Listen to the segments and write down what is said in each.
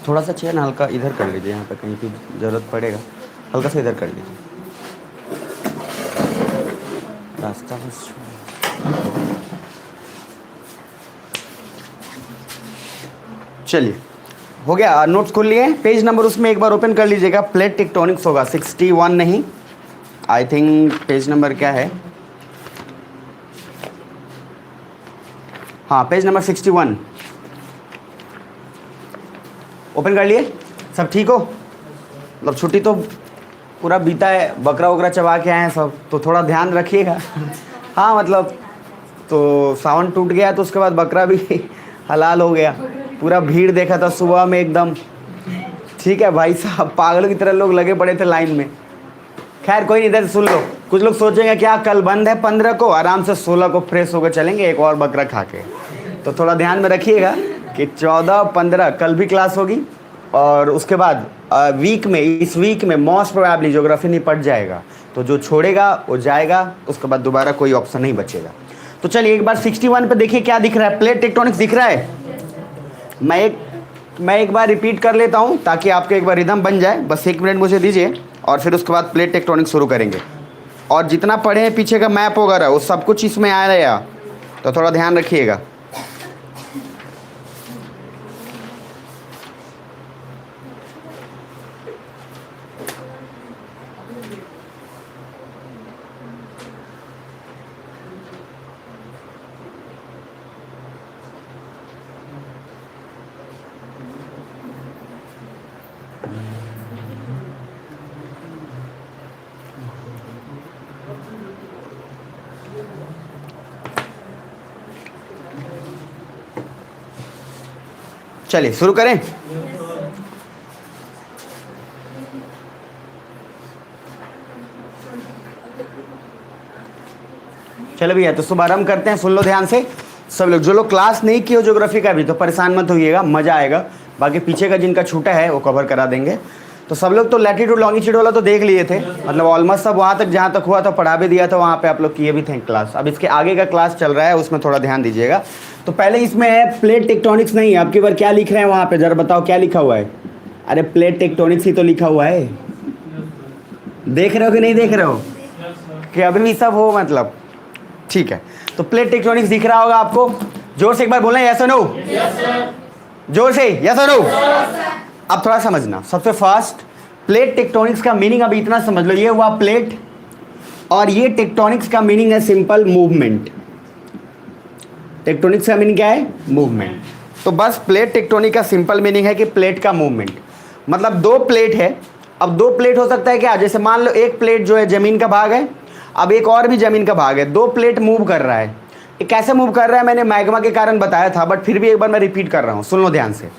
थोड़ा सा चेयर ना हल्का इधर कर लीजिए, यहाँ पे कहीं भी ज़रूरत पड़ेगा, हल्का सा इधर कर लीजिए, रास्ता बस। चलिए हो गया, नोट्स खोल लिए, पेज नंबर उसमें एक बार ओपन कर लीजिएगा। प्लेट टेक्टोनिक्स होगा 61 नहीं, आई थिंक पेज नंबर क्या है, हाँ पेज नंबर 61 ओपन कर लिए। सब ठीक हो? मतलब छुट्टी तो पूरा बीता है, बकरा वकरा चबा के आए हैं सब, तो थोड़ा ध्यान रखिएगा। हाँ मतलब तो सावन टूट गया तो उसके बाद बकरा भी हलाल हो गया। पूरा भीड़ देखा था सुबह में एकदम, ठीक है भाई साहब, पागलों की तरह लोग लगे पड़े थे लाइन में। खैर कोई नहीं, इधर सुन लो, कुछ लोग सोचेंगे क्या कल बंद है 15 को, आराम से 16 को फ्रेश होकर चलेंगे एक और बकरा खा के। तो थोड़ा ध्यान में रखिएगा कि 14 15 कल भी क्लास होगी, और उसके बाद वीक में, इस वीक में मोस्ट प्रोबेबली ज्योग्राफी निपट जाएगा। तो जो छोड़ेगा वो जाएगा, उसके बाद दोबारा कोई ऑप्शन नहीं बचेगा। तो चलिए एक बार 61 पे देखिए क्या दिख रहा है, प्लेट टेक्टोनिक्स दिख रहा है। मैं एक बार रिपीट कर लेता हूँ ताकि आपके एक बार रिदम बन जाए। बस 1 मिनट मुझे दीजिए और फिर उसके बाद प्लेट टेक्टोनिक्स शुरू करेंगे। और जितना पढ़े हैं पीछे का मैप वगैरह वो सब कुछ इसमें आ रहा है, तो थोड़ा ध्यान रखिएगा। चलिए शुरू करें। चलो भैया तो शुभारंभ करते हैं, सुन लो ध्यान से सब लोग। जो लोग क्लास नहीं किए हो ज्योग्राफी का भी, तो परेशान मत होइएगा, मज़ा आएगा। बाकी पीछे का जिनका छूटा है वो कवर करा देंगे। तो सब लोग तो लैटिट्यूड लॉन्गिट्यूड वाला तो देख लिए थे, मतलब ऑलमोस्ट सब वहाँ तक जहाँ तक हुआ था पढ़ा भी दिया था, वहाँ पे आप लोग किए भी थे क्लास। अब इसके आगे का क्लास चल रहा है, उसमें थोड़ा ध्यान दीजिएगा। तो पहले इसमें है प्लेट टेक्टोनिक्स, नहीं आपकी बार क्या लिख रहे हैं वहाँ पे, जरा बताओ क्या लिखा हुआ है। अरे प्लेट टेक्टोनिक्स ही तो लिखा हुआ है, देख रहे हो कि नहीं देख रहे हो, कि अभी भी सब हो मतलब, ठीक है। तो प्लेट टेक्टोनिक्स दिख रहा होगा आपको, जोर से एक बार बोलना यस और नो, जोर से यस और नो। अब थोड़ा समझना, सबसे फास्ट प्लेट टेक्टोनिक्स का मीनिंग अभी इतना समझ लो, ये हुआ प्लेट, और ये टेक्टोनिक्स का मीनिंग है सिंपल मूवमेंट। टेक्टोनिक्स का मीनिंग क्या है? मूवमेंट। तो बस प्लेट टेक्टोनिक का सिंपल मीनिंग है कि प्लेट का मूवमेंट, मतलब दो प्लेट है। अब दो प्लेट हो सकता है क्या, जैसे मान लो एक प्लेट जो है जमीन का भाग है, अब एक और भी जमीन का भाग है, दो प्लेट मूव कर रहा है। ये कैसे मूव कर रहा है मैंने मैग्मा के कारण बताया था, बट फिर भी एक बार मैं रिपीट कर रहा हूँ, सुन लो ध्यान से।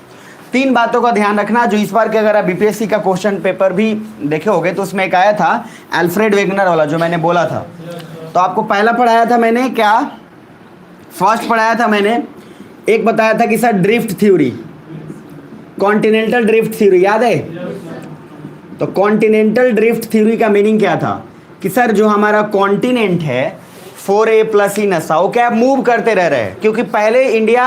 3 बातों का ध्यान रखना, जो इस बार के अगर आप बीपीएससी का क्वेश्चन पेपर भी देखे होगे तो उसमें एक आया था अल्फ्रेड वेगनर वाला, जो मैंने बोला था। तो आपको पहला पढ़ाया था मैंने क्या, फर्स्ट पढ़ाया था मैंने, एक बताया था कि sir drift theory, continental drift theory, याद है? तो कॉन्टिनेंटल ड्रिफ्ट थ्योरी का मीनिंग क्या था कि सर जो हमारा कॉन्टिनेंट है 4A + ई नशा, वो क्या मूव करते रह रहे हैं, क्योंकि पहले इंडिया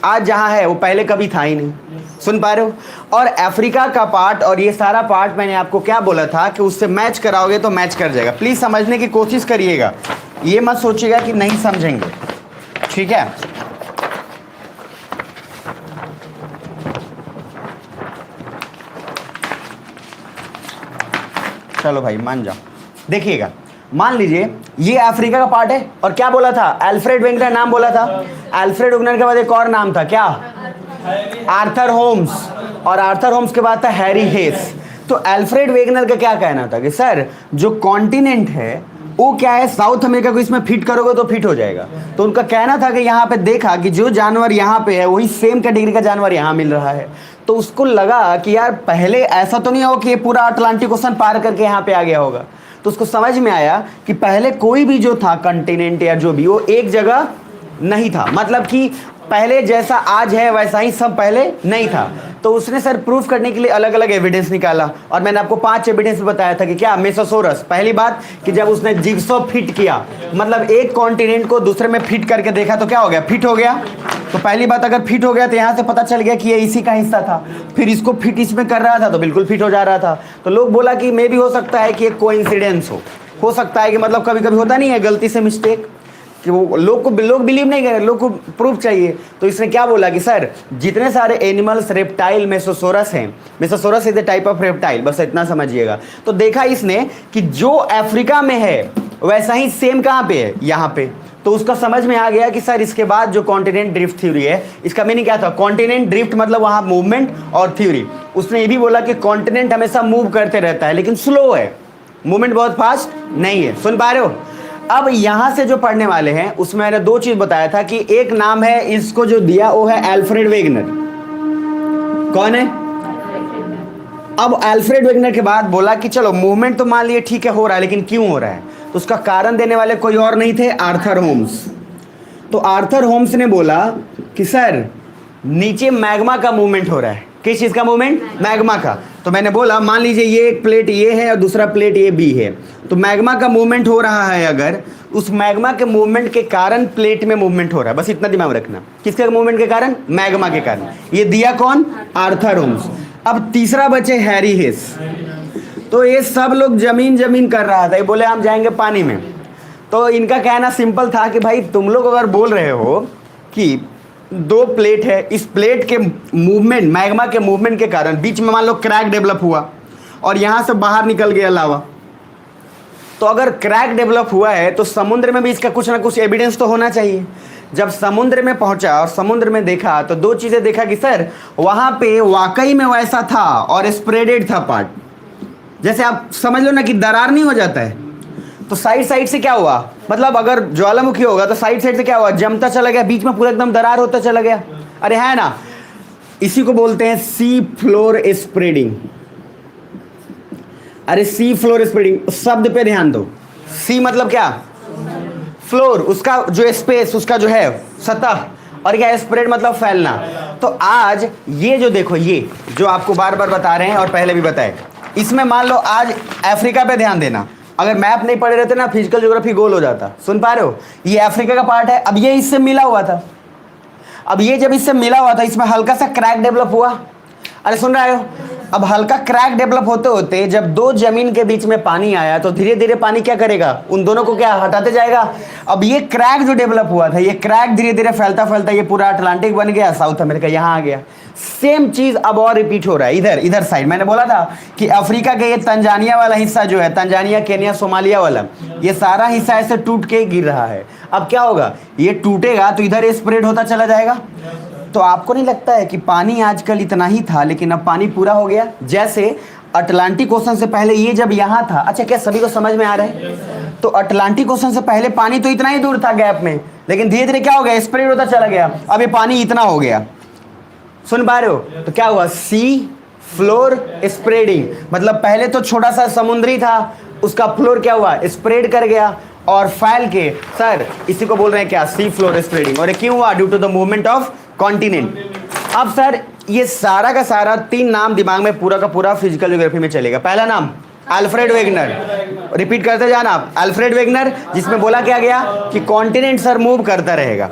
आज जहाँ है वो पहले कभी था ही नहीं, सुन पा रहे हो? और अफ्रीका का पार्ट और ये सारा पार्ट मैंने आपको क्या बोला था कि उससे मैच कराओगे तो मैच कर जाएगा। प्लीज़ समझने की कोशिश करिएगा, ये मत सोचिएगा कि नहीं समझेंगे, ठीक है? चलो भाई मान जाओ, देखिएगा, मान लीजिए ये अफ्रीका का पार्ट है, और क्या बोला था, अल्फ्रेड वेगनर नाम बोला था। अल्फ्रेड वेगनर के बाद एक और नाम था, क्या? आर्थर होम्स, और आर्थर होम्स के बाद था हैरी हेस। तो अल्फ्रेड वेगनर का क्या कहना था कि सर जो कॉन्टिनेंट है वो क्या है, साउथ अमेरिका को इसमें फिट करोगे तो फिट हो जाएगा। तो उनका कहना था कि यहाँ पे देखा कि जो जानवर यहाँ पे है वही सेम कैटेगरी का जानवर यहाँ मिल रहा है। तो उसको लगा कि यार पहले ऐसा तो नहीं हो कि ये पूरा अटलांटिक ओशन पार करके यहाँ पे आ गया होगा। तो उसको समझ में आया कि पहले कोई भी जो था कंटिनेंट या जो भी, वो एक जगह नहीं था, मतलब कि पहले जैसा आज है वैसा ही सब पहले नहीं था। तो उसने सर प्रूफ करने के लिए अलग अलग एविडेंस निकाला, और मैंने आपको 5 एविडेंस बताया था कि क्या मेसोसोरस, पहली बात कि जब उसने जिग्सॉ फिट किया, मतलब एक कॉन्टिनेंट को दूसरे में फिट करके देखा तो क्या हो गया, फिट हो गया। तो पहली बात अगर फिट हो गया तो यहाँ से पता चल गया कि ये इसी का हिस्सा था, फिर इसको फिट इसमें कर रहा था तो बिल्कुल फिट हो जा रहा था। तो लोग बोला कि मे भी हो सकता है कि एक कोइंसिडेंस हो सकता है कि मतलब कभी कभी होता नहीं है गलती से मिस्टेक, कि वो लोग बिलीव नहीं करे, लोग को प्रूफ चाहिए। तो इसने क्या बोला कि सर जितने सारे एनिमल्स रेप्टाइल मेसोसोरस हैं, mesosaurus is a type of reptile, बस इतना समझिएगा। तो देखा इसने कि जो अफ्रीका में है वैसा ही सेम कहाँ पे है, यहाँ पे। तो उसका समझ में आ गया कि सर इसके बाद जो कॉन्टिनेंट ड्रिफ्ट थ्योरी है, इसका मीनिंग क्या था, कॉन्टिनेंट ड्रिफ्ट मतलब वहाँ मूवमेंट और थ्योरी। उसने ये भी बोला कि कॉन्टिनेंट हमेशा मूव करते रहता है लेकिन स्लो है, मूवमेंट बहुत फास्ट नहीं है। सुन पा रहे हो? अब यहां से जो पढ़ने वाले हैं उसमें मैंने 2 चीज बताया था कि एक नाम है, इसको जो दिया वो है अल्फ्रेड वेगनर। कौन है? अब अल्फ्रेड वेगनर के बाद बोला कि चलो मूवमेंट तो मान लिए ठीक है हो रहा है, लेकिन क्यों हो रहा है, तो उसका कारण देने वाले कोई और नहीं थे, आर्थर होम्स। तो आर्थर होम्स ने बोला कि सर नीचे मैग्मा का मूवमेंट हो रहा है। किस चीज का मूवमेंट? मैग्मा का। तो मैंने बोला मान लीजिए ये एक प्लेट ये है और दूसरा प्लेट ये बी है, तो मैग्मा का मूवमेंट हो रहा है, अगर उस मैग्मा के मूवमेंट के कारण प्लेट में मूवमेंट हो रहा है, बस इतना दिमाग रखना, किसके मूवमेंट के कारण? मैग्मा के कारण। ये दिया कौन? Arthur Holmes. अब तीसरा बचे हैरी हेस। तो ये सब लोग जमीन कर रहा था, ये बोले हम जाएंगे पानी में। तो इनका कहना सिंपल था कि भाई तुम लोग अगर बोल रहे हो कि 2 प्लेट है, इस प्लेट के मूवमेंट, मैग्मा के मूवमेंट के कारण बीच में मान लो क्रैक डेवलप हुआ और यहां से बाहर निकल गया लावा, तो अगर क्रैक डेवलप हुआ है तो समुद्र में भी इसका कुछ ना कुछ एविडेंस तो होना चाहिए। जब समुद्र में पहुंचा और समुद्र में देखा तो 2 चीजें देखा कि सर वहां पे वाकई में वैसा था और स्प्रेडेड था पार्ट, जैसे आप समझ लो ना कि दरार नहीं हो जाता है, तो साइड से क्या हुआ, मतलब अगर ज्वालामुखी होगा तो साइड से क्या हुआ, जमता चला गया, बीच में पूरा एकदम दरार होता चला गया। अरे है ना, इसी को बोलते हैं सी फ्लोर स्प्रेडिंग। अरे सी फ्लोर स्प्रेडिंग शब्द पे ध्यान दो। सी मतलब क्या? फ्लोर, उसका जो स्पेस, उसका जो है सतह, और क्या स्प्रेड मतलब फैलना। तो आज ये जो देखो, ये जो आपको बार बार बता रहे हैं और पहले भी बताए, इसमें मान लो आज अफ्रीका पे ध्यान देना, अगर मैप नहीं पढ़े रहते ना फिजिकल ज्योग्राफी गोल हो जाता। सुन पा रहे हो? ये अफ्रीका का पार्ट है, अब ये इससे मिला हुआ था, अब ये जब इससे मिला हुआ था इसमें हल्का सा क्रैक डेवलप हुआ। अरे सुन रहे हो? अब हल्का क्रैक डेवलप होते होते जब 2 जमीन के बीच में पानी आया तो धीरे धीरे पानी क्या करेगा, उन दोनों को क्या हटाते जाएगा। अब ये क्रैक जो डेवलप हुआ था, ये क्रैक धीरे धीरे फैलता फैलता ये पूरा अटलांटिक बन गया, साउथ अमेरिका यहाँ आ गया। सेम चीज अब और रिपीट हो रहा है इधर साइड। मैंने बोला था कि अफ्रीका के ये तंजानिया वाला हिस्सा जो है, तंजानिया, केनिया, सोमालिया वाला, ये सारा हिस्सा ऐसे टूट के गिर रहा है। अब क्या होगा, ये टूटेगा तो इधर स्प्रेड होता चला जाएगा। तो आपको नहीं लगता है कि पानी आजकल इतना ही था लेकिन अब पानी पूरा हो गया? जैसे अटलांटिक ओशन से पहले ये जब यहाँ था, अच्छा क्या सभी को समझ में आ रहा है? तो अटलांटिक ओशन से पहले पानी तो इतना ही दूर था गैप में, लेकिन धीरे धीरे क्या हो गया, स्प्रेड होता चला गया, अब ये पानी इतना हो गया। सुन पा रहे हो? तो क्या हुआ, सी फ्लोर स्प्रेडिंग, मतलब पहले तो छोटा सा समुद्री था, उसका फ्लोर क्या हुआ, स्प्रेड कर गया और फैल के, सर इसी को बोल रहे हैं क्या, सी फ्लोर स्प्रेडिंग। और ये क्यों हुआ? Due to the movement of continent. अब सर ये सारा का सारा 3 नाम दिमाग में पूरा का पूरा फिजिकल ज्योग्राफी में चलेगा। पहला नाम अल्फ्रेड वेगनर, रिपीट करते जाना आप, अल्फ्रेड वेगनर, जिसमें बोला क्या गया कि कॉन्टिनेंट सर मूव करता रहेगा।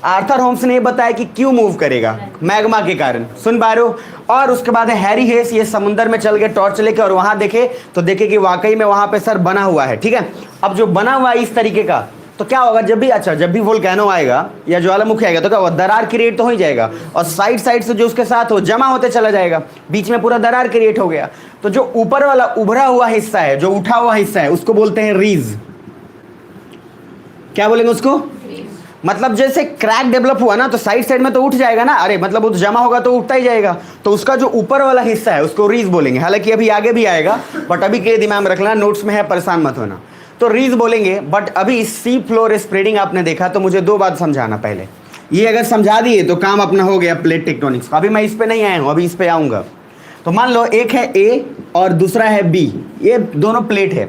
आर्थर होम्स ने बताया कि क्यों मूव करेगा, मैग्मा के कारण। सुन पा रहे हो? और उसके बाद है हैरी हेस, ये समुद्र में चल गए टॉर्च लेके और वहां देखे तो देखे कि वाकई में वहां पे सर बना हुआ है। ठीक है, अब जो बना हुआ है इस तरीके का, तो क्या होगा, जब भी वोल्केनो आएगा या ज्वालामुखी आएगा तो क्या होगा, दरार क्रिएट तो हो ही जाएगा और साइड से जो उसके साथ हो जमा होते चला जाएगा, बीच में पूरा दरार क्रिएट हो गया। तो जो ऊपर वाला उभरा हुआ हिस्सा है, जो उठा हुआ हिस्सा है, उसको बोलते हैं रीज। क्या बोलेंगे उसको? मतलब जैसे क्रैक डेवलप हुआ ना तो साइड में तो उठ जाएगा ना, अरे मतलब वो तो जमा होगा तो उठता ही जाएगा, तो उसका जो ऊपर वाला हिस्सा है उसको रीज बोलेंगे। हालांकि अभी आगे भी आएगा बट अभी के लिए दिमाग में रखना, नोट्स में है, परेशान मत होना। तो रीज बोलेंगे। बट अभी सी फ्लोर स्प्रेडिंग आपने देखा तो मुझे 2 बात समझाना। पहले ये अगर समझा दिए तो काम अपना हो गया प्लेट टेक्टोनिक्स का। अभी मैं इस पे नहीं आया हूँ, अभी इस पे आऊँगा। तो मान लो एक है ए और दूसरा है बी, ये दोनों प्लेट है।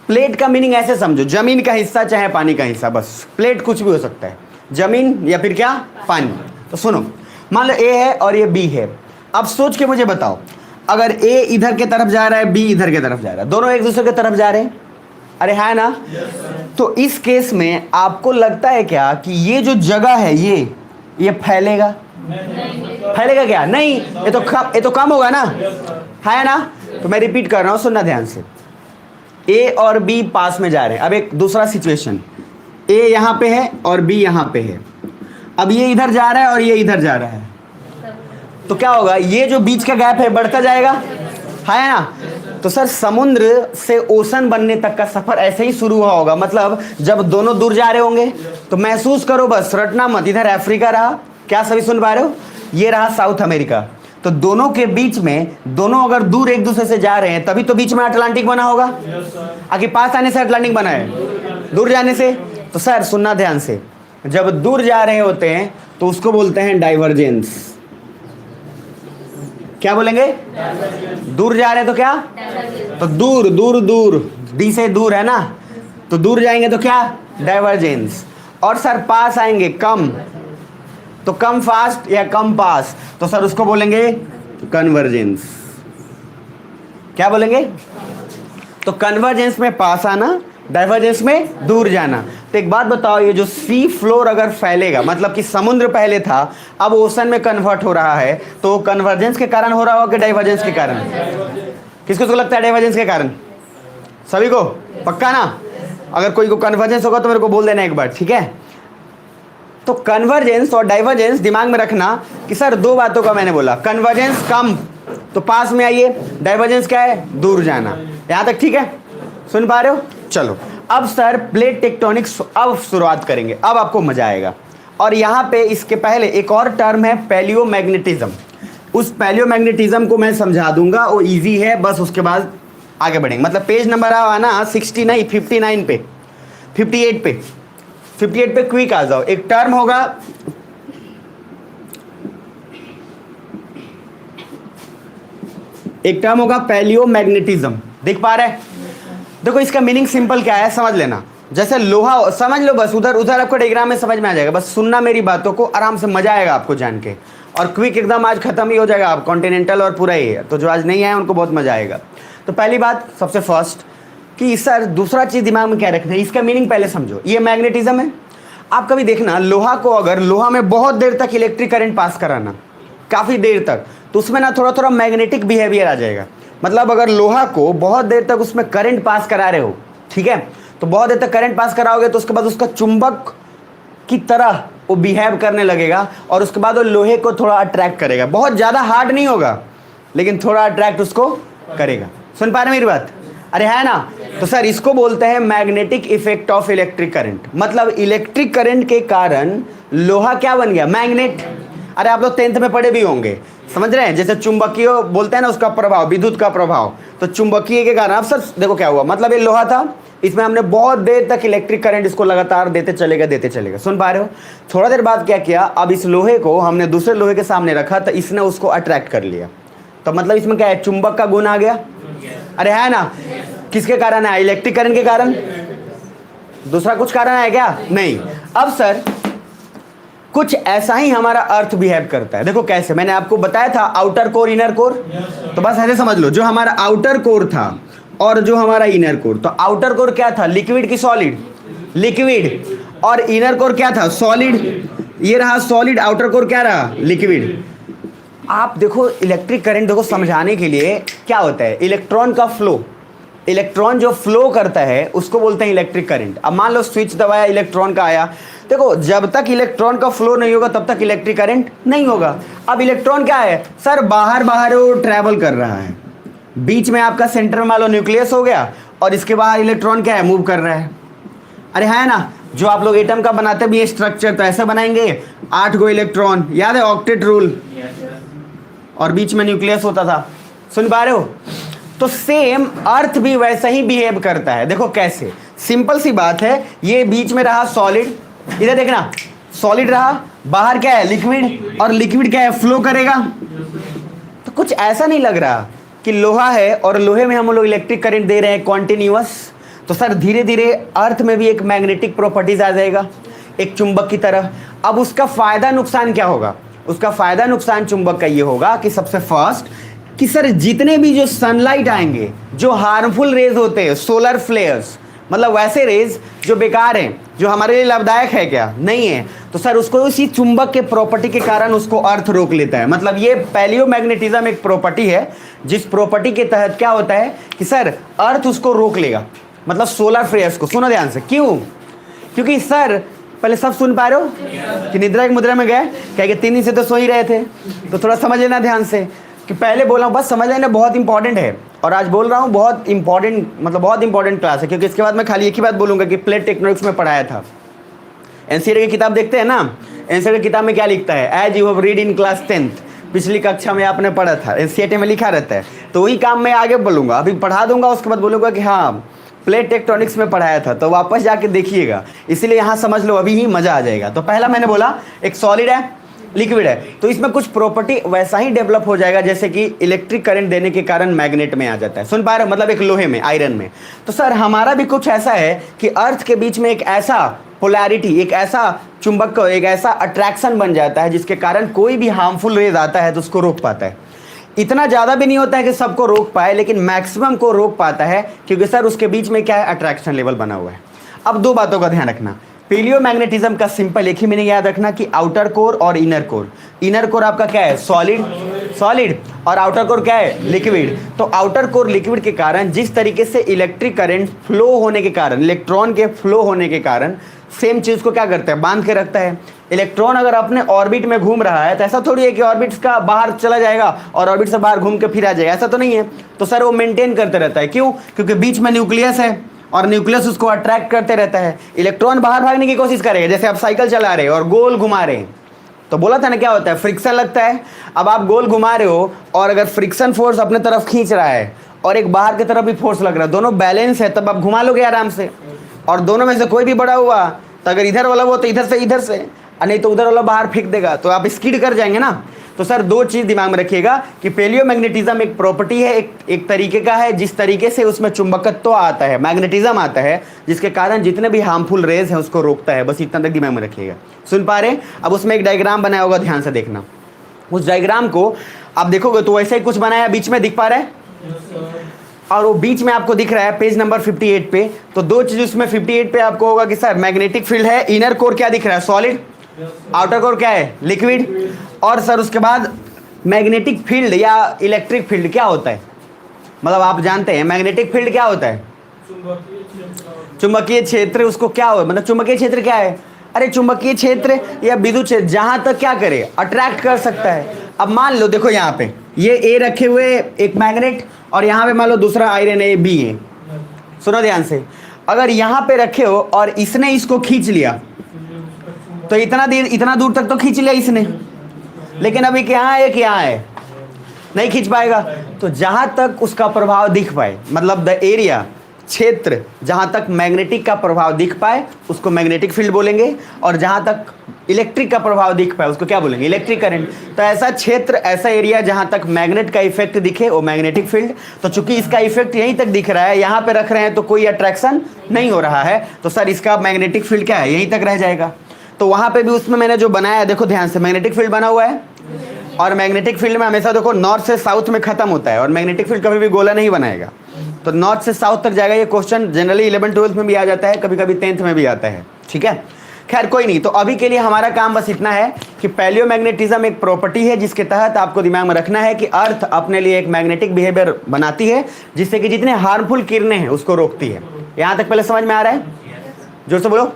प्लेट का मीनिंग ऐसे समझो, जमीन का हिस्सा चाहे पानी का हिस्सा, बस प्लेट कुछ भी हो सकता है, जमीन या फिर क्या, पानी। तो सुनो, मान लो ए है और ये बी है, अब सोच के मुझे बताओ, अगर ए इधर के तरफ जा रहा है, बी इधर के तरफ जा रहा है, दोनों एक दूसरे के तरफ जा रहे हैं, अरे है ना? तो इस केस में आपको लगता है क्या कि ये जो जगह है ये फैलेगा? फैलेगा क्या? नहीं, ये तो कम होगा ना, है ना? तो मैं रिपीट कर रहा हूं, सुनना ध्यान से। ए और बी पास में जा रहे हैं। अब एक दूसरा सिचुएशन, ए यहां पे है और बी यहां पे है। अब ये इधर जा रहा है और ये इधर जा रहा है, तो क्या होगा? ये जो बीच का गैप है बढ़ता जाएगा, है ना? तो सर समुद्र से ओशन बनने तक का सफर ऐसे ही शुरू हुआ होगा। मतलब जब दोनों दूर जा रहे होंगे तो महसूस करो, बस रटना मत। इधर अफ्रीका रहा, क्या सभी सुन पा रहे हो? ये रहा साउथ अमेरिका। तो दोनों के बीच में, दोनों अगर दूर एक दूसरे से जा रहे हैं तभी तो बीच में अटलांटिक बना होगा। आगे पास आने से अटलांटिक बना है, दूर जाने से? तो सर सुनना ध्यान से, जब दूर जा रहे होते हैं तो उसको बोलते हैं डाइवर्जेंस। क्या बोलेंगे? दूर जा रहे हैं तो क्या? तो दूर दूर दूर, डी से दूर है ना, तो दूर जाएंगे तो क्या? डाइवर्जेंस। और सर पास आएंगे, कम, तो कम फास्ट या कम पास, तो सर उसको बोलेंगे कन्वर्जेंस। क्या बोलेंगे? तो कन्वर्जेंस में पास आना, डाइवर्जेंस में दूर जाना। तो एक बात बताओ, ये जो सी फ्लोर अगर फैलेगा, मतलब कि समुद्र पहले था अब ओशन में कन्वर्ट हो रहा है, तो कन्वर्जेंस के कारण हो रहा होगा कि डाइवर्जेंस के कारण? किसको तो लगता है डाइवर्जेंस के कारण? सभी को पक्का ना? अगर कोई को कन्वर्जेंस होगा तो मेरे को बोल देना एक बार, ठीक है? तो कन्वर्जेंस और डाइवर्जेंस दिमाग में रखना कि सर दो बातों का मैंने बोला, कन्वर्जेंस कम तो पास में आइए, डाइवर्जेंस क्या है? दूर जाना। यहां तक ठीक है? सुन पा रहे हो? चलो अब सर प्लेट टेक्टोनिक्स अब शुरुआत करेंगे, अब आपको मजा आएगा। और यहाँ पे इसके पहले एक और टर्म है पैलियोमैग्नेटिज्म। उस पैलियोमैग्नेटिज्म को मैं समझा दूंगा, वो इजी है, बस उसके बाद आगे बढ़ेंगे। मतलब पेज नंबर आना 69 59 पे 58 पे क्विक आ जाओ। एक टर्म होगा, पैलियोमैग्नेटिज्म। देख पा रहे हैं? देखो इसका मीनिंग सिंपल क्या है, समझ लेना। जैसे लोहा, समझ लो बस, उधर आपको डायग्राम में समझ में आ जाएगा। बस सुनना मेरी बातों को, आराम से मजा आएगा आपको जान के। और क्विक एकदम आज खत्म ही हो जाएगा, आप कॉन्टिनेंटल और पूरा ही है, तो जो आज नहीं आए उनको बहुत मजा आएगा। तो पहली बात सबसे फर्स्ट कि सर दूसरा चीज दिमाग में क्या रखना है, इसका मीनिंग पहले समझो। ये मैग्नेटिज्म है। आप कभी देखना लोहा को, अगर लोहा में बहुत देर तक इलेक्ट्रिक करंट पास कराना, काफी देर तक, तो उसमें ना थोड़ा थोड़ा मैग्नेटिक बिहेवियर आ जाएगा। मतलब अगर लोहा को बहुत देर तक उसमें करंट पास करा रहे हो, ठीक है, तो बहुत देर तक करंट पास कराओगे तो उसके बाद उसका चुंबक की तरह वो बिहेव करने लगेगा, और उसके बाद वो लोहे को थोड़ा अट्रैक्ट करेगा। बहुत ज़्यादा हार्ड नहीं होगा, लेकिन थोड़ा अट्रैक्ट उसको करेगा। सुन पा रहे मेरी बात? अरे है ना? तो सर इसको बोलते हैं magnetic effect of electric current. मतलब इलेक्ट्रिक करंट के कारण लोहा क्या बन गया? मैग्नेट। अरे आप लोग 10th में पढ़े भी होंगे, समझ रहे हैं? जैसे चुंबकीय बोलते हैं ना, उसका प्रभाव, विद्युत का प्रभाव, तो चुंबकीय के कारण। अब सर देखो क्या हुआ, मतलब ये लोहा था, इसमें हमने बहुत देर तक इलेक्ट्रिक करंट इसको लगातार देते चलेगा। सुन पा रहे हो? थोड़ा देर बाद क्या किया, अब इस लोहे को हमने दूसरे लोहे के सामने रखा तो इसने उसको अट्रैक्ट कर लिया। तो मतलब इसमें क्या है? चुंबक का गुण आ गया। अरे है ना? किसके कारण है? इलेक्ट्रिक करंट के कारण। दूसरा कुछ कारण है क्या? नहीं। अब सर कुछ ऐसा ही हमारा अर्थ बिहेव करता है। देखो कैसे, मैंने आपको बताया था आउटर कोर इनर कोर, तो बस ऐसे समझ लो, जो हमारा आउटर कोर था और जो हमारा इनर कोर, तो आउटर कोर क्या था? लिक्विड की सॉलिड? लिक्विड। और इनर कोर क्या था? सॉलिड। ये रहा सॉलिड, आउटर कोर क्या रहा? लिक्विड। आप देखो इलेक्ट्रिक करंट, देखो समझाने के लिए क्या होता है, इलेक्ट्रॉन का फ्लो, इलेक्ट्रॉन जो फ्लो करता है उसको बोलते हैं इलेक्ट्रिक करंट। अब मान लो स्विच दबाया, इलेक्ट्रॉन का आया, देखो जब तक इलेक्ट्रॉन का फ्लो नहीं होगा तब तक इलेक्ट्रिक करंट नहीं होगा। अब इलेक्ट्रॉन क्या है सर? बाहर वो ट्रैवल कर रहा है, बीच में आपका सेंटर में मान लो न्यूक्लियस हो गया, और इसके बाहर इलेक्ट्रॉन क्या है? मूव कर रहा है। अरे है ना? जो आप लोग एटम का बनाते भी है स्ट्रक्चर, तो ऐसा बनाएंगे 8 गो इलेक्ट्रॉन, याद है ऑक्टेट रूल, और बीच में न्यूक्लियस होता था। सुन पा रहे हो? तो सेम अर्थ भी वैसा ही बिहेव करता है। देखो कैसे, सिंपल सी बात है, ये बीच में रहा सॉलिड, इधर देखना सॉलिड रहा, बाहर क्या है? लिक्विड, और लिक्विड क्या है? फ्लो करेगा। तो कुछ ऐसा नहीं लग रहा कि लोहा है और लोहे में हम लोग इलेक्ट्रिक करंट दे रहे हैं कॉन्टिन्यूअस। तो सर धीरे धीरे अर्थ में भी एक मैग्नेटिक प्रॉपर्टीज आ जाएगा, एक चुंबक की तरह। अब उसका फायदा नुकसान क्या होगा? उसका फायदा नुकसान चुंबक का ये होगा कि सबसे फर्स्ट कि सर जितने भी जो सनलाइट आएंगे, जो हार्मफुल रेज होते हैं, सोलर फ्लेयर्स, मतलब वैसे रेज जो बेकार हैं, जो हमारे लिए लाभदायक है क्या, नहीं है, तो सर उसको उसी चुंबक के प्रॉपर्टी के कारण उसको अर्थ रोक लेता है। मतलब ये पैलियोमैग्नेटिज्म एक प्रॉपर्टी है जिस प्रॉपर्टी के तहत क्या होता है कि सर अर्थ उसको रोक लेगा, मतलब सोलर फ्लेयर्स को। सुनो ध्यान से, क्यों? क्योंकि सर पहले सब सुन पा रहे हो कि निद्रा की मुद्रा में गए, क्या कि 3 दिन से तो सो ही रहे थे, तो थोड़ा समझ लेना ध्यान से कि पहले बोला हूँ, बस समझ लेना, बहुत इंपॉर्टेंट है। और आज बोल रहा हूँ बहुत इंपॉर्टेंट, मतलब बहुत इंपॉर्टेंट क्लास है, क्योंकि इसके बाद मैं खाली एक ही बात बोलूँगा कि प्लेट टेक्टोनिक्स में पढ़ाया था। एनसीईआरटी की किताब देखते हैं ना, एनसीईआरटी की किताब में क्या लिखता है, as you have read in class 10th, पिछली कक्षा में आपने पढ़ा था, एनसीईआरटी में लिखा रहता है। तो वही काम मैं आगे बोलूँगा, अभी पढ़ा दूंगा, उसके बाद बोलूँगा कि हाँ प्लेट टेक्टोनिक्स में पढ़ाया था, तो वापस जाके देखिएगा, इसीलिए यहाँ समझ लो, अभी ही मजा आ जाएगा। तो पहला मैंने बोला एक सॉलिड है, लिक्विड है, तो इसमें कुछ प्रॉपर्टी वैसा ही डेवलप हो जाएगा जैसे कि इलेक्ट्रिक करंट देने के कारण मैग्नेट में आ जाता है। सुन पा रहे हो, मतलब एक लोहे में, आयरन में। तो सर हमारा भी कुछ ऐसा है कि अर्थ के बीच में एक ऐसा पोलैरिटी, एक ऐसा चुंबक, एक ऐसा अट्रैक्शन बन जाता है जिसके कारण कोई भी हार्मफुल रेज आता है तो उसको रोक पाता है। इतना ज़्यादा भी नहीं होता है कि सबको रोक पाए, लेकिन मैक्सिमम को रोक पाता है, क्योंकि सर उसके बीच में क्या है, अट्रैक्शन लेवल बना हुआ है। अब 2 बातों का ध्यान रखना, पैलियोमैग्नेटिज्म का सिंपल एक ही मीनिंग याद रखना कि आउटर कोर और इनर कोर। इनर कोर आपका क्या है, सॉलिड, और आउटर कोर क्या है, लिक्विड। तो आउटर कोर लिक्विड के कारण जिस तरीके से इलेक्ट्रिक करंट फ्लो होने के कारण, इलेक्ट्रॉन के फ्लो होने के कारण सेम चीज़ को क्या करता है, बांध के रखता है। इलेक्ट्रॉन अगर अपने ऑर्बिट में घूम रहा है तो ऐसा थोड़ी है कि ऑर्बिट का बाहर चला जाएगा और ऑर्बिट से बाहर घूम के फिर आ जाएगा, ऐसा तो नहीं है। तो सर वो मेंटेन करते रहता है, क्यों? क्योंकि बीच में न्यूक्लियस है और न्यूक्लियस उसको अट्रैक्ट करते रहता है। इलेक्ट्रॉन बाहर भागने की कोशिश करेगा, जैसे आप साइकिल चला रहे हो और गोल घुमा रहे हैं, तो बोला था ना क्या होता है, फ्रिक्शन लगता है। अब आप गोल घुमा रहे हो और अगर फ्रिक्शन फोर्स अपने तरफ खींच रहा है और एक बाहर की तरफ भी फोर्स लग रहा है, दोनों बैलेंस है, तब आप घुमा लोगे आराम से। और दोनों में से कोई भी बड़ा हुआ तो अगर इधर वाला वो तो इधर से, और नहीं तो उधर वाला बाहर फेंक देगा, तो आप स्किड कर जाएंगे ना। तो सर 2 चीज़ दिमाग में रखिएगा कि पैलियोमैग्नेटिज्म एक प्रॉपर्टी है, एक तरीके का है, जिस तरीके से उसमें चुंबकत्व आता है, मैग्नेटिज्म आता है, जिसके कारण जितने भी हार्मफुल रेज हैं उसको रोकता है। बस इतना तक दिमाग में रखिएगा। सुन पा रहे? अब उसमें एक डायग्राम बनाया होगा, ध्यान से देखना। उस डायग्राम को आप देखोगे तो वैसे ही कुछ बनाया, बीच में दिख पा रहा है, और वो बीच में आपको दिख रहा है पेज नंबर 58 पे। तो 2 चीज़ उसमें 58 पे आपको होगा कि सर मैग्नेटिक फील्ड है, इनर कोर क्या दिख रहा है, सॉलिड, आउटर कोर क्या है, लिक्विड। और सर उसके बाद मैग्नेटिक फील्ड या इलेक्ट्रिक फील्ड क्या होता है, मतलब आप जानते हैं मैग्नेटिक फील्ड क्या होता है, चुंबकीय क्षेत्र। उसको क्या हो, मतलब चुंबकीय क्षेत्र क्या है, अरे चुंबकीय क्षेत्र या विद्युत क्षेत्र जहां तक क्या करे, अट्रैक्ट कर सकता है। अब मान लो देखो यहाँ पे ये ए रखे हुए एक मैग्नेट, और यहाँ पे मान लो दूसरा आयरन है, बी है। सुनो ध्यान से, अगर यहाँ पे रखे हो और इसने इसको खींच लिया तो इतना दूर तक तो खींच लिया इसने, लेकिन अभी क्या है, क्या है, नहीं खींच पाएगा। तो जहां तक उसका प्रभाव दिख पाए, मतलब द एरिया, क्षेत्र जहां तक मैग्नेटिक का प्रभाव दिख पाए उसको मैग्नेटिक फील्ड बोलेंगे, और जहां तक इलेक्ट्रिक का प्रभाव दिख पाए उसको क्या बोलेंगे, इलेक्ट्रिक करंट। तो ऐसा क्षेत्र, ऐसा एरिया जहां तक मैग्नेट का इफेक्ट दिखे वो मैग्नेटिक फील्ड। तो चूंकि इसका इफेक्ट यहीं तक दिख रहा है, यहाँ पे रख रहे हैं तो कोई अट्रैक्शन नहीं हो रहा है, तो सर इसका मैग्नेटिक फील्ड क्या है, यहीं तक रह जाएगा। तो वहां पे भी उसमें मैंने जो बनाया, देखो ध्यान से, मैग्नेटिक फील्ड बना हुआ है, और मैग्नेटिक फील्ड में हमेशा देखो नॉर्थ से साउथ में खत्म होता है, और मैग्नेटिक फील्ड कभी भी गोला नहीं बनाएगा, तो नॉर्थ से साउथ तक जाएगा। ये क्वेश्चन जनरली 11th-12th में भी आ जाता है, कभी कभी 10th में भी आता है, ठीक है। खैर कोई नहीं, तो अभी के लिए हमारा काम बस इतना है कि पैलियोमैग्नेटिज्म एक प्रॉपर्टी है जिसके तहत आपको दिमाग में रखना है कि अर्थ अपने लिए एक मैग्नेटिक बिहेवियर बनाती है, जिससे कि जितने हार्मफुल किरणें हैं उसको रोकती है। यहाँ तक पहले समझ में आ रहा है, जोर से बोलो।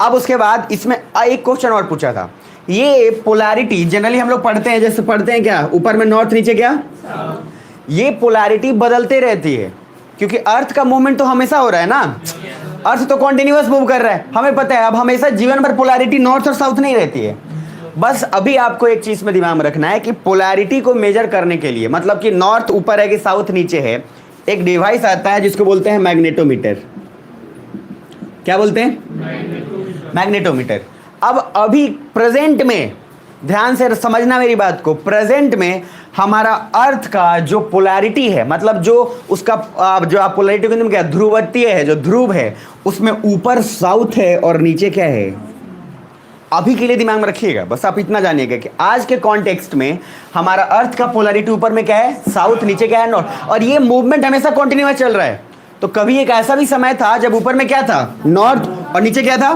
अब उसके बाद इसमें एक क्वेश्चन और पूछा था, ये पोलैरिटी जनरली हम लोग पढ़ते हैं, जैसे पढ़ते हैं क्या, ऊपर में नॉर्थ, नीचे क्या, ये पोलैरिटी बदलते रहती है, क्योंकि अर्थ का मूवमेंट तो हमेशा हो रहा है ना, अर्थ तो कॉन्टिन्यूअस मूव कर रहा है, हमें पता है। अब हमेशा जीवन भर पोलैरिटी नॉर्थ और साउथ नहीं रहती है। बस अभी आपको एक चीज में दिमाग में रखना है कि पोलैरिटी को मेजर करने के लिए, मतलब कि नॉर्थ ऊपर है कि साउथ नीचे है, एक डिवाइस आता है जिसको बोलते हैं मैग्नेटोमीटर। क्या बोलते हैं, मैग्नेटोमीटर। अब अभी प्रेजेंट में, ध्यान से समझना मेरी बात को, प्रेजेंट में हमारा अर्थ का जो पोलैरिटी है, मतलब जो उसका जो आप पोलैरिटी को क्या, ध्रुवतीय है, जो ध्रुव है, उसमें ऊपर साउथ है और नीचे क्या है, अभी के लिए दिमाग में रखिएगा, बस आप इतना जानिएगा कि आज के कॉन्टेक्स्ट में हमारा अर्थ का पोलैरिटी ऊपर में क्या है, साउथ, नीचे क्या है, नॉर्थ, और ये मूवमेंट हमेशा कंटिन्यूअस चल रहा है। तो कभी एक ऐसा भी समय था जब ऊपर में क्या था, नॉर्थ, और नीचे क्या था।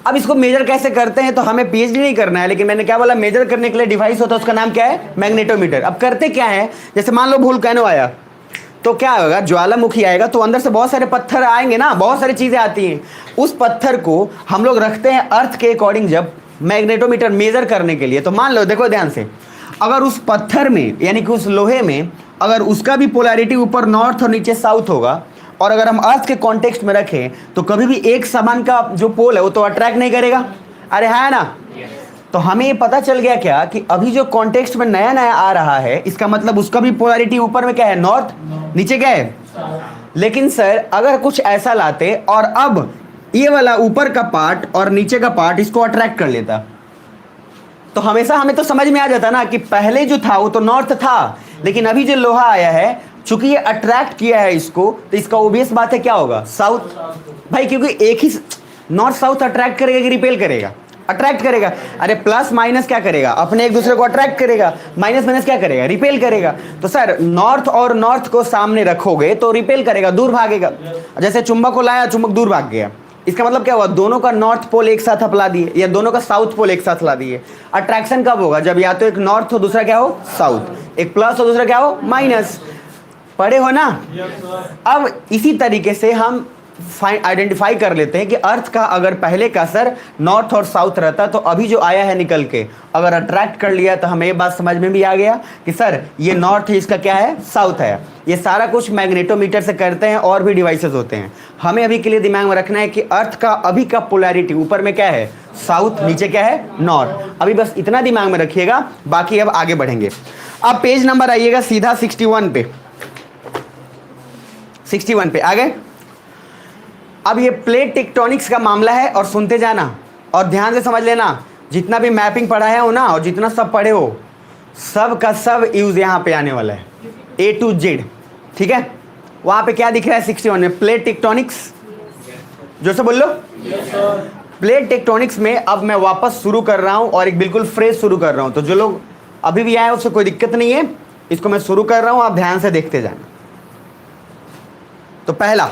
अब इसको मेजर कैसे करते हैं, तो हमें पीएचडी नहीं करना है, लेकिन मैंने क्या बोला, मेजर करने के लिए डिवाइस होता है, उसका नाम क्या है, मैग्नेटोमीटर। अब करते क्या है, जैसे मान लो वोल्केनो आया तो क्या होगा, ज्वालामुखी आएगा तो अंदर से बहुत सारे पत्थर आएंगे ना, बहुत सारी चीजें आती हैं। उस पत्थर को हम लोग रखते हैं अर्थ के अकॉर्डिंग जब मैग्नेटोमीटर मेजर करने के लिए। तो मान लो, देखो ध्यान से, अगर उस पत्थर में यानी कि उस लोहे में अगर उसका भी पोलैरिटी ऊपर नॉर्थ और नीचे साउथ होगा, और अगर हम अर्थ के कॉन्टेक्स्ट में रखें तो कभी भी एक समान का जो पोल है वो तो अट्रैक्ट नहीं करेगा। अरे है ना। तो हमें ये पता चल गया क्या कि अभी जो कॉन्टेक्स्ट में नया नया आ रहा है, इसका मतलब उसका भी पोलैरिटी ऊपर में क्या है, नॉर्थ, नीचे क्या है। लेकिन सर अगर कुछ ऐसा लाते और अब ये वाला ऊपर का पार्ट और नीचे का पार्ट इसको अट्रैक्ट कर लेता, तो हमेशा हमें तो समझ में आ जाता ना कि पहले जो था वो तो नॉर्थ था, लेकिन अभी जो लोहा आया है चूंकि ये अट्रैक्ट किया है इसको, तो इसका ओबियस बात है क्या होगा, साउथ। भाई क्योंकि एक ही नॉर्थ साउथ अट्रैक्ट करेगा कि रिपेल करेगा, अट्रैक्ट करेगा। अरे प्लस माइनस क्या करेगा, अपने एक दूसरे को अट्रैक्ट करेगा, माइनस माइनस क्या करेगा, रिपेल करेगा। तो सर नॉर्थ और नॉर्थ को सामने रखोगे तो रिपेल करेगा, दूर भागेगा। जैसे चुंबक को लाया, चुंबक दूर भाग गया, इसका मतलब क्या हुआ, दोनों का नॉर्थ पोल एक साथ हला दिए या दोनों का साउथ पोल एक साथ ला दिए। अट्रैक्शन कब होगा, जब या तो एक नॉर्थ हो दूसरा क्या हो, साउथ, एक प्लस हो दूसरा क्या हो, माइनस। पढ़े हो ना। अब इसी तरीके से हम आइडेंटिफाई कर लेते हैं कि अर्थ का अगर पहले का सर नॉर्थ और साउथ रहता, तो अभी जो आया है निकल के अगर अट्रैक्ट कर लिया, तो हमें ये बात समझ में भी आ गया कि सर ये नॉर्थ है, इसका क्या है, साउथ है। ये सारा कुछ मैग्नेटोमीटर से करते हैं, और भी डिवाइसेस होते हैं। हमें अभी के लिए दिमाग में रखना है कि अर्थ का अभी का पोलैरिटी ऊपर में क्या है, साउथ, नीचे क्या है, नॉर्थ। अभी बस इतना दिमाग में रखिएगा, बाकी अब आगे बढ़ेंगे। अब पेज नंबर आइएगा सीधा 61 पे, 61 पे आ गए। अब ये प्लेट टेक्टोनिक्स का मामला है, और सुनते जाना और ध्यान से समझ लेना। जितना भी मैपिंग पढ़ा है हो ना, और जितना सब पढ़े हो, सब का सब यूज यहाँ पे आने वाला है, A to Z। ठीक है, वहाँ पे क्या दिख रहा है 61 में, प्लेट टेक्टोनिक्स। जो से बोल लो, प्लेट टेक्टोनिक्स में अब मैं वापस शुरू कर रहा हूँ, और एक बिल्कुल फ्रेश शुरू कर रहा हूँ। तो जो लोग अभी भी आए उससे कोई दिक्कत नहीं है, इसको मैं शुरू कर रहा हूँ, आप ध्यान से देखते जाना। तो पहला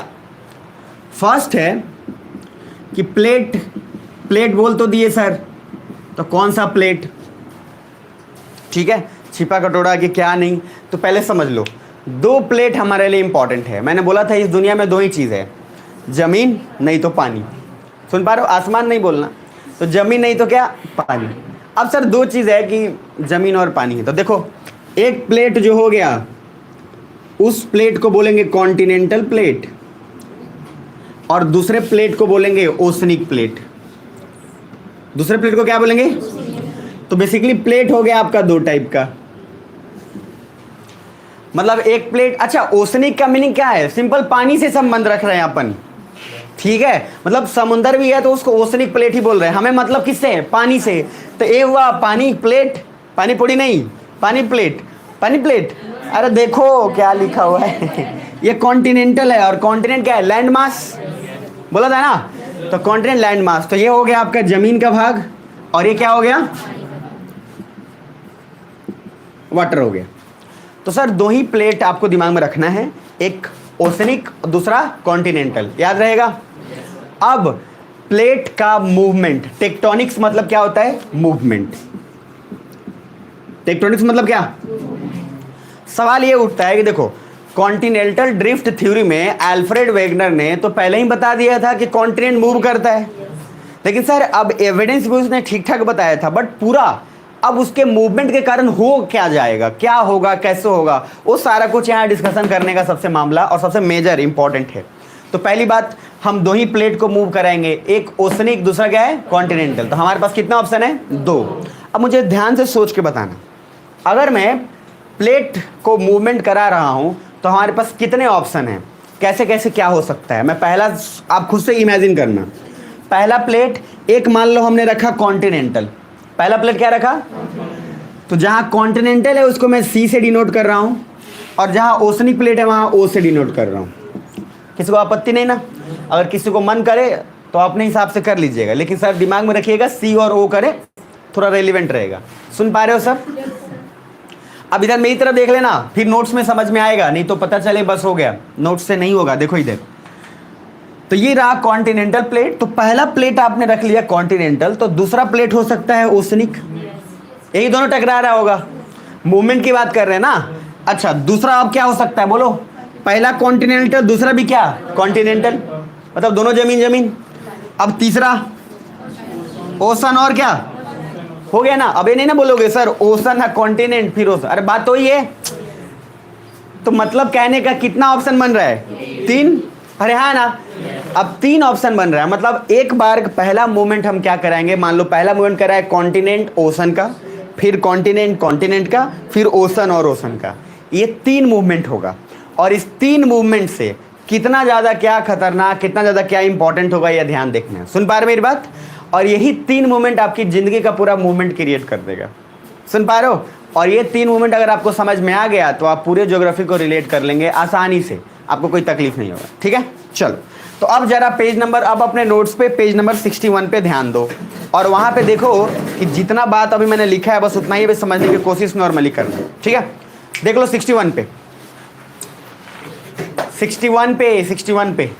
फर्स्ट है कि प्लेट, प्लेट बोल तो दिए सर, तो कौन सा प्लेट, ठीक है, छिपा कटोरा कि क्या नहीं। तो पहले समझ लो, दो प्लेट हमारे लिए इंपॉर्टेंट है। मैंने बोला था इस दुनिया में दो ही चीज़ है, ज़मीन नहीं तो पानी। सुन पा रहे हो, आसमान नहीं बोलना, तो ज़मीन नहीं तो क्या, पानी। अब सर दो चीज़ है कि ज़मीन और पानी है। तो देखो, एक प्लेट जो हो गया, उस प्लेट को बोलेंगे कॉन्टिनेंटल प्लेट, और दूसरे प्लेट को बोलेंगे ओशनिक प्लेट। दूसरे प्लेट को क्या बोलेंगे, तो बेसिकली प्लेट हो गया आपका दो टाइप का। मतलब एक प्लेट, अच्छा ओशनिक का मीनिंग क्या है, सिंपल पानी से संबंध रख रहे हैं अपन, ठीक है। मतलब समुंदर भी है तो उसको ओशनिक प्लेट ही बोल रहे हैं, हमें मतलब किससे है, पानी से। तो ये हुआ पानी प्लेट, पानी पूरी नहीं, पानी प्लेट, पानी प्लेट। अरे देखो क्या लिखा हुआ है ये कॉन्टिनेंटल है, और कॉन्टिनेंट क्या है, लैंड मास, बोला था ना। तो कॉन्टिनेंट लैंड मास, तो ये हो गया आपका जमीन का भाग, और ये क्या हो गया, वाटर हो गया। तो सर दो ही प्लेट आपको दिमाग में रखना है, एक ओशनिक, दूसरा कॉन्टिनेंटल, याद रहेगा। अब प्लेट का मूवमेंट, टेक्टोनिक्स मतलब क्या होता है, मूवमेंट। टेक्टोनिक्स मतलब क्या, सवाल ये उठता है कि देखो, कॉन्टिनेंटल ड्रिफ्ट थ्योरी में अल्फ्रेड वेगनर ने तो पहले ही बता दिया था कि कॉन्टिनेंट मूव करता है, लेकिन सर अब एविडेंस भी उसने ठीक ठाक बताया था, बट पूरा अब उसके मूवमेंट के कारण हो क्या जाएगा, क्या होगा, कैसे होगा, वो सारा कुछ यहाँ डिस्कशन करने का सबसे मामला और सबसे मेजर इंपॉर्टेंट है। तो पहली बात, हम दो ही प्लेट को मूव कराएंगे, एक ओशनिक, दूसरा क्या है, कॉन्टिनेंटल। तो हमारे पास कितना ऑप्शन है, दो। अब मुझे ध्यान से सोच के बताना, अगर मैं प्लेट को मूवमेंट करा रहा हूँ तो हमारे पास कितने ऑप्शन हैं, कैसे कैसे क्या हो सकता है। मैं पहला, आप खुद से इमेजिन करना, पहला प्लेट एक मान लो हमने रखा कॉन्टिनेंटल, पहला प्लेट क्या रखा, तो जहाँ कॉन्टिनेंटल है उसको मैं सी से डिनोट कर रहा हूँ, और जहाँ ओशनिक प्लेट है वहाँ ओ से डिनोट कर रहा हूँ। किसी को आपत्ति नहीं ना, अगर किसी को मन करे तो अपने हिसाब से कर लीजिएगा, लेकिन सर दिमाग में रखिएगा सी और ओ करे, थोड़ा रेलिवेंट रहेगा। सुन पा रहे हो सब? अब इधर मेरी तरफ देख लेना, फिर नोट्स में समझ में आएगा, नहीं तो पता चले बस हो गया, नोट्स से नहीं होगा। देखो इधर, तो ये रहा कॉन्टिनेंटल प्लेट। तो पहला प्लेट आपने रख लिया कॉन्टिनेंटल, तो दूसरा प्लेट हो सकता है ओशनिक। यही दोनों टकरा रहा होगा, मूवमेंट की बात कर रहे हैं ना। अच्छा, दूसरा अब क्या हो सकता है बोलो? पहला कॉन्टिनेंटल, दूसरा भी क्या कॉन्टिनेंटल, मतलब दोनों जमीन जमीन। अब तीसरा ओशन और क्या हो गया ना। अब ये नहीं ना बोलोगे सर ओशन है कॉन्टिनेंट फिर ओशन, अरे बात तो ही है। तो मतलब कहने का कितना ऑप्शन बन रहा है? 3। अरे हाँ ना, अब 3 ऑप्शन बन रहा है। मतलब एक बार पहला मूवमेंट हम क्या कराएंगे, मान लो पहला मूवमेंट करा है कॉन्टिनेंट ओशन का, फिर कॉन्टिनेंट कॉन्टिनेंट का, फिर ओशन और ओशन का। ये 3 मूवमेंट होगा, और इस 3 मूवमेंट से कितना ज़्यादा क्या खतरनाक, कितना ज़्यादा क्या इंपॉर्टेंट होगा, यह ध्यान देखना है। सुन पा रहे मेरी बात? और यही 3 मूवमेंट आपकी ज़िंदगी का पूरा मूवमेंट क्रिएट कर देगा। सुन पा रहे हो? और ये 3 मूवमेंट अगर आपको समझ में आ गया तो आप पूरे ज्योग्राफी को रिलेट कर लेंगे आसानी से, आपको कोई तकलीफ नहीं होगा। ठीक है, चलो। तो अब जरा पेज नंबर, अब अपने नोट्स पे पेज नंबर 61 पे ध्यान दो, और वहाँ पे देखो कि जितना बात अभी मैंने लिखा है बस उतना ही समझने की कोशिश नॉर्मली करना। ठीक है, देख लो 61 पे, 61 पे, 61 पे।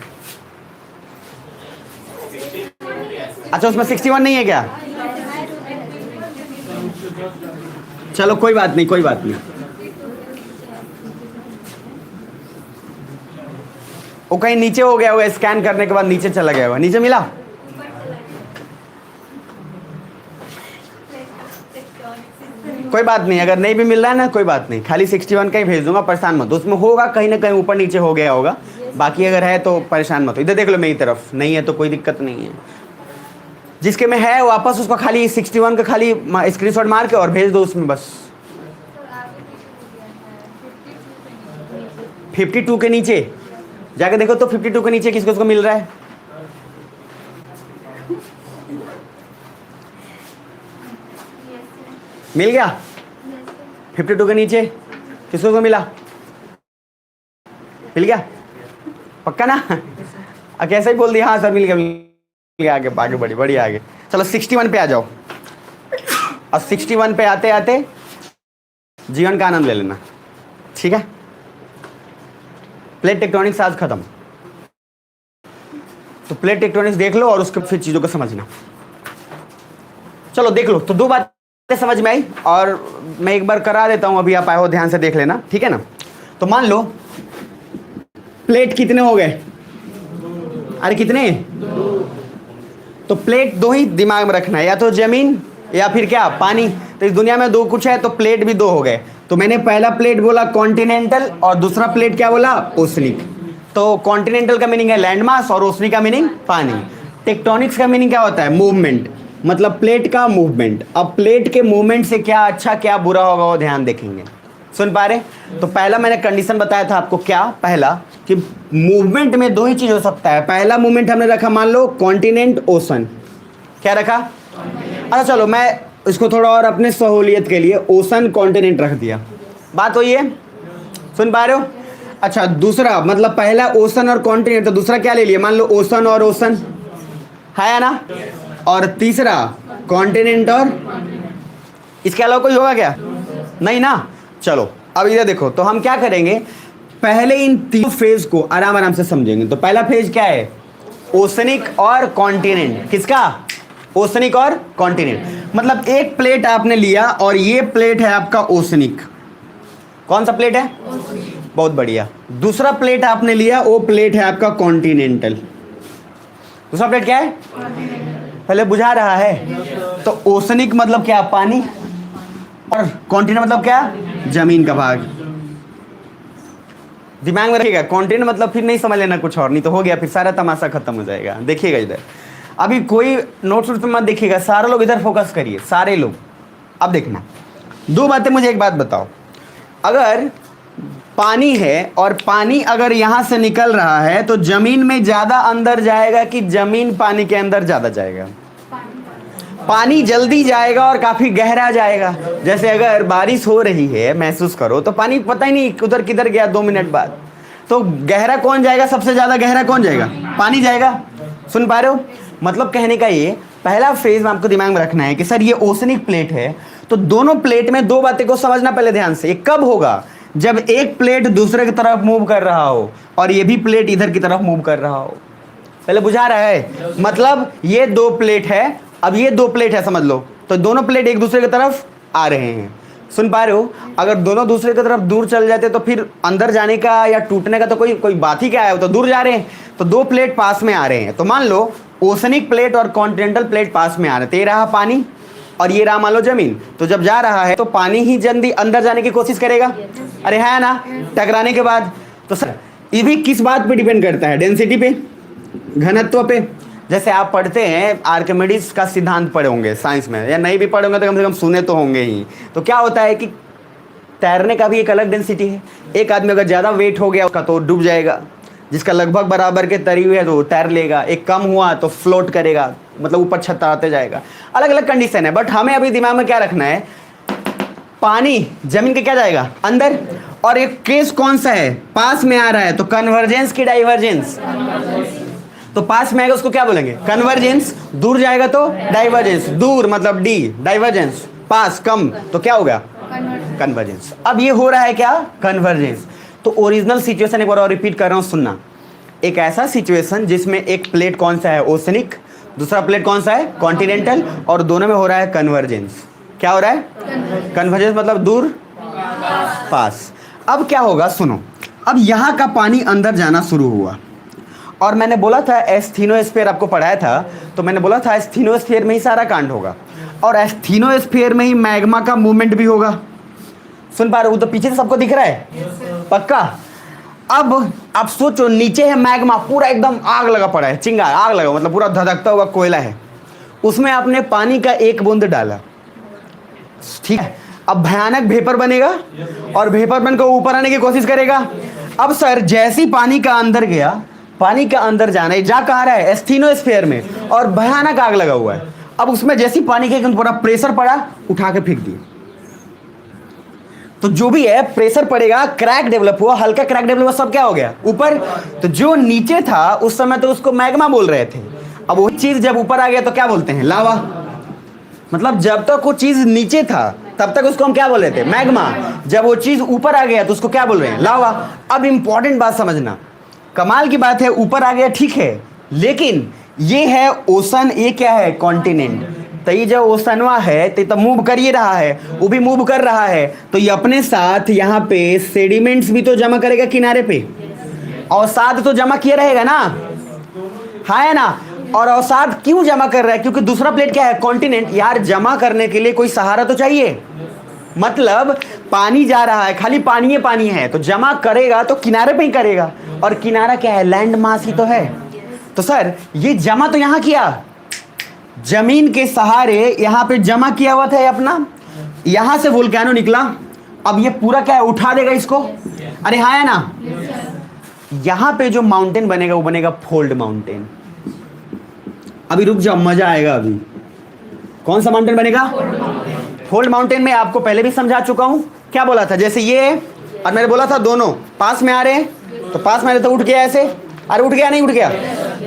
अच्छा, उसमें 61 नहीं है क्या? चलो कोई बात नहीं, कोई बात नहीं। वो कहीं नीचे हो गया होगा, स्कैन करने के बाद नीचे चला गया होगा। नीचे मिला? कोई बात नहीं, अगर नहीं भी मिल रहा है ना कोई बात नहीं, खाली 61 का ही भेज दूंगा, परेशान मत हो। उसमें होगा कहीं ना कहीं ऊपर नीचे हो गया होगा, बाकी अगर है तो परेशान मत हो। इधर देख लो मेरी तरफ, नहीं है तो कोई दिक्कत नहीं है। जिसके में है वापस उसको खाली 61 का खाली स्क्रीनशॉट मार के और भेज दो उसमें बस। 52 के नीचे जाके देखो तो 52 के नीचे किसको मिल रहा है? मिल गया? 52 के नीचे किसको मिला? मिल गया पक्का ना? कैसे ही बोल दिया, हाँ सर मिल गया, मिल गया। आगे आगे बड़ी आगे चलो 61 पे आ जाओ। और 61 पे आते आते जीवन का आनंद ले लेना। ठीक है, प्लेट टेक्टोनिक्स आज खत्म। तो प्लेट टेक्टोनिक्स देख लो और उसके फिर चीजों को समझना। चलो देख लो। तो 2 बातें समझ में आई, और मैं एक बार करा देता हूं, अभी आप आए हो ध्यान से देख लेना। ठीक है ना? तो मान लो प्लेट कितने हो गए? अरे कितने? तो प्लेट 2 ही दिमाग में रखना है, या तो जमीन या फिर क्या पानी। तो इस दुनिया में 2 कुछ है, तो प्लेट भी 2 हो गए। तो मैंने पहला प्लेट बोला कॉन्टिनेंटल और दूसरा प्लेट क्या बोला? ओशनिक। तो कॉन्टिनेंटल का मीनिंग है लैंड मास और ओशनिक का मीनिंग पानी। टेक्टोनिक्स का मीनिंग क्या होता है? मूवमेंट, मतलब प्लेट का मूवमेंट। अब प्लेट के मूवमेंट से क्या अच्छा क्या बुरा होगा वो ध्यान देखेंगे। सुन पा रहे? तो पहला मैंने कंडीशन बताया था आपको, क्या? पहला कि मूवमेंट में 2 ही चीज हो सकता है। पहला मूवमेंट हमने रखा मान लो कॉन्टिनेंट ओशन, क्या रखा? अच्छा चलो मैं इसको थोड़ा और अपने सहूलियत के लिए ओशन कॉन्टिनेंट रख दिया। बात हुई है? सुन पा रहे हो? अच्छा, दूसरा मतलब पहला ओशन और कॉन्टिनेंट, तो दूसरा क्या ले लिया? मान लो ओशन और ओशन है ना, और तीसरा कॉन्टिनेंट और, इसके अलावा कोई होगा क्या? नहीं ना। चलो अब इधर देखो, तो हम क्या करेंगे, पहले इन 3 फेज को आराम आराम से समझेंगे। तो पहला फेज क्या है? ओशनिक और कॉन्टिनेंट। किसका? ओशनिक और कॉन्टिनेंट। मतलब एक प्लेट आपने लिया और ये प्लेट है आपका ओशनिक। कौन सा प्लेट है? बहुत बढ़िया। दूसरा प्लेट आपने लिया, वो प्लेट है आपका कॉन्टिनेंटल। दूसरा प्लेट क्या है? पहले बुझा रहा है। तो ओशनिक मतलब क्या? पानी। और कॉन्टिनेंट मतलब क्या? जमीन का भाग। दिमाग में रखिएगा, कॉन्टिनेंट मतलब फिर नहीं समझ लेना कुछ और, नहीं तो हो गया फिर सारा तमाशा खत्म हो जाएगा। देखिएगा इधर, अभी कोई नोट्स पे मत देखिएगा, सारे लोग इधर फोकस करिए, सारे लोग। अब देखना 2 बातें, मुझे एक बात बताओ, अगर पानी है और पानी अगर यहाँ से निकल रहा है तो जमीन में ज्यादा अंदर जाएगा कि जमीन पानी के अंदर ज्यादा जाएगा? पानी जल्दी जाएगा और काफी गहरा जाएगा। जैसे अगर बारिश हो रही है, महसूस करो, तो पानी पता ही नहीं उधर किधर गया 2 मिनट बाद। तो गहरा कौन जाएगा? सबसे ज्यादा गहरा कौन जाएगा? पानी जाएगा। सुन पा रहे हो? मतलब कहने का ये पहला फेज में आपको दिमाग में रखना है कि सर ये ओशनिक प्लेट है, तो दोनों प्लेट में दो बातें को समझना पहले ध्यान से। ये कब होगा? जब एक प्लेट दूसरे की तरफ मूव कर रहा हो और ये भी प्लेट इधर की तरफ मूव कर रहा हो। पहले बुझा रहा है? मतलब ये दो प्लेट है, अब ये दो प्लेट है समझ लो, तो दोनों प्लेट एक दूसरे की तरफ आ रहे हैं। सुन पा रहे हो? अगर दोनों दूसरे की तरफ दूर चल जाते तो फिर अंदर जाने का या टूटने का तो कोई बात ही क्या है, वो तो दूर जा रहे हैं। तो दो प्लेट पास में आ रहे हैं, तो मान लो ओशनिक प्लेट और कॉन्टिनेंटल प्लेट पास में आ रहे हैं। तो ये रहा पानी और ये रहा मान लो जमीन। तो जब जा रहा है तो पानी ही जल्दी अंदर जाने की कोशिश करेगा, अरे है ना, टकराने के बाद। तो सर ये भी किस बात पे डिपेंड करता है? डेंसिटी पे, घनत्व पे। जैसे आप पढ़ते हैं आर्किमिडीज का सिद्धांत पढ़े होंगे साइंस में, या नहीं भी पढ़े होंगे तो कम से कम सुने तो होंगे ही। तो क्या होता है कि तैरने का भी एक अलग डेंसिटी है। एक आदमी अगर ज़्यादा वेट हो गया उसका तो डूब जाएगा, जिसका लगभग बराबर के तरी हुई है तो तैर लेगा, एक कम हुआ तो फ्लोट करेगा, मतलब ऊपर छतराते जाएगा। अलग अलग कंडीशन है, बट हमें अभी दिमाग में क्या रखना है, पानी जमीन के क्या जाएगा? अंदर। और एक केस कौन सा है? पास में आ रहा है, तो कन्वर्जेंस की डाइवर्जेंस। तो पास में आएगा उसको क्या बोलेंगे? कन्वर्जेंस। दूर जाएगा तो डाइवर्जेंस। दूर मतलब डी, डाइवर्जेंस। पास कम तो क्या होगा? कन्वर्जेंस। अब ये हो रहा है क्या? कन्वर्जेंस। तो ओरिजिनल सिचुएशन एक बार और रिपीट कर रहा हूं, सुनना। एक ऐसा सिचुएशन जिसमें एक प्लेट कौन सा है? ओशनिक, दूसरा प्लेट कौन सा है? कॉन्टिनेंटल, और दोनों में हो रहा है कन्वर्जेंस। क्या हो रहा है? कन्वर्जेंस मतलब दूर, पास। अब क्या होगा सुनो, अब यहां का पानी अंदर जाना शुरू हुआ, और मैंने बोला था एस्थीनोस्फीयर आपको पढ़ाया था, तो मैंने बोला था एस्थीनोस्फीयर में ही सारा कांड होगा, और एस्थीनोस्फीयर में ही मैग्मा का मूवमेंट भी होगा। सुन पा रहे हो? तो पीछे से सबको दिख रहा है? पक्का? अब आप सोचो, नीचे है मैग्मा, पूरा एकदम आग लगा पड़ा है, चिंगार, आग लगा मतलब पूरा धधकता हुआ कोयला है, उसमें आपने पानी का एक बूंद डाला, ठीक है? अब भयानक वेपर बनेगा और वेपर बनकर ऊपर आने की कोशिश करेगा। अब सर जैसी पानी का अंदर गया, पानी का अंदर जाना है, जा कहाँ रहा है? एस्थीनोस्फीयर में, और भयानक आग लगा हुआ है। अब उसमें जैसी पानी के पूरा प्रेशर पड़ा, उठा के फेंक दिया, तो जो भी है प्रेशर पड़ेगा, क्रैक डेवलप हुआ, हल्का क्रैक डेवलप हुआ, सब क्या हो गया? ऊपर। तो जो नीचे था उस समय तो उसको मैग्मा बोल रहे थे, अब वही चीज जब ऊपर आ गया तो क्या बोलते हैं? लावा। मतलब जब तक वो चीज नीचे था तब तक उसको हम क्या बोल रहे थे? मैग्मा। जब वो चीज ऊपर आ गया तो उसको क्या बोल रहे हैं? लावा। अब इंपॉर्टेंट बात समझना, कमाल की बात है, ऊपर आ गया ठीक है, लेकिन ये है ओशन, ये क्या है? कॉन्टिनेंट। तो ये जो ओशनवा है तो मूव कर ही रहा है, वो भी मूव कर रहा है, तो ये अपने साथ यहाँ पे सेडिमेंट्स भी तो जमा करेगा किनारे पे, अवसाद तो जमा किया रहेगा ना, है ना? और अवसाद क्यों जमा कर रहा है? क्योंकि दूसरा प्लेट क्या है? कॉन्टिनेंट। यार जमा करने के लिए कोई सहारा तो चाहिए, मतलब पानी जा रहा है, खाली पानी है, तो जमा करेगा तो किनारे पे ही करेगा, और किनारा क्या है? लैंड मास ही तो है। तो सर ये जमा तो यहाँ किया, जमीन के सहारे यहाँ पे जमा किया हुआ था अपना, यहां से वोल्केनो निकला, अब ये पूरा क्या है? उठा देगा इसको, अरे हाँ है ना? यहां पे जो माउंटेन बनेगा वो बनेगा फोल्ड माउंटेन। अभी रुक जाओ, मजा आएगा। अभी कौन सा माउंटेन बनेगा? फोल्ड माउंटेन में आपको पहले भी समझा चुका हूं। क्या बोला था? जैसे ये, और मैंने बोला था दोनों पास में आ रहे हैं, तो पास में आ रहे तो उठ गया ऐसे, अरे उठ गया नहीं उठ गया?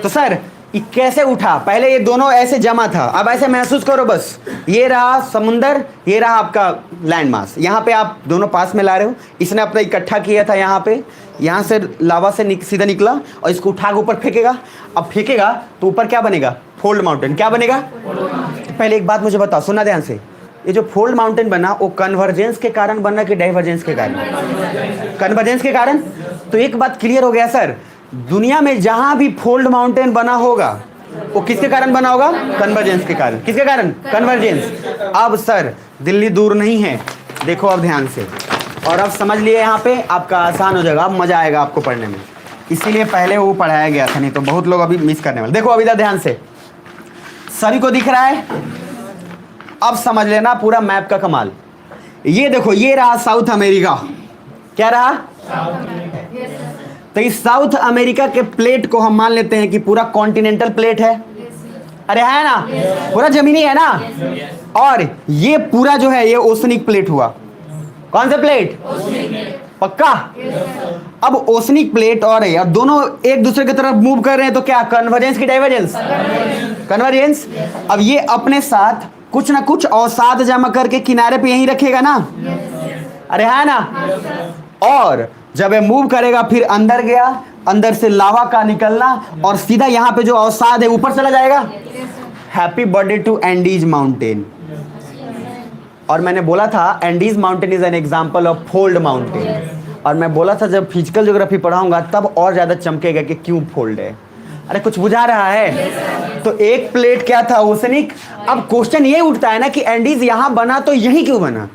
तो सर ये कैसे उठा? पहले ये दोनों ऐसे जमा था, अब ऐसे महसूस करो बस, ये रहा समुंदर, ये रहा आपका लैंड मास, यहाँ पे आप दोनों पास में ला रहे हो, इसने अपना इकट्ठा किया था यहाँ पे, यहाँ से लावा से सीधा निकला और इसको उठा के ऊपर फेंकेगा। अब फेंकेगा तो ऊपर क्या बनेगा? Fold mountain. क्या बनेगा? पहले एक बात मुझे बताओ, सुनना ध्यान से, ये जो फोल्ड माउंटेन बना वो कन्वर्जेंस के कारण बना कि डाइवर्जेंस के कारण? कन्वर्जेंस के कारण। तो एक बात क्लियर हो गया सर, दुनिया में जहां भी फोल्ड माउंटेन बना होगा वो किसके कारण बना होगा? कन्वर्जेंस के कारण। किसके कारण? कन्वर्जेंस। अब सर दिल्ली दूर नहीं है, देखो अब ध्यान से, और अब समझ लिए, यहाँ पे आपका आसान हो जाएगा, अब मजा आएगा आपको पढ़ने में, इसीलिए पहले वो पढ़ाया गया था, नहीं तो बहुत लोग अभी मिस करने वाले। देखो अभी ध्यान से, सभी को दिख रहा है? अब समझ लेना पूरा मैप का कमाल। ये देखो, ये रहा साउथ अमेरिका, क्या रहा? तो इस साउथ अमेरिका के प्लेट को हम मान लेते हैं कि पूरा कॉन्टिनेंटल प्लेट है, अरे है ना? पूरा जमीनी है ना? और ये पूरा जो है ये ओशनिक प्लेट हुआ। कौन सा प्लेट? पक्का? अब ओसनिक प्लेट और है, अब दोनों एक दूसरे की तरफ मूव कर रहे हैं, तो क्या कन्वर्जेंस की डाइवर्जेंस? कन्वर्जेंस। अब ये अपने साथ कुछ ना कुछ अवसाद जमा करके किनारे पे यहीं रखेगा ना? अरे है ना? और जब ये मूव करेगा फिर अंदर गया, अंदर से लावा का निकलना और सीधा यहाँ पे जो अवसाद है ऊपर चला जाएगा। Happy birthday to Andes mountain. और मैंने बोला था Andes mountain is an example of fold mountain. और मैं बोला था जब फिजिकल ज्योग्राफी पढ़ाऊंगा तब और ज्यादा चमकेगा कि क्यों फोल्ड है। अरे कुछ बुझा रहा है? तो एक प्लेट क्या था? ओसनिक। अब क्वेश्चन ये उठता है ना कि एंडीज यहां बना तो यही क्यों बना?